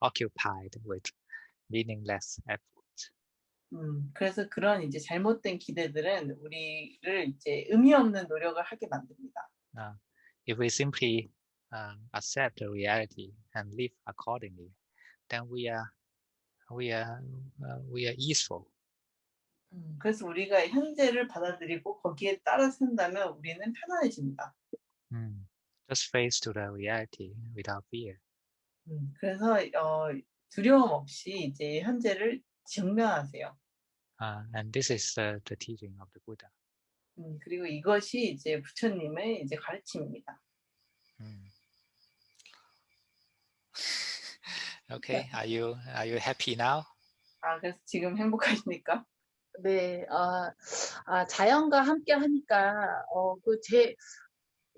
occupied with meaningless effort. 그래서 그런 이제 잘못된 기대들은 우리를 이제 의미 없는 노력을 하게 만듭니다. If we simply accept the reality and live accordingly, then we are easeful. 그래서 우리가 현재를 받아들이고 거기에 따라 산다면 우리는 편안해집니다. Just face to the reality without fear. 그래서 두려움 없이 이제 현재를 직면하세요. And this is the teaching of the Buddha. 그리고 이것이 이제 부처님의 이제 가르침입니다. Okay, are you happy now? 그래서 지금 행복하십니까? 네, 자연과 함께 하니까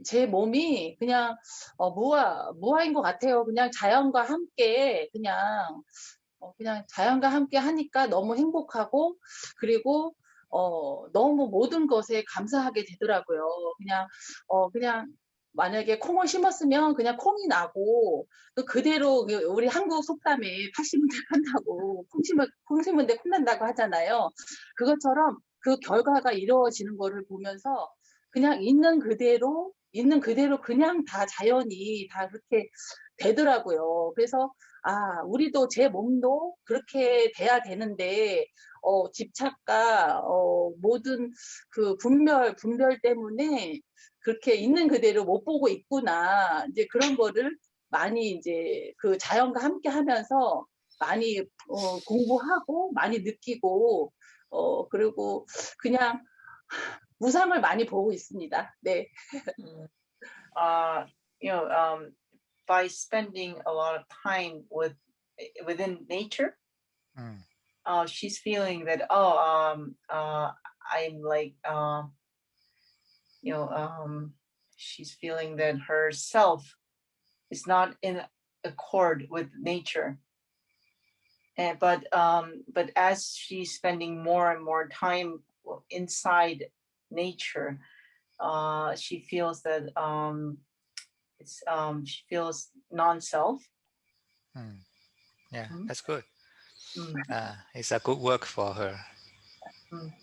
제 몸이 그냥 무아인 것 같아요. 그냥 자연과 함께 그냥 자연과 함께 하니까 너무 행복하고 그리고 너무 모든 것에 감사하게 되더라고요. 그냥 만약에 콩을 심었으면 그냥 콩이 나고 또 그대로 우리 한국 속담에 80년 한다고 콩 심은 데 콩 난다고 하잖아요. 그것처럼 그 결과가 이루어지는 거를 보면서 그냥 있는 그대로 그냥 다 자연이 다 그렇게 되더라고요. 그래서 아, 우리도 제 몸도 그렇게 돼야 되는데 집착과 모든 그 분별 때문에 그렇게 있는 그대로 못 보고 있구나. 이제 그런 거를 많이 이제 그 자연과 함께 하면서 많이 공부하고 많이 느끼고 그리고 그냥 무상을 많이 보고 있습니다. 네. You know, by spending a lot of time within nature, she's feeling that I'm like you know, she's feeling that herself is not in accord with nature. But as she's spending more and more time inside nature, she feels that she feels non-self. Yeah, that's good. It's a good work for her.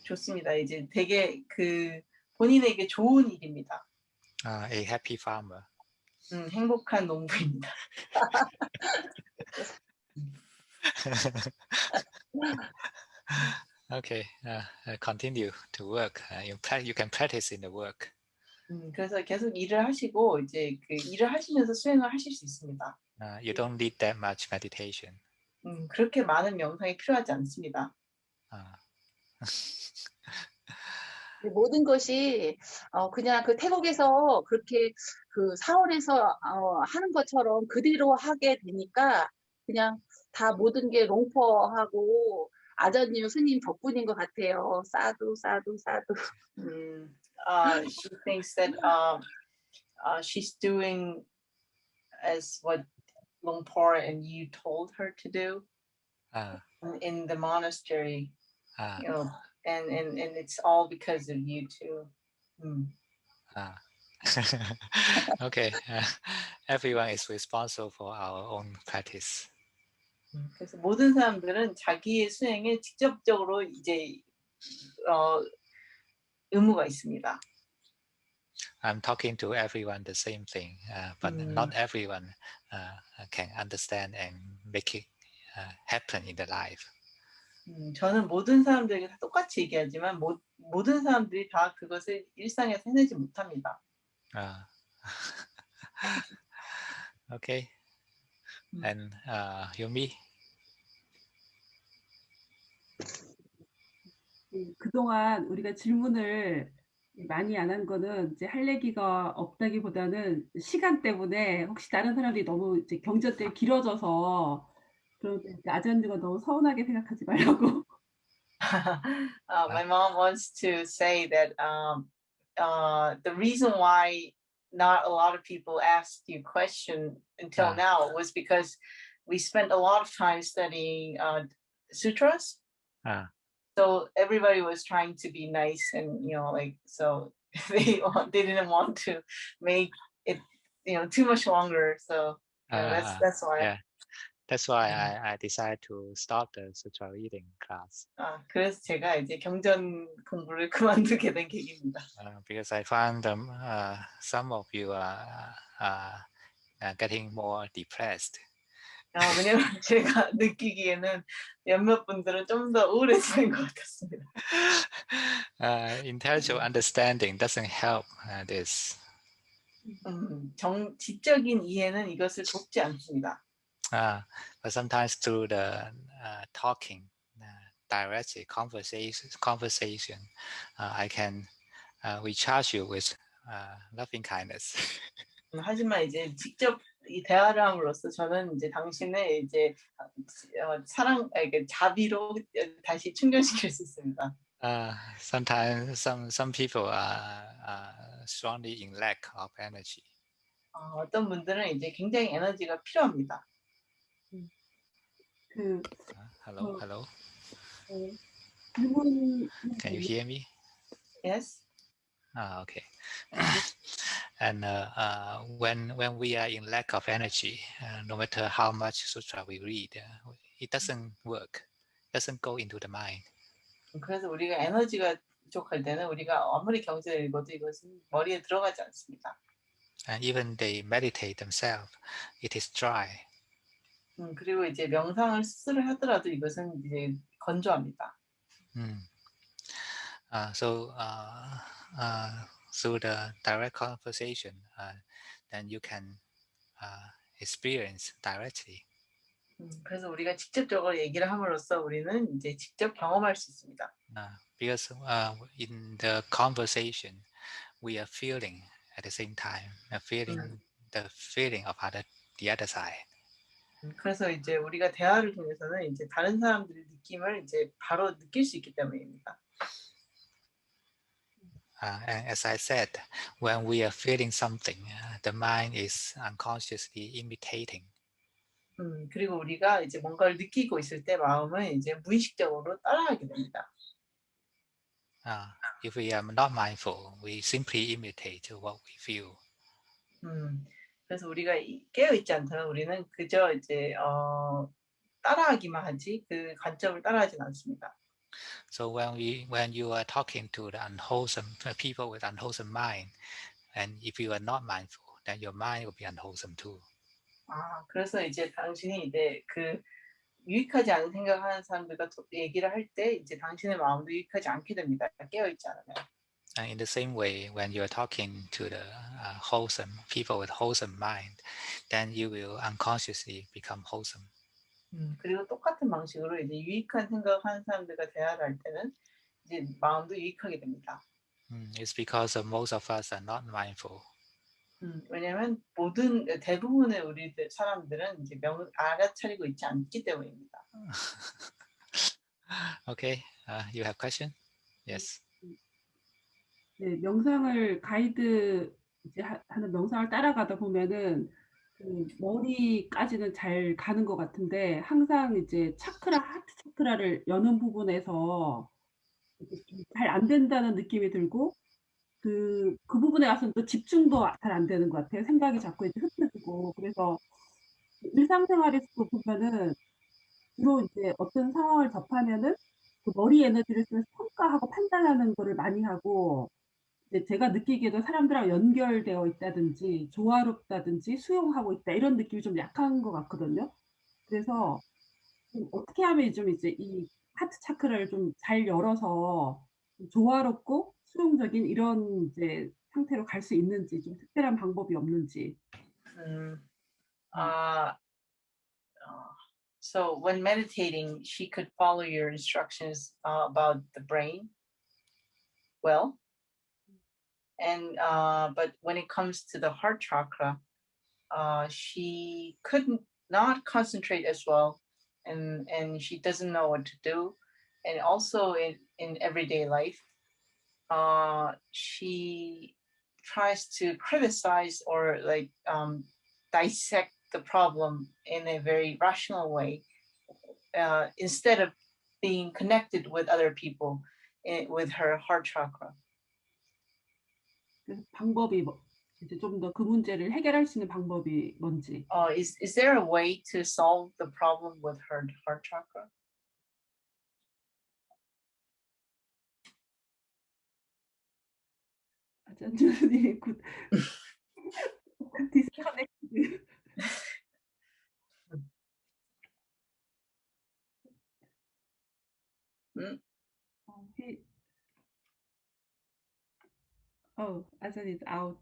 좋습니다. 이제 되게 그 본인에게 좋은 일입니다. A happy farmer. 행복한 농부입니다. Okay, continue to work. You can practice in the work. 그래서 계속 일을 하시고 이제 그 일을 하시면서 수행을 하실 수 있습니다. You don't need that much meditation. 그렇게 많은 명상이 필요하지 않습니다. 모든 것이 그냥 그 태국에서 그렇게 그 사원에서 하는 것처럼 그대로 하게 되니까 그냥 다 모든 게 롱퍼하고 아전유 스님 덕분인 것 같아요. 사두. She thinks that she's doing as what Longpor and you told her to do in the monastery, you know, and it's all because of you too. Okay, everyone is responsible for our own practice. 그래서 모든 사람들은 자기의 수행에 직접적으로 이제 의무가 있습니다. I'm talking to everyone the same thing, but not everyone can understand and make it happen in their life. 저는 모든 사람들에게 다 똑같이 얘기하지만 모든 사람들이 다 그것을 일상에서 해내지 못합니다. Okay. And Yumi? 그동안 우리가 질문을 많이 안 한 거는 이제 할 얘기가 없다기보다는 시간 때문에 혹시 다른 사람들이 너무 이제 경전 때 길어져서 그런데 아전유가 너무 서운하게 생각하지 말라고. My mom wants to say that the reason why not a lot of people asked you question until now was because we spent a lot of time studying sutras. So everybody was trying to be nice and so they didn't want to make it too much longer. So that's why. Yeah. That's why I decided to stop the sutra reading class. 그래서 제가 이제 경전 공부를 그만두게 된 계기입니다. Because I found some of you are getting more depressed. 왜냐면 제가 느끼기에는 몇몇 분들은 좀 더 우울해지는 것 같았습니다. Intellectual understanding doesn't help this. 지적인 이해는 이것을 돕지 않습니다. But sometimes through the talking, directly conversation, I can recharge you with loving kindness. 하지만 이제 직접 이 대화를 함으로써 저는 이제 당신의 이제 사랑, 자비로 다시 충전시킬 수 있습니다. Sometimes some people are strongly in lack of energy. 어떤 분들은 이제 굉장히 에너지가 필요합니다. Hello. 질문. Can you hear me? Yes. Okay. And when we are in lack of energy, no matter how much sutra we read, it doesn't work. Doesn't go into the mind. 그래서 우리가 에너지가 부족할 때는 우리가 아무리 경전을 읽어도 이것은 머리에 들어가지 않습니다. And even they meditate themselves, it is dry. 그리고 이제 명상을 스스로 하더라도 이것은 이제 건조합니다. So through the direct conversation, then you can experience directly. 그래서 우리가 직접적으로 얘기를 함으로써 우리는 이제 직접 경험할 수 있습니다. Because in the conversation, we are feeling at the same time, feeling the feeling of the other side. 그래서 이제 우리가 대화를 통해서는 이제 다른 사람들의 느낌을 이제 바로 느낄 수 있기 때문입니다. And as I said, when we are feeling something, the mind is unconsciously imitating. 그리고 우리가 이제 뭔가를 느끼고 있을 때 마음은 이제 무의식적으로 따라하게 됩니다. If we are not mindful, we simply imitate what we feel. 그래서 우리가 깨어 있지 않다면 우리는 그저 이제 따라하기만 하지 그 관점을 따라하지는 않습니다. So when you are talking to the unwholesome people with unwholesome mind, and if you are not mindful, then your mind will be unwholesome too. 그래서 이제 당신이 이제 그 유익하지 않은 생각하는 사람들과 얘기를 할 때 이제 당신의 마음도 유익하지 않게 됩니다. 깨어 있지 않으면. And in the same way, when you are talking to the wholesome people with wholesome mind, then you will unconsciously become wholesome. 그리고 똑같은 방식으로 이제 유익한 생각하는 사람들과 대화를 할 때는 이제 마음도 유익하게 됩니다. It's because most of us are not mindful. 왜냐하면 대부분의 우리 사람들은 이제 알아차리고 있지 않기 때문입니다. Okay, you have question? Yes. 네, 명상을 가이드 이제 하는 명상을 따라가다 보면은 그 머리까지는 잘 가는 것 같은데 항상 이제 하트 차크라를 여는 부분에서 잘 안 된다는 느낌이 들고 그 부분에 가서는 또 집중도 잘 안 되는 것 같아요. 생각이 자꾸 이제 흩어지고. 그래서 일상생활에서도 보면은 주로 이제 어떤 상황을 접하면은 그 머리 에너지를 쓰면서 평가하고 판단하는 거를 많이 하고 이제 제가 느끼기에도 사람들하고 연결되어 있다든지 조화롭다든지 수용하고 있다 이런 느낌이 좀 약한 것 같거든요. 그래서 좀 어떻게 하면 좀 이제 이 하트 차크라를 좀 잘 열어서 좀 조화롭고 수용적인 이런 이제 상태로 갈 수 있는지 좀 특별한 방법이 없는지. So when meditating, she could follow your instructions about the brain well. And but when it comes to the heart chakra, she couldn't not concentrate as well, and she doesn't know what to do. And also in everyday life, she tries to criticize or like dissect the problem in a very rational way instead of being connected with other people with her heart chakra. 그래서 방법이 이제 좀 더 그 문제를 해결할 수 있는 방법이 뭔지. Is there a way to solve the problem with her heart chakra? 아잔주님 굿. 디스커넥트. Ajahn is out.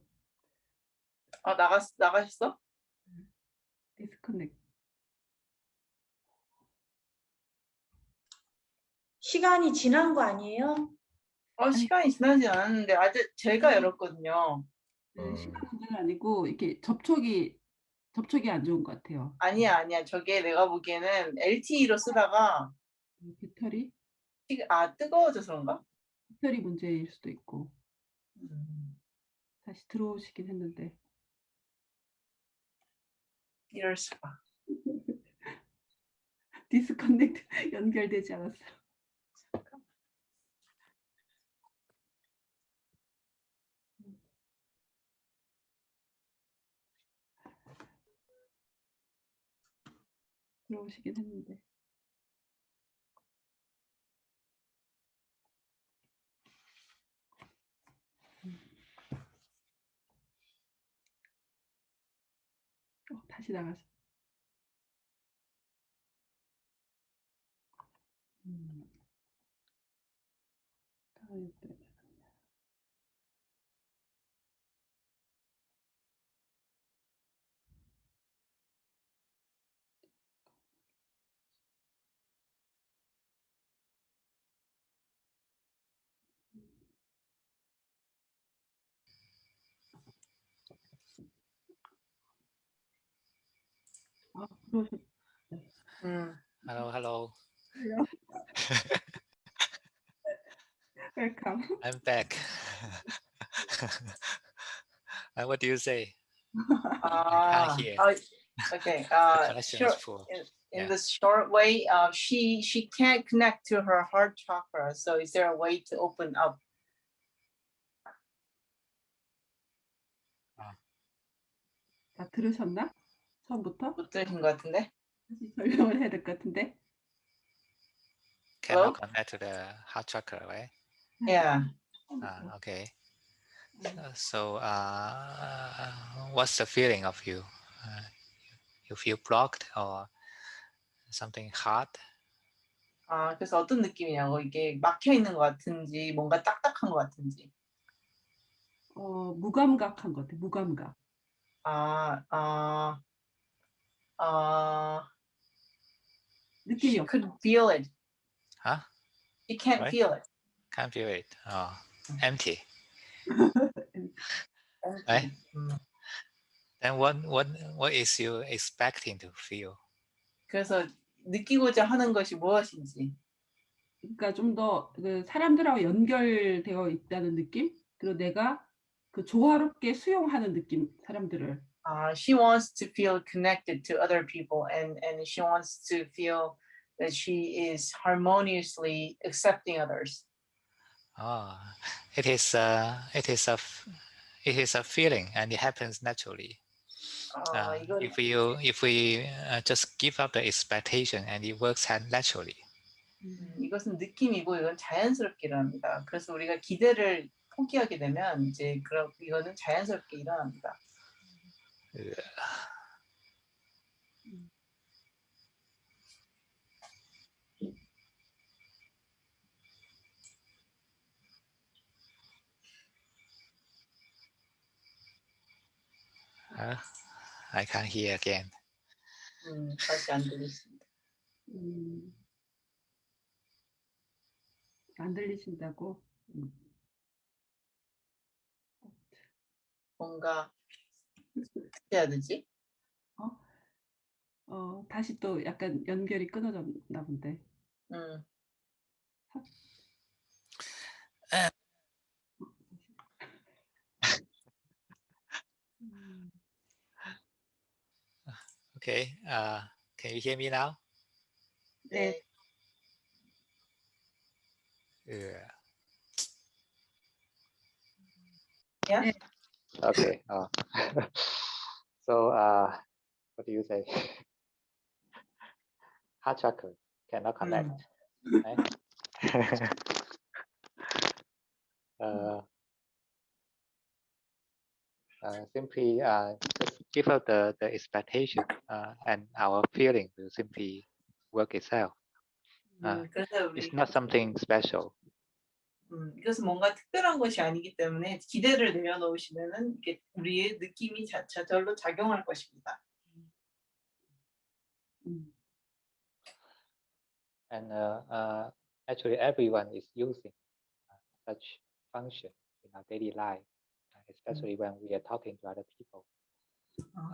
나가셨어? 디스커넥트. 시간이 지난 거 아니에요? 시간이 지나지 않았는데 아직 제가 열었거든요. 시간 문제는 아니고 이렇게 접촉이 안 좋은 것 같아요. 아니야. 저게 내가 보기에는 LTE로 쓰다가 배터리? 뜨거워져서 그런가? 배터리 문제일 수도 있고. 다시 들어오시긴 했는데. 이럴 수가. 디스커넥트 연결되지 않았어요. 들어오시긴 했는데. 다시 나가서. 들어오셨. Hello, hello. Hello. Welcome. I'm back. What do you say? I can't hear. Okay. The connection is Short, poor. in the short way, she can't connect to her heart chakra. So is there a way to open up? 다 들으셨나? 처음부터? 못 들으신 것 같은데? 다시 설명을 해야 될 것 같은데. Cannot connect to the heart chakra, right? Yeah. Okay. So, what's the feeling of you? You feel blocked or something hard? 그래서 어떤 느낌이냐고, 이게 막혀 있는 것 같은지 뭔가 딱딱한 것 같은지. 무감각한 것 같아. 무감각. 느낌이 She 없어. couldn't feel it. Huh? She can't Right? feel it. Can't feel it. Empty. Empty. Right? Then what is you expecting to feel? 그래서 느끼고자 하는 것이 무엇인지. 그러니까 좀 더 그 사람들하고 연결되어 있다는 느낌? 그리고 내가 그 조화롭게 수용하는 느낌, 사람들을. She wants to feel connected to other people, and she wants to feel that she is harmoniously accepting others. It is a feeling, and it happens naturally. If we just give up the expectation, and it works naturally. 이것은 느낌이고 이건 자연스럽게 일어납니다. 그래서 우리가 기대를 포기하게 되면 이제 이거는 자연스럽게 일어납니다. I can't hear again. 다시 안 들리십니다. 안 들리신다고? 뭔가 어떻게 해야 되지? 다시 또 약간 연결이 끊어졌나 본데. Okay. Can you hear me now? 네. Yeah. Yeah. Okay. So, what do you say? Heart chakra cannot connect. Right? Simply just give up the expectation, and our feeling will simply work itself. It's not something special. 이것은 뭔가 특별한 것이 아니기 때문에 기대를 내려놓으시면은 이게 우리의 느낌이 저절로 작용할 것입니다. And actually, everyone is using such function in our daily life, especially when we are talking to other people.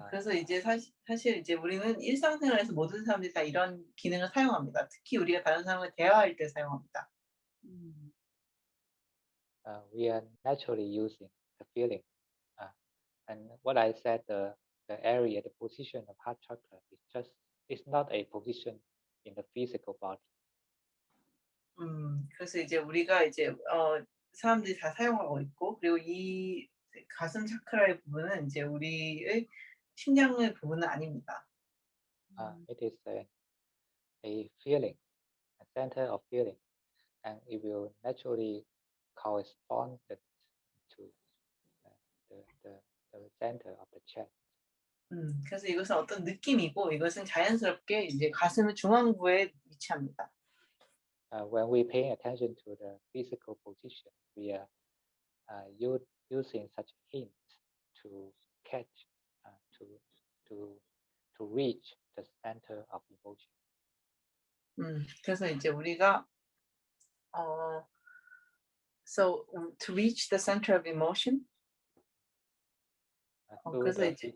그래서 이제 사실 이제 우리는 일상생활에서 모든 사람들이 다 이런 기능을 사용합니다. 특히 우리가 다른 사람과 대화할 때 사용합니다. We are naturally using the feeling, and what I said, the area, the position of heart chakra it's not a position in the physical body. 그래서 이제 우리가 이제 사람들이 다 사용하고 있고, 그리고 이 가슴 차크라의 부분은 이제 우리의 심장의 부분은 아닙니다. It is a feeling, a center of feeling, and it will naturally correspond to the center of the chest. 그래서 이것은 어떤 느낌이고 이것은 자연스럽게 이제 가슴 중앙부에 위치합니다. When we pay attention to the physical position, we are using such hints to catch, to reach the center of emotion. 그래서 이제 우리가 so to reach the center of emotion. 그래서 이제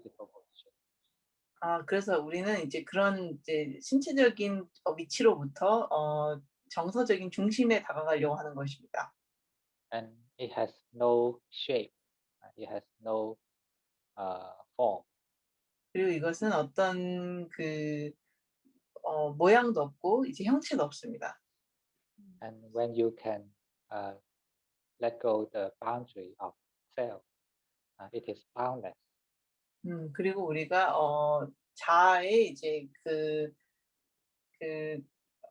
그래서 우리는 이제 그런 이제 신체적인 위치로부터 정서적인 중심에 다가가려고 하는 것입니다. And it has no shape. It has no form. 그리고 이것은 어떤 그 모양도 없고 이제 형체도 없습니다. And when you can let go the boundary of self, it is boundless. 그리고 우리가 자아의 이제 그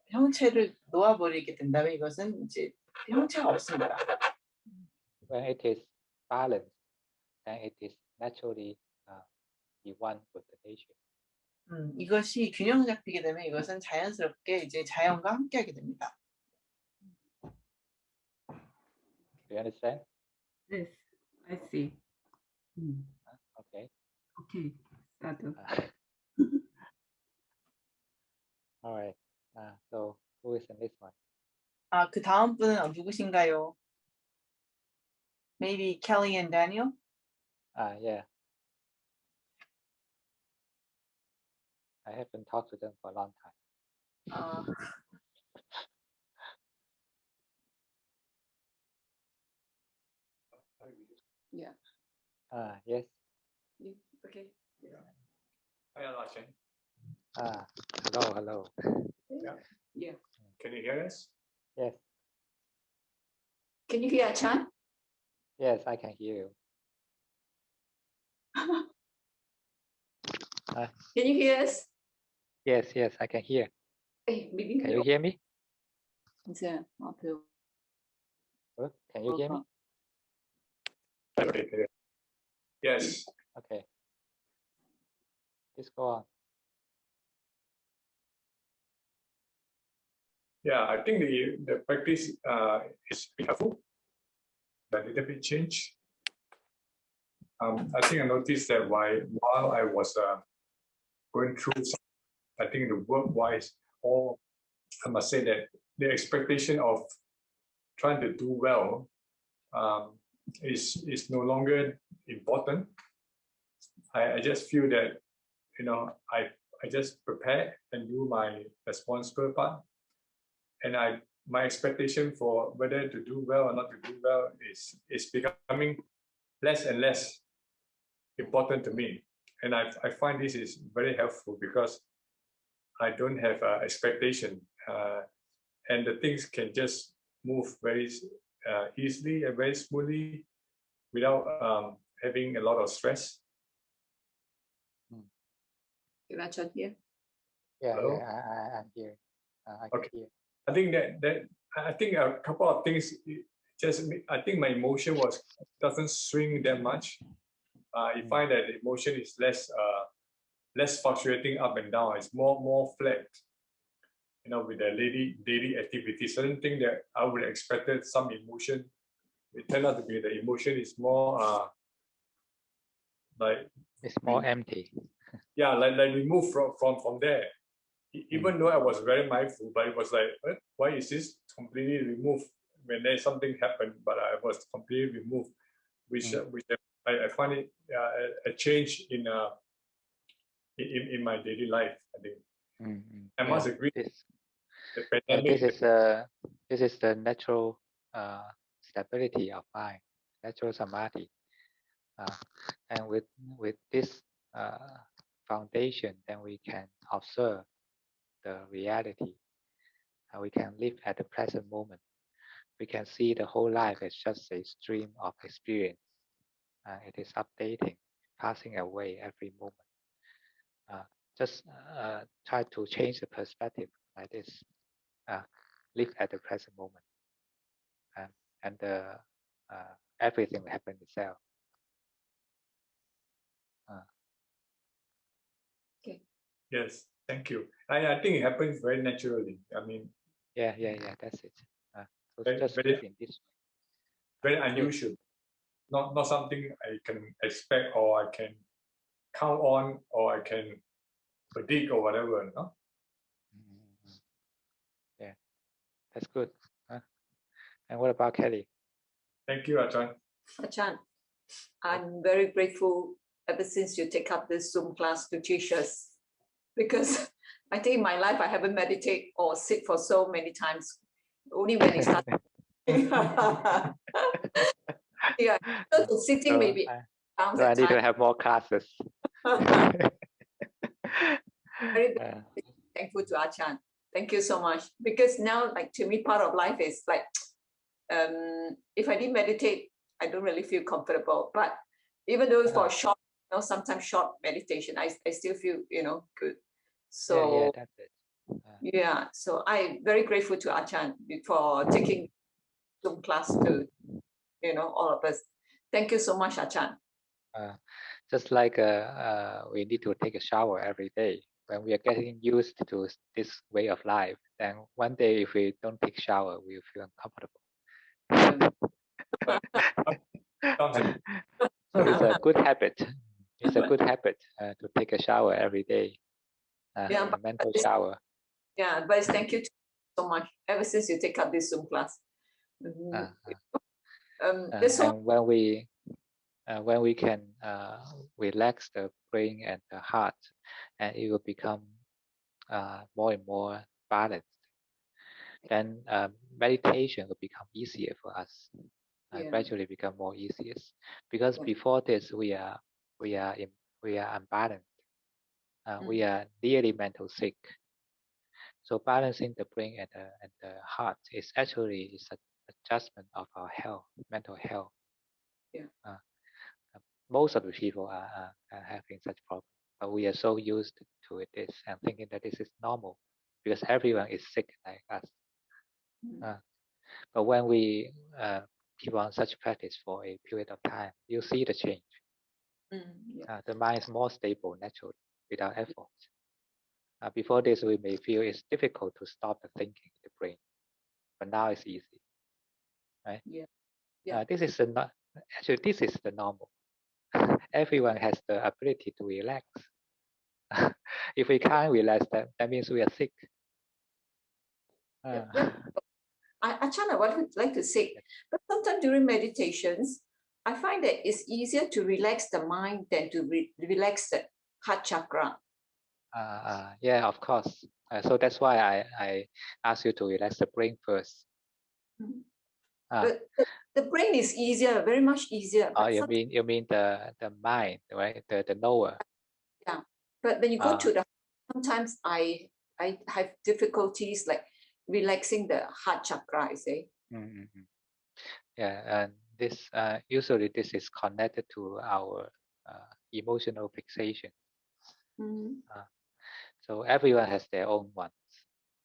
형체를 놓아버리게 된다면 이것은 이제 형체가 없습니다. When it is balanced, then it is naturally be one with the nature. 이것이 균형 잡히게 되면 이것은 자연스럽게 이제 자연과 함께하게 됩니다. Do you understand? Yes, I see. Okay. Okay, 나도. All right. So who is the next one? 그 다음 분은 누구신가요? Maybe Kelly and Daniel? Yeah. I haven't talked to them for a long time. Yeah. Yes. Okay. Hi, Ajahn. Hello. Yeah. Can you hear us? Yes. Can you hear Ajahn? Yes, I can hear you. Can you hear us? Yes, I can hear. Can you hear me? 이제 배우. Can you hear me? Okay. Yes. Okay. Please go on. Yeah, I think the practice is helpful. A little bit change. I think I noticed that while I was going through, I think the work-wise, or I must say that the expectation of trying to do well is no longer important. I just feel that, I just prepare and do my responsible part, and my expectation for whether to do well or not to do well is becoming less and less important to me, and I find this is very helpful because I don't have expectation, and the things can just move very easily and very smoothly without having a lot of stress. Can Ajahn hear? Yeah, Hello? I'm here. I can hear. I think that I think a couple of things. I think my emotion doesn't swing that much. I find that the emotion is less fluctuating up and down. It's more flat. With the daily activity, certain thing that I would have expected some emotion, it turned out to be the emotion is more like It's more empty. Yeah, like removed from there. Even though I was very mindful, but it was like, why is this completely removed when there's something happened? But I was completely removed, which I find it a change in my daily life. I think I must agree. This is the natural stability of mind, natural samadhi, and with this foundation, then we can observe the reality. We can live at the present moment. We can see the whole life as just a stream of experience. It is updating, passing away every moment. Just try to change the perspective like this. Live at the present moment, and everything will happen itself. Yes, thank you. I think it happens very naturally. I mean, yeah, that's it. So very, just very, keep in this very way. unusual. Not something I can expect or I can count on or I can predict or whatever. No? Yeah, that's good. And what about Kelly? Thank you, Ajahn. Ajahn, I'm very grateful ever since you take up this Zoom class to teach us, because I think in my life I haven't meditated or sit for so many times. Only when it starts. Yeah, so sitting maybe. So I need to have more classes. Very thankful to Ajahn. Thank you so much. Because now, like, to me, part of life is like, if I didn't meditate, I don't really feel comfortable. But even though for short, sometimes short meditation, I still feel, good. So that's it. Yeah, so I'm very grateful to Ajahn for taking Zoom class to, all of us. Thank you so much, Ajahn. Just like we need to take a shower every day. When we are getting used to this way of life, then one day if we don't take shower, we feel uncomfortable. So it's a good habit. It's a good habit to take a shower every day. A mental shower. Yeah, but thank you so much. Ever since you take up this Zoom class. And when we can relax the brain and the heart, and it will become more and more balanced, then meditation will become easier for us. Gradually become more easier, because before this we are unbalanced. We are nearly mental sick. So balancing the brain and the heart is actually an adjustment of our health, mental health. Most of the people are having such problems, but we are so used to this and thinking that this is normal because everyone is sick like us. But when we keep on such practice for a period of time, you see the change. The mind is more stable naturally without effort. Before this, we may feel it's difficult to stop the thinking in the brain, but now it's easy, right? This is this is the normal. Everyone has the ability to relax. If we can't relax, that means we are sick. Ajahn, I would like to say, but sometimes during meditations, I find that it's easier to relax the mind than to relax the heart chakra. Yeah, of course. So that's why I ask you to relax the brain first. But the brain is easier, very much easier. Oh, you mean the mind, right? The knower. Yeah, but when you go to the, sometimes I have difficulties like relaxing the heart chakra. I say. Yeah, and this usually this is connected to our emotional fixation. So everyone has their own ones,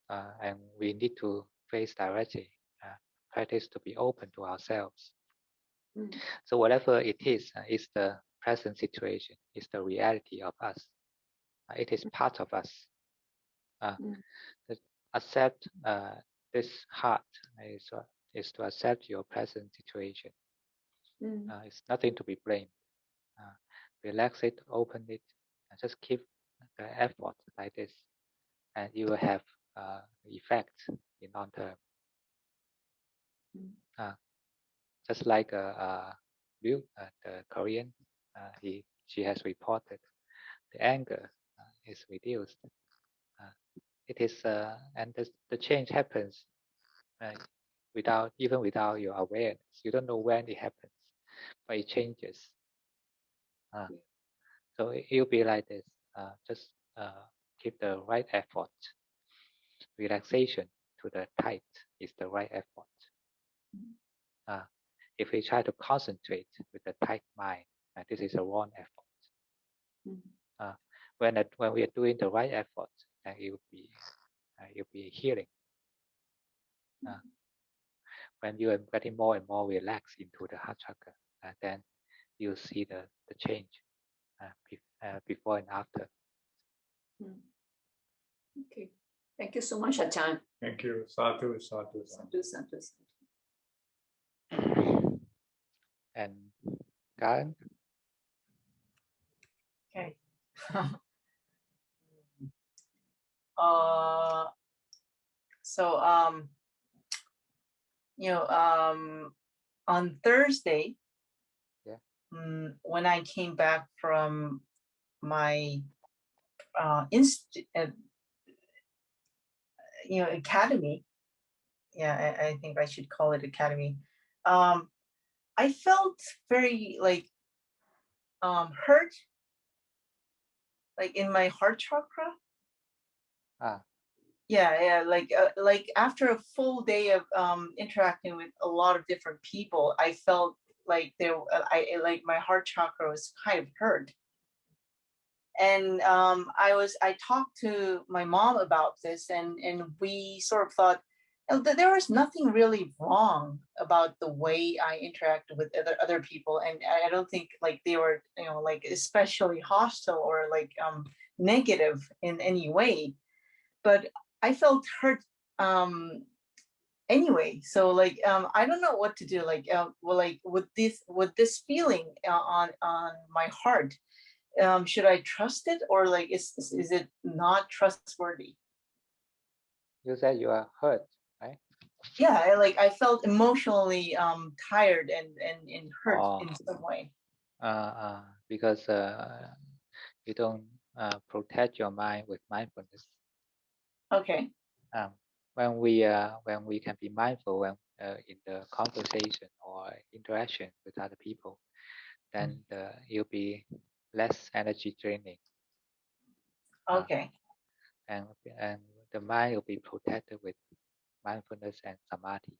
and we need to face directly, practice to be open to ourselves. So whatever it is the present situation, is the reality of us. It is part of us. Accept this heart is to accept your present situation. It's nothing to be blamed. Relax it, open it, and just keep the effort like this, and you will have effect in long term. Just like Liu, the Korean, she has reported the anger is reduced. It is, and the change happens without your awareness. You don't know when it happens, but it changes. So it'll be like this. Just keep the right effort. Relaxation to the tight is the right effort. If we try to concentrate with the tight mind, this is a wrong effort. When we are doing the right effort, then it will be healing. When you are getting more and more relaxed into the heart chakra, then you see the change before and after. Okay. Thank you so much, Ajahn. Thank you. Sadhu, sadhu, sadhu. Sadhu, sadhu. And Karen? Okay. So on Thursday, when I came back from my academy, I think I should call it academy. I felt very hurt, like in my heart chakra. Like after a full day of interacting with a lot of different people, I felt like like my heart chakra was kind of hurt. And I talked to my mom about this, and we sort of thought that there was nothing really wrong about the way I interacted with other people, and I don't think like they were like especially hostile or like negative in any way, but I felt hurt anyway. So like I don't know what to do. Like with this feeling on my heart. Should I trust it, or like is it not trustworthy? You said you are hurt, right? Yeah, I felt emotionally tired and hurt in some way. Because you don't protect your mind with mindfulness. Okay. When we can be mindful when in the conversation or interaction with other people, then you'll be less energy draining. Okay. And the mind will be protected with mindfulness and samadhi.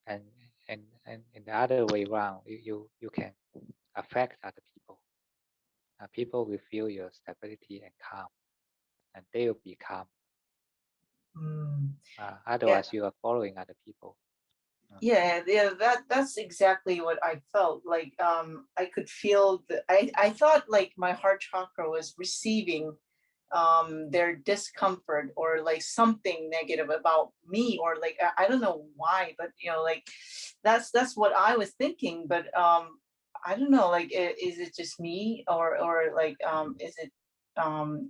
And in the other way around, you can affect other people. People will feel your stability and calm, and they will be calm. Otherwise, you are following other people. Yeah, that's exactly what I felt. Like I could feel I thought like my heart chakra was receiving their discomfort or like something negative about me, or like I don't know why, but like that's what I was thinking. But I don't know, like is it just me, or like is it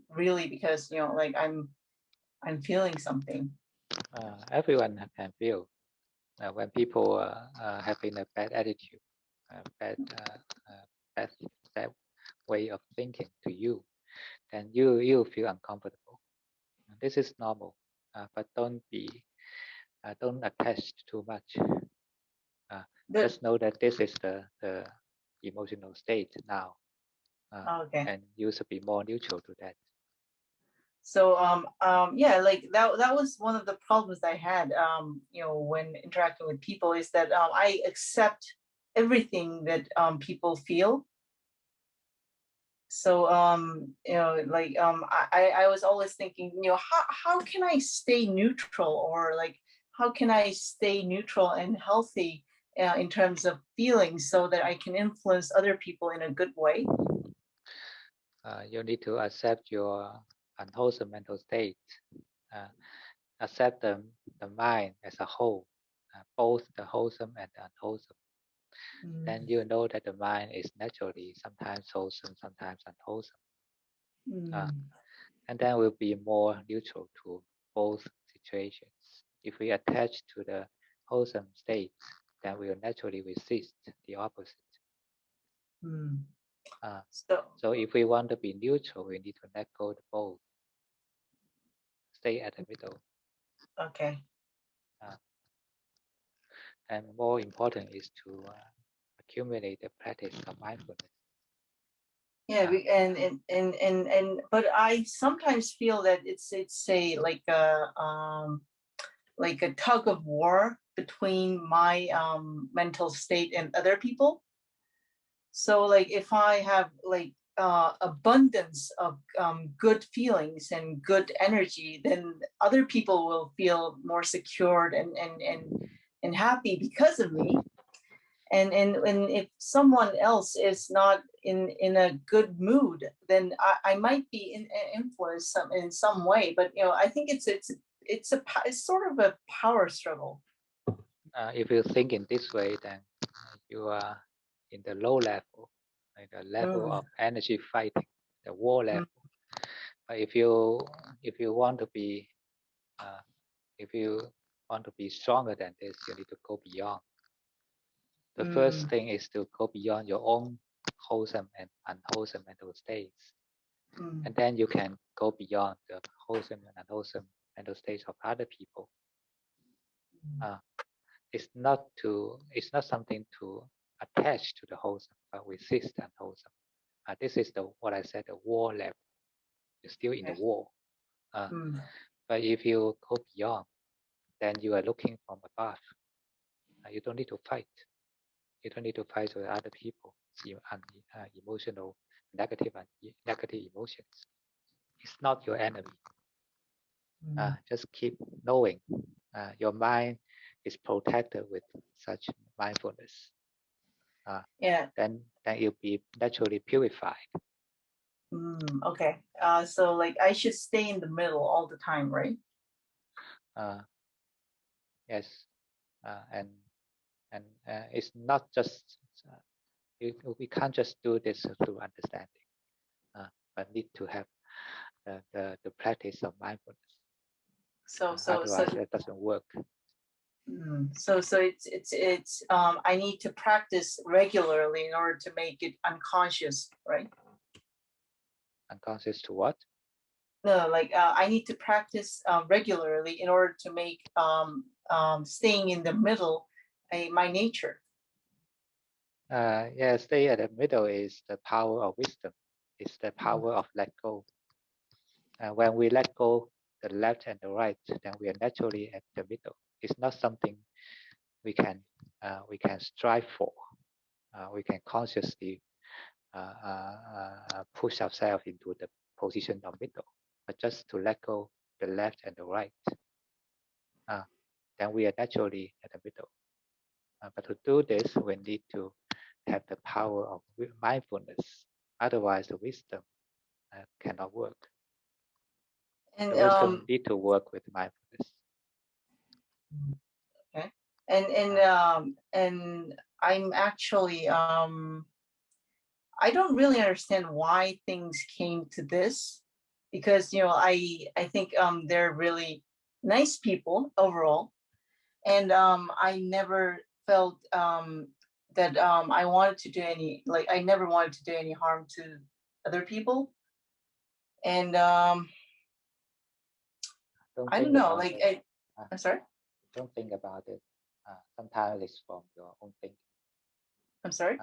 really because like I'm feeling something? Everyone can feel when people having a bad attitude, bad way of thinking to you, then you feel uncomfortable. This is normal, but don't attach too much. Just know that this is the emotional state now, Okay. and you should be more neutral to that. So yeah, like that was one of the problems I had when interacting with people, is that I accept everything that people feel. So like I was always thinking, how can I stay neutral, or like how can I stay neutral and healthy in terms of feelings, so that I can influence other people in a good way? You need to accept your unwholesome mental state. Accept the mind as a whole, both the wholesome and the unwholesome. Then you know that the mind is naturally sometimes wholesome, sometimes unwholesome. And then we'll be more neutral to both situations. If we attach to the wholesome state, then we will naturally resist the opposite. So if we want to be neutral, we need to let go of both. Stay at the middle. Okay. And more important is to accumulate the practice of mindfulness. Yeah, and but I sometimes feel that it's like a tug of war between my mental state and other people. So like if I have like abundance of good feelings and good energy, then other people will feel more secured and happy because of me. and if someone else is not in a good mood, then I might be influenced in some way. But I think it's sort of a power struggle. If you think in this way, then you are in the low level, like the level of energy fighting, the war level. But if you want to be stronger than this, you need to go beyond. The first thing is to go beyond your own wholesome and unwholesome mental states. And then you can go beyond the wholesome and unwholesome mental states of other people. It's not something to attach to the wholesome, but resist the unwholesome. This is what I said, the war level. You're still in the war. But if you go beyond, then you are looking from above. You don't need to fight. You don't need to fight with other people, emotional, negative emotions. It's not your enemy. Just keep knowing your mind is protected with such mindfulness. Then you'll be naturally purified. Okay. So like I should stay in the middle all the time, right? Yes. And it's not just we can't just do this through understanding, but need to have the practice of mindfulness. Otherwise, it doesn't work. So it's I need to practice regularly in order to make it unconscious, right? Unconscious to what? No, like I need to practice regularly in order to make staying in the middle my nature. Yeah, stay at the middle is the power of wisdom. It's the power of let go. When we let go the left and the right, then we are naturally at the middle. It's not something we can strive for. We can consciously push ourselves into the position of middle, but just to let go the left and the right, then we are naturally at the middle. But to do this, we need to have the power of mindfulness. Otherwise, the wisdom cannot work. And the wisdom need to work with mindfulness. Okay. And I'm actually I don't really understand why things came to this, because I think they're really nice people overall, and I never felt that I wanted to do I never wanted to do any harm to other people, and I don't know, I'm sorry? Don't think about it. Sometimes it's from your own thinking. I'm sorry?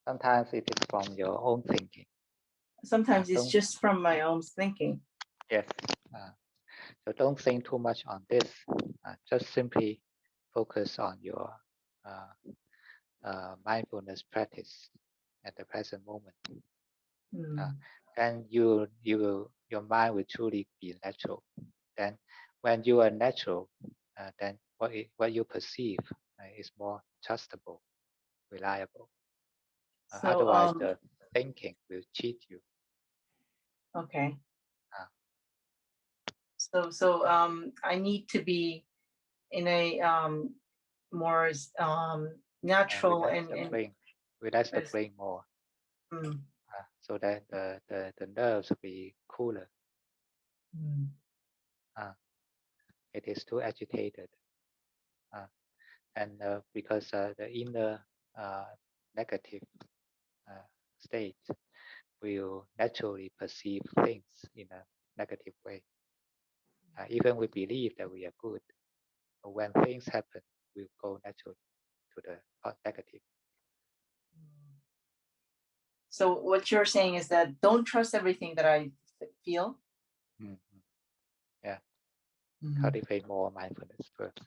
Sometimes it is from your own thinking. Sometimes it's just from my own thinking. Yes. So don't think too much on this. Just simply focus on your mindfulness practice at the present moment. And your mind will truly be natural. Then when you are natural, then what you perceive is more trustable, reliable. So, otherwise, the thinking will cheat you. Okay. So I need to be in a more natural relax the brain more. So that the nerves will be cooler. It is too agitated. And because the inner negative state will naturally perceive things in a negative way. Even we believe that we are good, but when things happen, we'll go naturally to the negative. So what you're saying is that don't trust everything that I feel? Yeah. Cultivate more mindfulness first.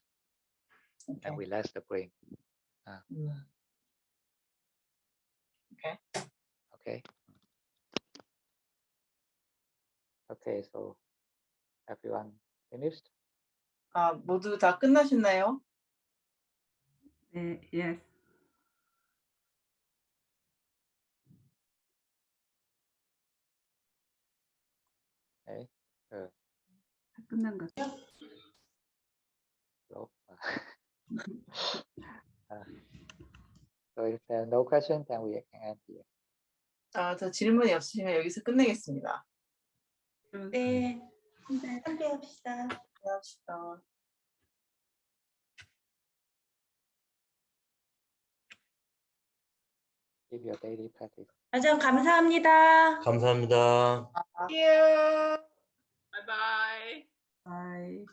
And relax the brain. Okay. Okay. Okay, so everyone finished? 모두 다 끝나셨나요? 네, yes. Okay. 다 끝난 것 같아요. So if there are no questions, then we can end here. 저 질문이 없으시면 여기서 끝내겠습니다. 네. 참배합시다. 합시다. Give your daily practice. 아장 감사합니다. 감사합니다. Bye bye. Bye.